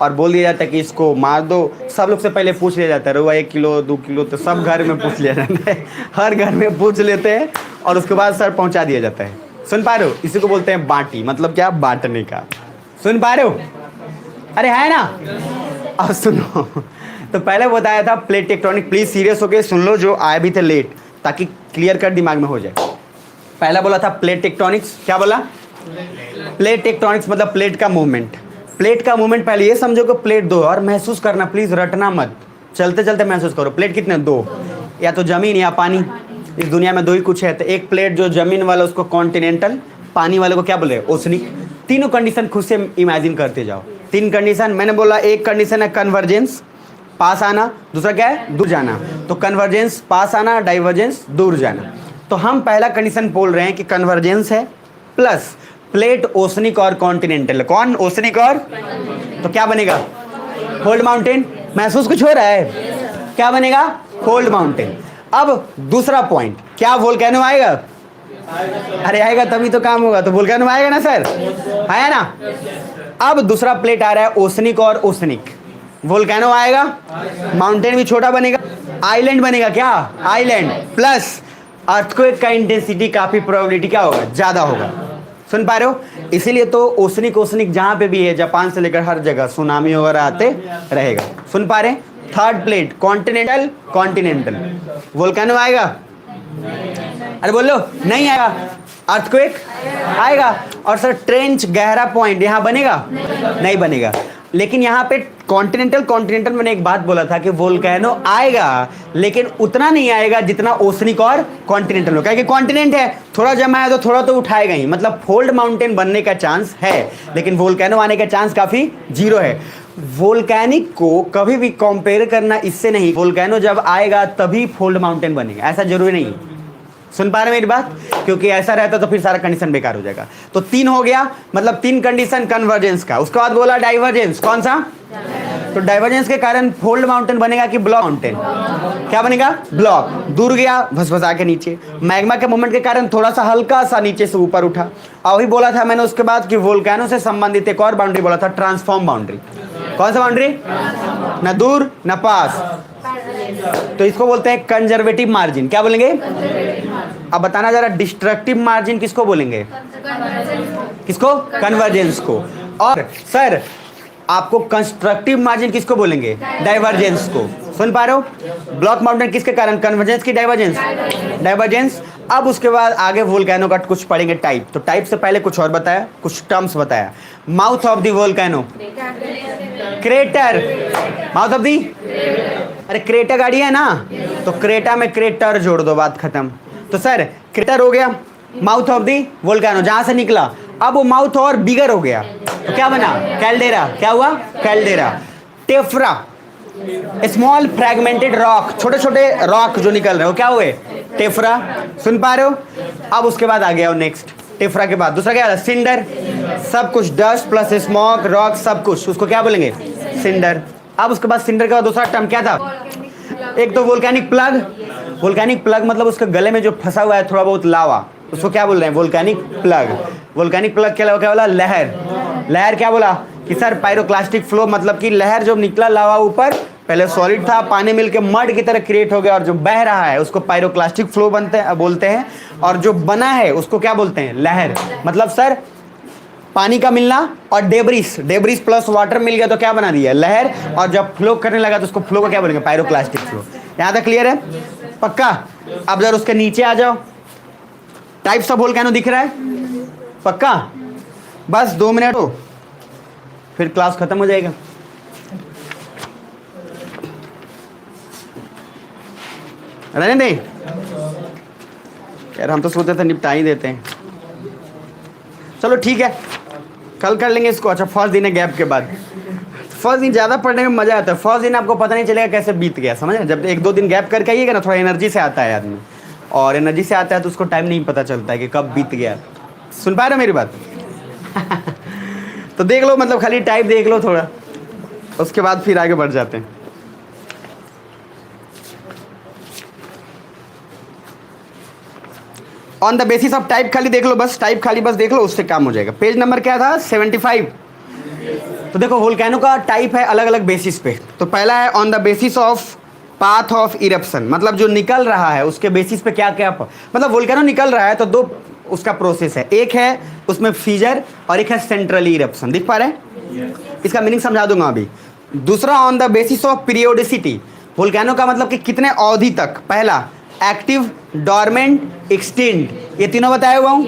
और बोल दिया जाता है कि इसको मार दो, सब लोग से पहले पूछ लिया जाता है, रुआ 1 किलो 2 किलो, तो सब घर में पूछ लिया जाता है, हर घर में पूछ लेते हैं और उसके बाद सर पहुंचा दिया जाता है। सुन पा रहे हो, इसी को बोलते हैं बाटी, मतलब क्या, बांटने का। सुन पा रहे हो, अरे है ना। अब सुनो, तो पहले बताया था प्लेट टेक्टोनिक, प्लीज सीरियस होके सुन लो जो आए भी थे लेट, ताकि क्लियर कट दिमाग में हो जाए। पहला बोला था प्लेट टेक्टोनिक्स, क्या बोला, प्लेट टेक्टोनिक्स मतलब प्लेट का मूवमेंट। प्लेट का मूवमेंट पहले ये समझो कि प्लेट 2, और महसूस करना प्लीज, रटना मत, चलते चलते महसूस करो। प्लेट कितने, 2, या तो जमीन या पानी, इस दुनिया में 2 ही कुछ है। तो एक प्लेट जो जमीन वाला उसको कॉन्टिनेंटल, पानी वाले को क्या बोले, ओसनिक। तीनों कंडीशन खुद से इमेजिन करते जाओ। 3 कंडीशन मैंने बोला, एक कंडीशन है कन्वर्जेंस, पास आना, दूसरा क्या है, दूर जाना। तो कन्वर्जेंस पास आना, डाइवर्जेंस दूर जाना। तो हम पहला कंडीशन बोल रहे हैं कि कन्वर्जेंस है प्लस प्लेट ओसनिक और कॉन्टिनेंटल। कौन, ओसनिक और, तो क्या बनेगा, फोल्ड माउंटेन। महसूस कुछ हो रहा है, क्या बनेगा, फोल्ड माउंटेन। अब दूसरा पॉइंट, क्या वोल्केनो आएगा, अरे आएगा तभी तो काम होगा, तो वोल्केनो आएगा ना सर, आया ना। अब दूसरा प्लेट आ रहा है ओसनिक और ओसनिक, वोल्केनो आएगा, माउंटेन भी छोटा बनेगा, आइलैंड बनेगा, क्या आइलैंड, प्लस अर्थक्वेक का इंटेंसिटी काफी प्रोबेबिलिटी क्या होगा, ज्यादा होगा। सुन पा रहे हो, इसीलिए तो ओसनिक ओसनिक जहां पे भी है, जापान से लेकर हर जगह सुनामी वगैरह आते रहेगा। सुन पा रहे। Third plate continental, continental, volcano आएगा, अरे बोलो नहीं आएगा, अर्थक्वेक आएगा। और सर ट्रेंच, गहरा पॉइंट यहाँ बनेगा, नहीं बनेगा। लेकिन यहाँ पे कॉन्टिनेंटल, कॉन्टिनेंटल मैंने एक बात बोला था कि वोल्केनो आएगा, लेकिन उतना नहीं आएगा जितना ओसनिक और कॉन्टिनेंटल हो, क्योंकि कॉन्टिनेंट है, थोड़ा जमा है तो थोड़ा तो उठाएगा ही, मतलब फोल्ड माउंटेन बनने का चांस है, लेकिन वोल्केनो आने का चांस काफी 0 है। वोल्केनिक को कभी भी कंपेयर करना इससे नहीं, वोल्केनो जब आएगा तभी फोल्ड माउंटेन बनेगा, ऐसा जरूरी नहीं। सुन पा रहे मेरी बात, क्योंकि ऐसा रहता तो फिर सारा कंडीशन बेकार हो जाएगा। तो 3 हो गया, मतलब 3 कंडीशन कन्वर्जेंस का। उसके बाद बोला डाइवर्जेंस, कौन सा, तो डाइवर्जेंस के कारण फोल्ड माउंटेन बनेगा कि ब्लॉक माउंटेन, क्या बनेगा, ब्लॉक, दूर गया भसभसा के नीचे। मैग्मा के मूवमेंट के कारण थोड़ा सा हल्का सा नीचे से ऊपर उठा। और वही बोला था मैंने उसके बाद कि वोल्केनो से संबंधित एक और बाउंड्री बोला था, ट्रांसफॉर्म बाउंड्री। कौन सा बाउंड्री, ना दूर ना पास, तो इसको बोलते हैं कंजर्वेटिव मार्जिन। क्या बोलेंगे, अब बताना जरा, डिस्ट्रक्टिव मार्जिन किसको बोलेंगे, किसको, कन्वर्जेंस को। और सर आपको कंस्ट्रक्टिव मार्जिन किसको बोलेंगे, डाइवर्जेंस को। सुन पा रहे हो, ब्लॉक माउंटेन किसके कारण, कन्वर्जेंस की डाइवर्जेंस, डाइवर्जेंस। अब उसके बाद आगे वोल्केनो का कुछ पढ़ेंगे टाइप। तो टाइप से पहले कुछ और बताया, कुछ टर्म्स बताया। Mouth of the volcano, crater. Mouth of the, अरे क्रेटा गाड़ी है ना, तो क्रेटा में क्रेटर जोड़ दो, बात खत्म। तो सर क्रेटर हो गया माउथ ऑफ दी वोल्केनो, जहां से निकला। अब वो माउथ और बिगर हो गया, तो क्या बना? कैल्डेरा। क्या हुआ? Caldera. Tephra, small fragmented rock, छोटे छोटे रॉक जो निकल रहे हो, क्या हुए? टेफ्रा। सुन पा रहे हो? अब उसके बाद आ गया नेक्स्ट, टेफ्रा के बाद दूसरा क्या है? सिंडर। सब कुछ डस्ट प्लस स्मोक रॉक सब कुछ, उसको क्या बोलेंगे? सिंडर। अब उसके बाद सिंडर के बाद दूसरा टर्म क्या था? एक तो वोल्केनिक प्लग। वोल्केनिक प्लग मतलब उसके गले में जो फंसा हुआ है थोड़ा बहुत लावा, उसको क्या बोल रहे हैं? Volcanic plug. वोल्केनिक प्लग के अलावा क्या बोला? लहर। लहर क्या बोला कि सर पायरोक्लास्टिक फ्लो, मतलब कि लहर जो निकला लावा ऊपर, पहले सॉलिड था, पानी मिलके मड की तरह क्रिएट हो गया, और जो बह रहा है उसको पायरोक्लास्टिक फ्लो बोलते हैं, और जो बना है उसको क्या बोलते हैं? लहर। मतलब सर पानी का मिलना और डेब्रिस प्लस वाटर मिल गया तो क्या बना दिया? लहर। और जब फ्लो करने लगा तो उसको फ्लो को क्या बोलेंगे? Pyroclastic flow. यहां तक क्लियर है? पक्का? अब जरा उसके नीचे आ जाओ, टाइप्स ऑफ वोल्केनो दिख रहा है? पक्का? बस 2 मिनट हो, फिर क्लास खत्म हो जाएगा। रहने दें यार, हम तो सोचते थे निपटा ही देते हैं। चलो ठीक है, कल कर लेंगे इसको। अच्छा, फर्स्ट दिन है गैप के बाद। फर्स्ट दिन ज़्यादा पढ़ने में मज़ा आता है। फर्स्ट दिन आपको पता नहीं चलेगा कैसे बीत गया, समझ? जब 1-2 दिन गैप करके आइएगा ना, थोड़ा एनर्जी से आता है आदमी, और एनर्जी से आता है तो उसको टाइम नहीं पता चलता है कि कब बीत गया। सुन पा रहे हो मेरी बात? तो देख लो, मतलब खाली टाइप देख लो थोड़ा, उसके बाद फिर आगे बढ़ जाते हैं। On the basis of type खाली देख लो, बस टाइप खाली बस देख लो, उससे काम हो जाएगा। पेज नंबर क्या था? 75। तो देखो वोल्केनो का टाइप है अलग अलग बेसिस पे। तो पहला है on the basis of path of eruption, मतलब जो निकल रहा है उसके बेसिस पे क्या क्या, मतलब वोल्केनो निकल रहा है तो 2 उसका प्रोसेस है, एक है उसमें फीजर और एक है सेंट्रली इरप्शन। दिख पा रहे हैं? इसका मीनिंग समझा दूंगा अभी। दूसरा on the basis of periodicity, volcano का मतलब कि कितने अवधि तक। पहला एक्टिव, डॉर्मेंट, एक्सटिंक्ट, ये तीनों बताया हुआ हूँ।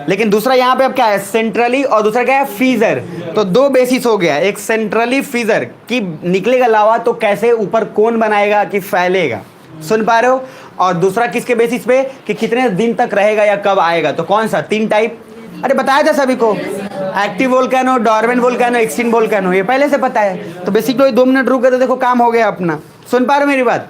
लेकिन दूसरा यहाँ पे अब क्या है? सेंट्रली, और दूसरा क्या है? फीजर। तो 2 बेसिस हो गया, एक सेंट्रली फीजर कि निकलेगा लावा तो कैसे ऊपर कोन बनाएगा कि फैलेगा, सुन पा रहे हो? और दूसरा किसके बेसिस पे कि कितने दिन तक रहेगा या कब आएगा। तो कौन सा? 3 टाइप। अरे बताया था सभी को, active volcano, dormant volcano, extinct volcano, ये पहले से पता है। तो बेसिकली 2 मिनट रुक गए तो देखो काम हो गया अपना। सुन पा रहे हो मेरी बात?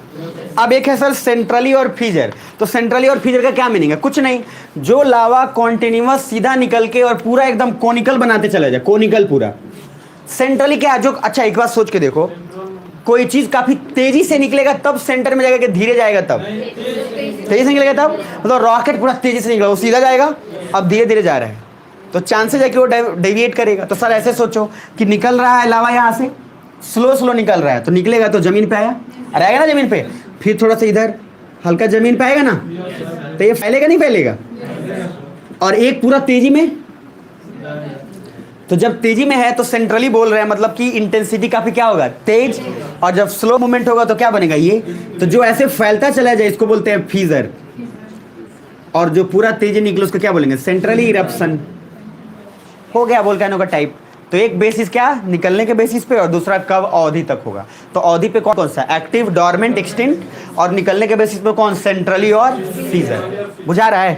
अब एक है सर सेंट्रली और फीजर। तो सेंट्रली और फीजर का क्या मीनिंग है? कुछ नहीं, जो लावा कॉन्टिन्यूअस सीधा निकल के और पूरा एकदम कोनिकल बनाते चला जाए, कोनिकल पूरा। सेंट्रली क्या जो, अच्छा एक बात सोच के देखो, कोई चीज काफी तेजी से निकलेगा तब सेंटर में जाएगा कि धीरे जाएगा तब? तेजी से निकलेगा तब। मतलब रॉकेट पूरा तेजी से निकला, वो सीधा जाएगा, अब धीरे धीरे जा रहा है तो चांसेस है कि वो डेविएट करेगा। तो सर ऐसे सोचो कि निकल रहा है लावा यहाँ से, स्लो निकल रहा है, तो निकलेगा तो जमीन पे आया, रहेगा ना जमीन पे, फिर थोड़ा सा इधर हल्का जमीन पे आएगा ना, तो ये फैलेगा नहीं फैलेगा? और एक पूरा तेजी में, तो जब तेजी में है तो सेंट्रली बोल रहे हैं, मतलब कि इंटेंसिटी काफी क्या होगा? तेज। और जब स्लो मूवमेंट होगा तो क्या बनेगा? ये। तो जो ऐसे फैलता चला जाए इसको बोलते हैं फीजर, और जो पूरा तेजी निकले उसको क्या बोलेंगे? Centrally eruption. हो गया वोल्केनो का टाइप। तो एक बेसिस क्या? निकलने के बेसिस पे, और दूसरा कब अवधि तक होगा। तो अवधि पे कौन सा? एक्टिव, डॉर्मेंट, एक्सटिंक्ट, और निकलने के बेसिस पे कौन? सेंट्रली और फीजर। बुझा रहा है?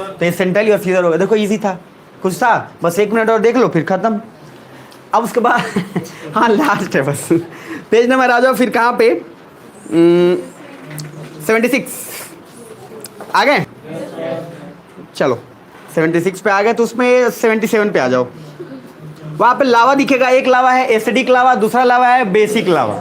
तो ये सेंट्रली और फीजर होगा। देखो इजी था, कुछ था, बस 1 मिनट और देख लो फिर खत्म। अब उसके बाद हाँ लास्ट है बस, पेज नंबर आ जाओ फिर कहाँ पे? 76 आ गए? चलो 76 पे आ गए, तो उसमें 77 पे आ जाओ। वहाँ पे लावा दिखेगा, एक लावा है एसिडिक लावा, दूसरा लावा है बेसिक लावा।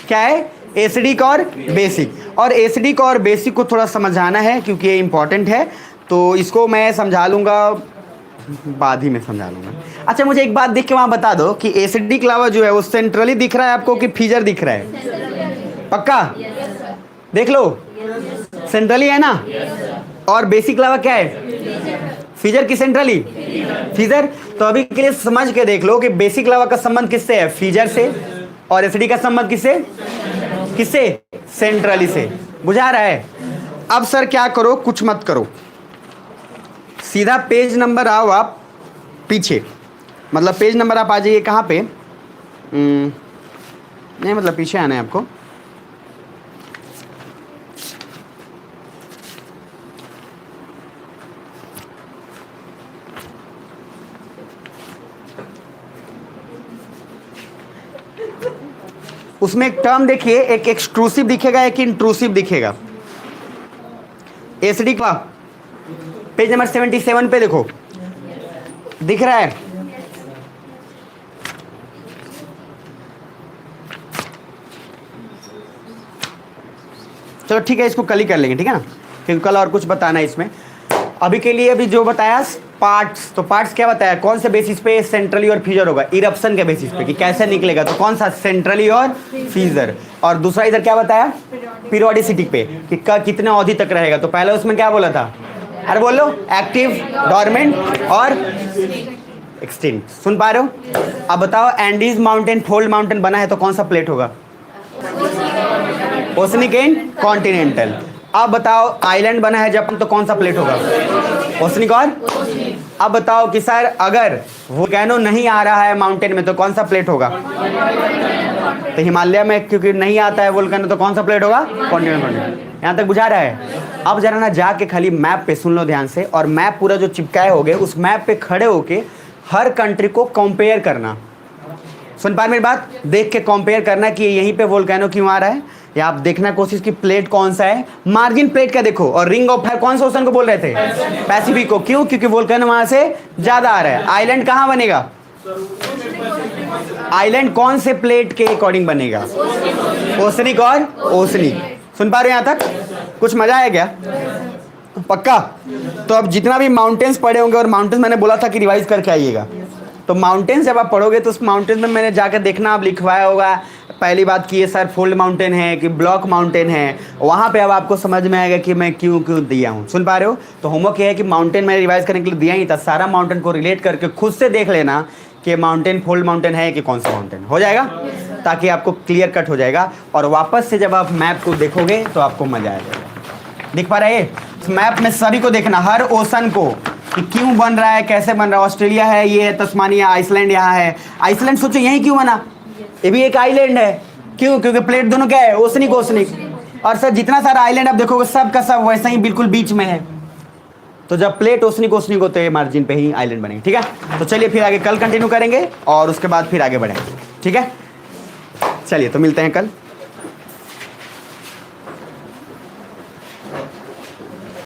क्या है? एसिडिक और बेसिक। और एसिडिक और बेसिक को थोड़ा समझाना है क्योंकि ये इंपॉर्टेंट है, तो इसको मैं समझा लूँगा, बाद ही में समझा लूँगा। अच्छा मुझे एक बात देख के वहाँ बता दो कि एसिडिक लावा जो है वो सेंट्रली दिख रहा है आपको कि फीजर दिख रहा है? पक्का? देख लो, सेंट्रली है ना। और बेसिक लावा क्या है? फीजर की सेंट्रली? फीजर। तो अभी के लिए समझ के देख लो कि बेसिक लावा का संबंध किससे है? फीजर से। और एसिडिक का संबंध किससे? किससे? सेंट्रली से। बुझा रहा है? अब सर क्या करो, कुछ मत करो, सीधा पेज नंबर आओ आप पीछे, मतलब पेज नंबर आप आ जाइए कहाँ पे, नहीं मतलब पीछे आना है आपको। उसमें एक टर्म देखिए, एक एक्सट्रूसिव दिखेगा, एक इंट्रूसिव दिखेगा। एसडी का पेज नंबर 77 पे देखो, दिख रहा है? चलो ठीक है, इसको कल ही कर लेंगे, ठीक है ना, क्योंकि कल और कुछ बताना है इसमें। अभी के लिए अभी जो बताया पार्ट्स, तो पार्ट्स क्या बताया, कौन से बेसिस पे सेंट्रली और फीजर होगा, इरप्शन के बेसिस पे कि कैसे निकलेगा, तो कौन सा, सेंट्रली और फीजर। और दूसरा इधर क्या बताया, पीरियोडिसिटी पे कि कितने अवधि तक रहेगा। तो पहले उसमें क्या बोला था, अरे बोलो, एक्टिव, डोरमेंट और एक्सटिंक्ट। सुन पा रहे हो? अब बताओ, एंडीज माउंटेन फोल्ड माउंटेन बना है तो कौन सा प्लेट होगा, ओशनिक एंड कॉन्टिनेंटल। अब बताओ, आइलैंड बना है जापान तो कौन सा प्लेट होगा, ओशनिक और। अब बताओ कि सर अगर वोल्केनो नहीं आ रहा है माउंटेन में तो कौन सा प्लेट होगा, तो हिमालय में क्योंकि नहीं आता है वोल्केनो तो कौन सा प्लेट होगा, कॉन्टिनेंटल। यहाँ तक बुझा रहा है? अब जरा ना जाके खाली मैप पे सुन लो ध्यान से, और मैप पूरा जो चिपकाए होगे उस मैप पे खड़े होके हर कंट्री को कंपेयर करना। सुन पा मेरी बात, देख के कंपेयर करना कि यहीं पे वोल्केनो क्यों आ रहा है, या आप देखना कोशिश की प्लेट कौन सा है, मार्जिन प्लेट का देखो, और रिंग ऑफ फायर कौन सा ओशन को बोल रहे थे, पैसिफिक को। क्यों? क्योंकि वोल्केनो वहां से ज्यादा आ रहा है। आइलैंड कहां बनेगा, आइलैंड कौन से प्लेट के अकॉर्डिंग बनेगा, ओशनिक और ओशनिक। सुन पा रहे हैं? यहां तक कुछ मजा आया क्या, पक्का? तो अब जितना भी माउंटेन्स पढ़े होंगे, और माउंटेन्स मैंने बोला था कि रिवाइज करके आइएगा, तो माउंटेन्स जब आप पढ़ोगे तो उस माउंटेन में मैंने जाकर देखना आप लिखवाया होगा, पहली बात की ये सर फोल्ड माउंटेन है कि ब्लॉक माउंटेन है, वहाँ पे अब आपको समझ में आएगा कि मैं क्यों दिया हूँ। सुन पा रहे हो? तो होमवर्क ये है कि माउंटेन मैंने रिवाइज करने के लिए दिया ही था, सारा माउंटेन को रिलेट करके खुद से देख लेना कि माउंटेन फोल्ड माउंटेन है कि कौन सा माउंटेन, हो जाएगा, ताकि आपको क्लियर कट हो जाएगा। और वापस से जब आप मैप को देखोगे तो आपको मजा आ जाएगा। दिख पा रहा है? मैप में सभी को देखना, हर ओशन को कि क्यों बन रहा है, कैसे बन रहा है। ऑस्ट्रेलिया है, ये है तस्मानिया, आइसलैंड यहाँ है। आइसलैंड सोचो यही क्यों बना, ये भी एक आइलैंड है। क्यों? क्योंकि प्लेट दोनों क्या है, ओशनिक ओशनिक। और सर जितना सारा आइलैंड आप देखोगे सब का सब वैसा ही बिल्कुल बीच में है। तो जब प्लेट ओशनिक ओशनिक होते हैं मार्जिन पे ही आइलैंड बनेंगे। ठीक है, तो चलिए फिर आगे कल कंटिन्यू करेंगे और उसके बाद फिर आगे बढ़ेंगे। ठीक है, चलिए तो मिलते हैं कल।